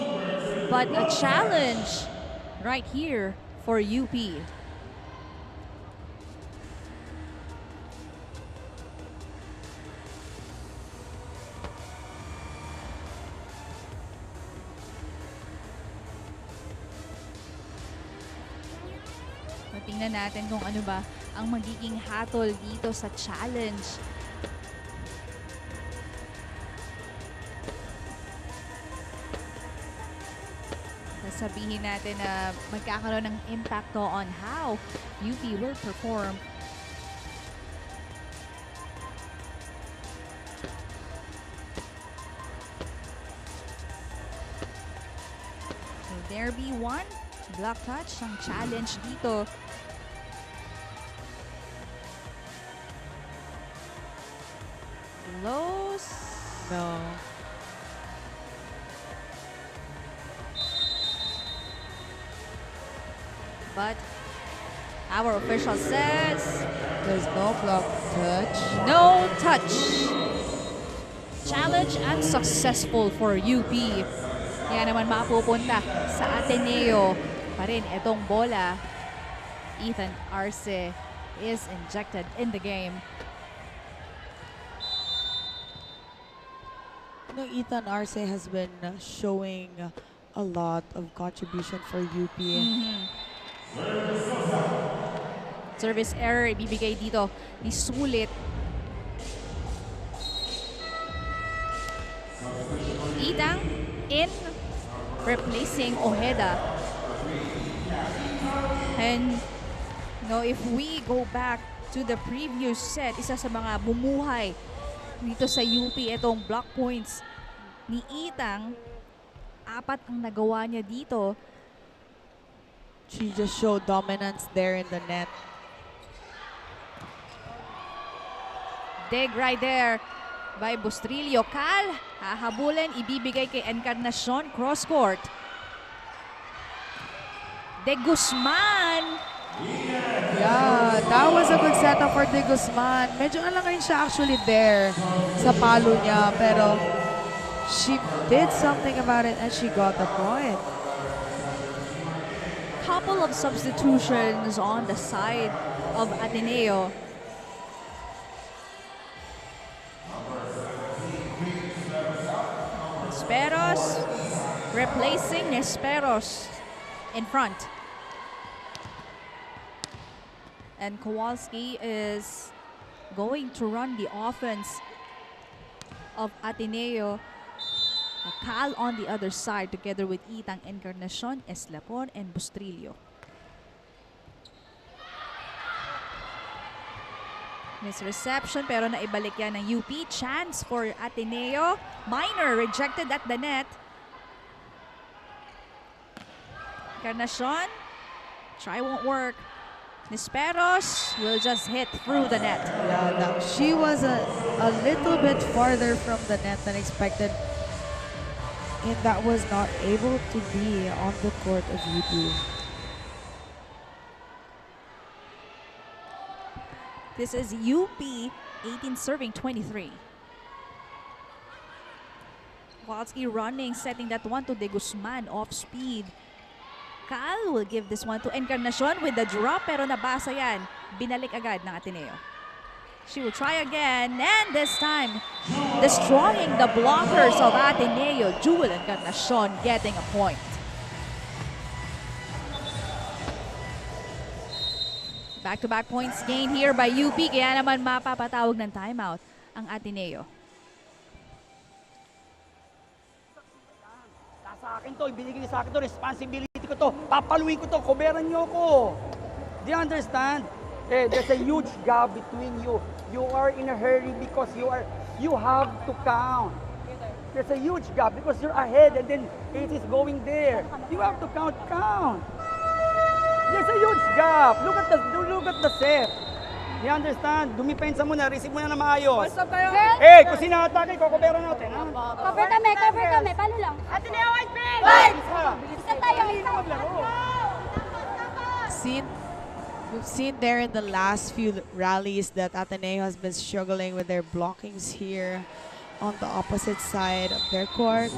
but a challenge right here for UP. Tingnan natin kung ano ba ang magiging hatol dito sa challenge. Sabihin natin na magkakaroon ng impact to on how UP will perform. Will there be one block touch ang challenge dito? Close. No. But our official says there's no block touch. No touch. Challenge unsuccessful for UP. Kaya naman mapupunta sa Ateneo pa rin itong bola. Ethan Arce is injected in the game. No, Ethan Arce has been showing a lot of contribution for UP. Service error ibibigay dito ni Sulit. Itang in, replacing Ojeda. And if we go back to the previous set, isa sa mga bumuhay dito sa UP, itong block points ni Itang, 4 ang nagawa niya dito. She just showed dominance there in the net. Dig right there by Bustrillo. Cal, hahabulin, ibibigay kay Encarnacion, cross court. De Guzman. Yeah, that was a good setup for De Guzman. Medyo alangayin siya actually there sa palo niya, pero she did something about it and she got the point. Couple of substitutions on the side of Ateneo. Nesperos replacing Nesperos in front. And Kowalski is going to run the offense of Ateneo. Cal on the other side together with Itang, Encarnacion, Eslapon, and Bustrillo. Misreception pero naibalik yan ng UP. Chance for Ateneo. Minor rejected at the net. Encarnacion. Try won't work. Nesperos will just hit through the net. Yeah, she was a little bit farther from the net than expected. And that was not able to be on the court of UP. This is UP 18 serving 23. Kowalski running, setting that one to De Guzman off speed. Cal will give this one to Encarnacion with the drop pero nabasa yan. Binalik agad ng Ateneo. She will try again, and this time destroying the blockers of Ateneo. Jewel Encarnacion getting a point. Back-to-back points gained here by UP, kaya naman mapapatawag ng timeout ang Ateneo. Sa akin to, ibinigay sa akin to, responsibility ko to, papaluin ko to, koberan nyo ko. Do you understand? There's a huge gap between you. You are in a hurry because you have to count. There's a huge gap because you're ahead and then it is going there. You have to count. There's a huge gap. Look at the set. You understand? Dumipensa mo na, receive mo na maayos. Kung sinatake, kokobero natin, ha? Cover kami. Paano lang? Ateneo White Bell! Isa tayo. We've seen there in the last few rallies that Ateneo has been struggling with their blockings here on the opposite side of their court.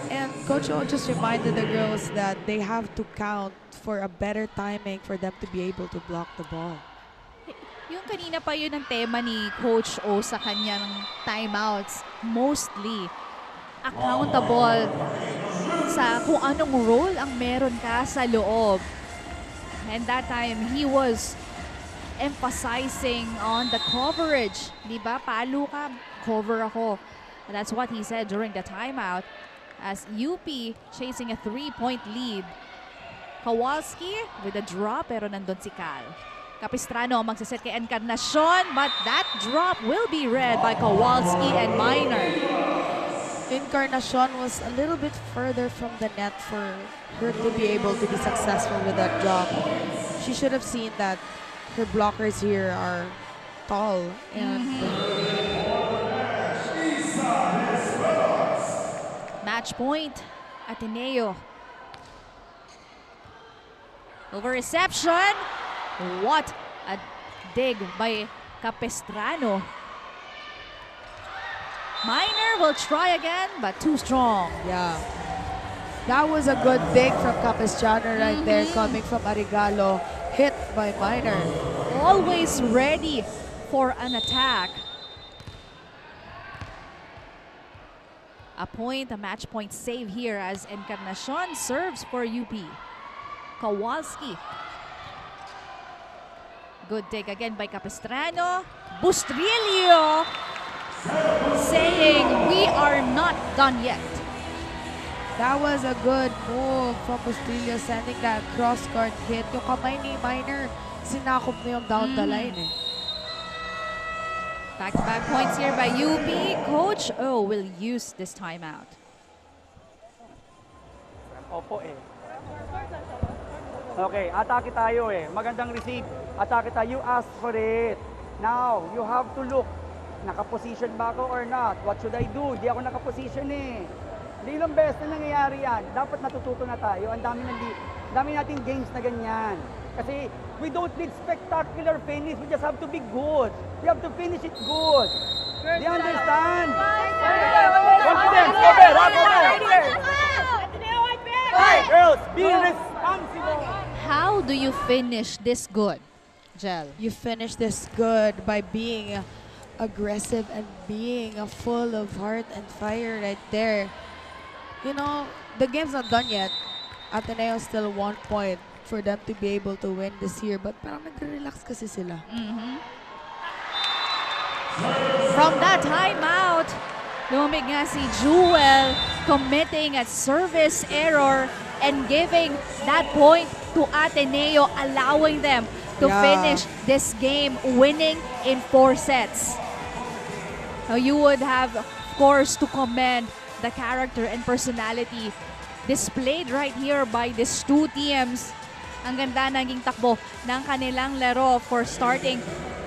And Coach O just reminded the girls that they have to count for a better timing for them to be able to block the ball. Yung kanina pa yun ang tema ni Coach O sa kanyang timeouts. Mostly accountable sa kung anong role ang meron ka sa loob. And that time, he was emphasizing on the coverage. Diba? Palo ka, cover ako. And that's what he said during the timeout as UP chasing a 3-point lead. Kowalski with a drop pero nandun si Cal. Capistrano ang magsaset kay Encarnacion, but that drop will be read by Kowalski and Minor. Encarnacion was a little bit further from the net for her to be able to be successful with that drop. She should have seen that her blockers here are tall and match point, Ateneo. Over reception. What a dig by Capistrano. Minor will try again, but too strong. yeah. That was a good dig from Capistrano right there coming from Arigalo. Hit by Minor. Always ready for an attack. a match point save here as Encarnacion serves for UP. Kowalski. Good take again by Capistrano. Bustrillo saying we are not done yet. That was a good move from Bustrillo, sending that cross-guard hit. Yung kamay ni Miner, sinakop na yung down the line eh. Back-to-back points here by UP. Coach O will use this timeout. Opo eh. Okay, atake tayo eh. Magandang receive. Atake tayo. You asked for it. Now, you have to look. Nakaposition ba ako or not? What should I do? Di ako nakaposition eh. Hindi ilang beses na nangyayari yan. Dapat natututo na tayo. Ang dami nating games na ganyan. Kasi we don't need spectacular finish. We just have to be good. We have to finish it good. Do you understand? Confidence. Over. Hey, girls, be responsible. How do you finish this good, Jel? You finish this good by being aggressive and being full of heart and fire right there. You know, the game's not done yet. Ateneo still 1 point for them to be able to win this year, but parang nagre-relax kasi sila. From that timeout, lumamig nga si Jewel, committing a service error and giving that point to Ateneo, allowing them to finish this game, winning in 4 sets. Now you would have, of course, to commend the character and personality displayed right here by these two teams. Ang ganda naging takbo ng kanilang laro for starting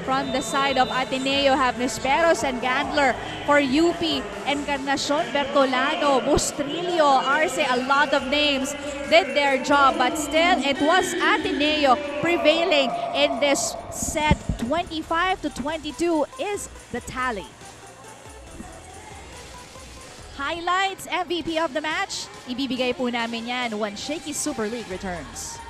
from the side of Ateneo, have Nisperos and Gandler. For UP, Encarnacion, Bertolano, Bustrillo, Arce, a lot of names did their job, but still it was Ateneo prevailing in this set. 25-22 is the tally. Highlights, MVP of the match, ibibigay po namin yan when Shakeys Super League returns.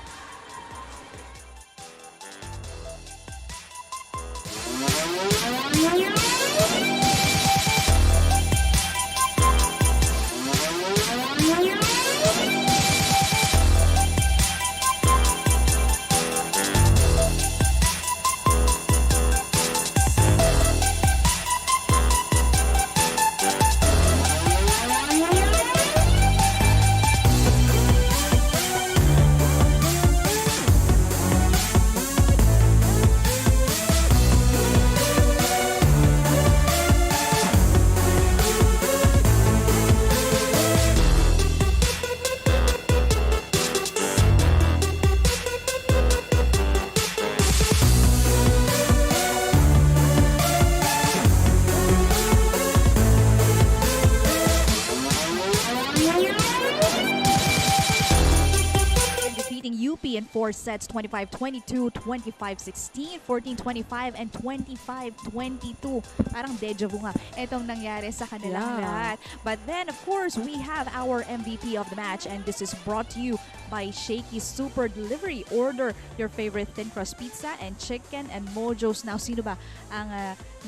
UP in 4 sets, 25-22, 25-16, 14-25, and 25-22. Parang deja vu nga itong nangyari sa kanilang lahat. But then, of course, we have our MVP of the match, and this is brought to you by Shakey's Super Delivery. Order your favorite thin crust pizza and chicken and mojos. Now, sino ba ang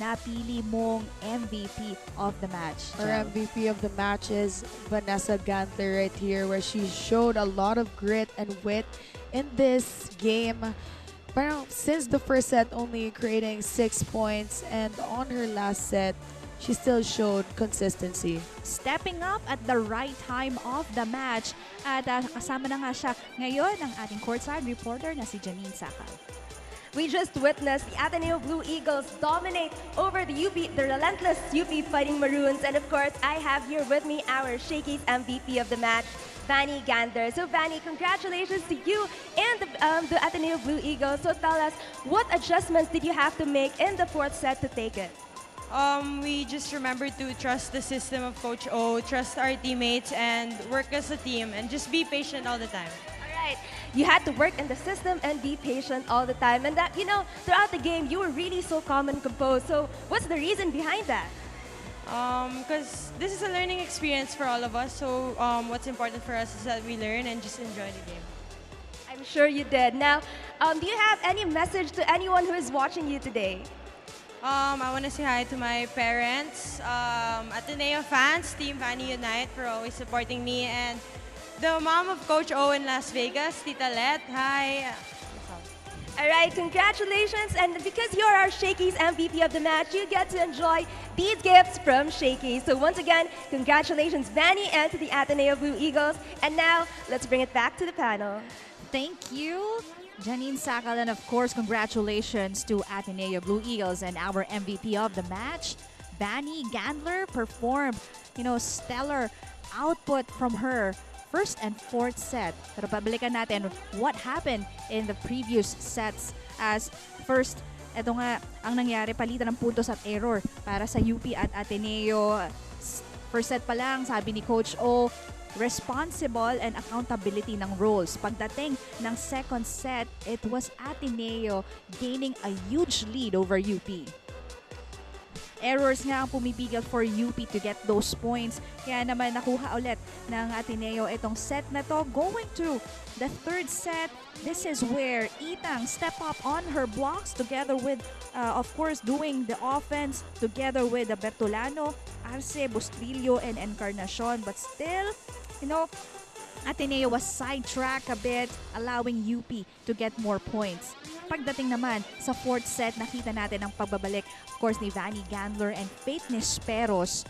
napili mong MVP of the match? Our MVP of the match is Vanessa Gantler right here, where she showed a lot of grit and wit in this game. Parang since the first set, only creating 6 points, and on her last set, she still showed consistency. Stepping up at the right time of the match. At kasama na nga siya ngayon ang ating courtside reporter na si Janine Sakal. We just witnessed the Ateneo Blue Eagles dominate over the relentless UP Fighting Maroons. And of course, I have here with me our Shakeys MVP of the match, Vanny Gander. So Vanny, congratulations to you and the Ateneo Blue Eagles. So tell us, what adjustments did you have to make in the 4th set to take it? We just remembered to trust the system of Coach O, trust our teammates, and work as a team, and just be patient all the time. Right. You had to work in the system and be patient all the time. And that, you know, throughout the game, you were really so calm and composed. So what's the reason behind that? Because this is a learning experience for all of us. So what's important for us is that we learn and just enjoy the game. I'm sure you did. Now, do you have any message to anyone who is watching you today? I want to say hi to my parents, Ateneo fans, Team Fanny Unite for always supporting me, and the mom of Coach O in Las Vegas, Tita Let. Hi. All right, congratulations. And because you're our Shakeys MVP of the match, you get to enjoy these gifts from Shakeys. So once again, congratulations, Vanny, and to the Ateneo Blue Eagles. And now, let's bring it back to the panel. Thank you, Janine Sakal, and of course, congratulations to Ateneo Blue Eagles and our MVP of the match. Vanny Gandler performed, stellar output from her first and fourth set. Pero pabalikan natin what happened in the previous sets as first, eto nga, ang nangyari, palitan ng puntos at error para sa UP at Ateneo. First set pa lang, sabi ni Coach O, responsible and accountability ng roles. Pagdating ng second set, it was Ateneo gaining a huge lead over UP. Errors nga ang pumipigil for UP to get those points. Kaya naman nakuha ulit ng Ateneo itong set na to. Going to the third set, this is where Itang step up on her blocks together with, of course, doing the offense together with Bertolano, Arce, Bustrillo, and Encarnacion. But still, Ateneo was sidetracked a bit, allowing UP to get more points. Pagdating naman sa fourth set, nakita natin ang pagbabalik, of course, ni Vanny Gandler and Faith Nisperos.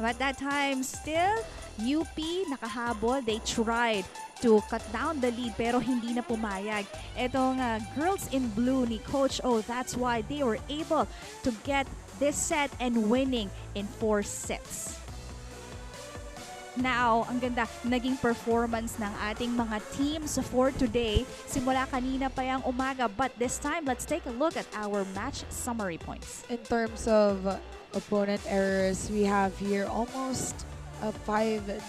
But that time, still, UP nakahabol. They tried to cut down the lead pero hindi na pumayag. Itong girls in blue ni Coach O, that's why they were able to get this set and winning in 4 sets. Now, ang ganda naging performance ng ating mga teams for today. Simula kanina pa yung umaga, but this time, let's take a look at our match summary points. In terms of opponent errors, we have here almost a 5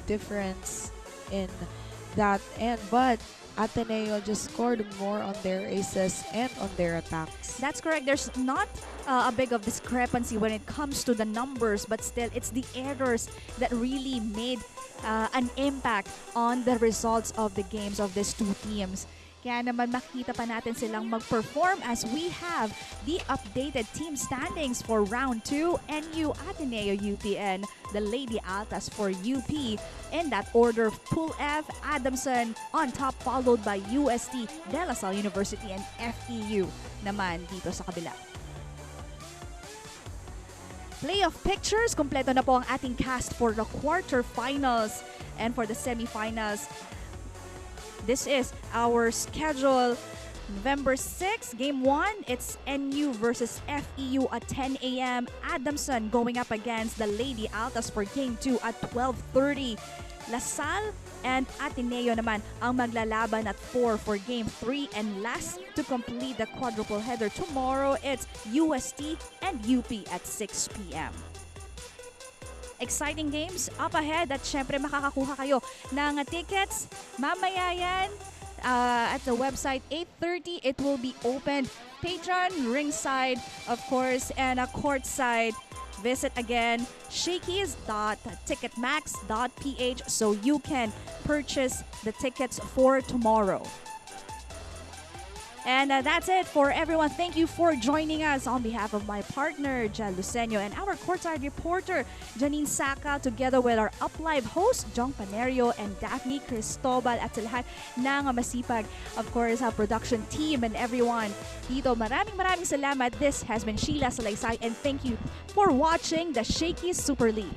difference in that end, but Ateneo just scored more on their aces and on their attacks. That's correct. There's not a big of discrepancy when it comes to the numbers, but still, it's the errors that really made an impact on the results of the games of these two teams. Kaya naman makita pa natin silang mag-perform as we have the updated team standings for round 2. NU, Ateneo, UPN, the Lady Altas for UP. In that order, Pool F, Adamson on top, followed by UST, De La Salle University, and FEU naman dito sa kabila. Playoff pictures, kompleto na po ang ating cast for the quarterfinals and for the semifinals. This is our schedule. November 6, Game 1, it's NU versus FEU at 10 a.m. Adamson going up against the Lady Altas for Game 2 at 12:30. La Salle and Ateneo naman ang maglalaban at 4 for Game 3. And last to complete the quadruple header tomorrow, it's UST and UP at 6 p.m. Exciting games up ahead at syempre makakakuha kayo ng tickets. Mamaya yan at the website 8:30 it will be opened. Patron, ringside, of course, and courtside. Visit again shakeys.ticketmax.ph so you can purchase the tickets for tomorrow. And that's it for everyone. Thank you for joining us on behalf of my partner, Jel Luceño, and our courtside reporter, Janine Saka, together with our UpLive host, Jong Panerio, and Daphne Cristobal, at sa lahat ng masipag, of course, our production team and everyone dito. Maraming salamat. This has been Sheila Salaysay, and thank you for watching the Shakeys Super League.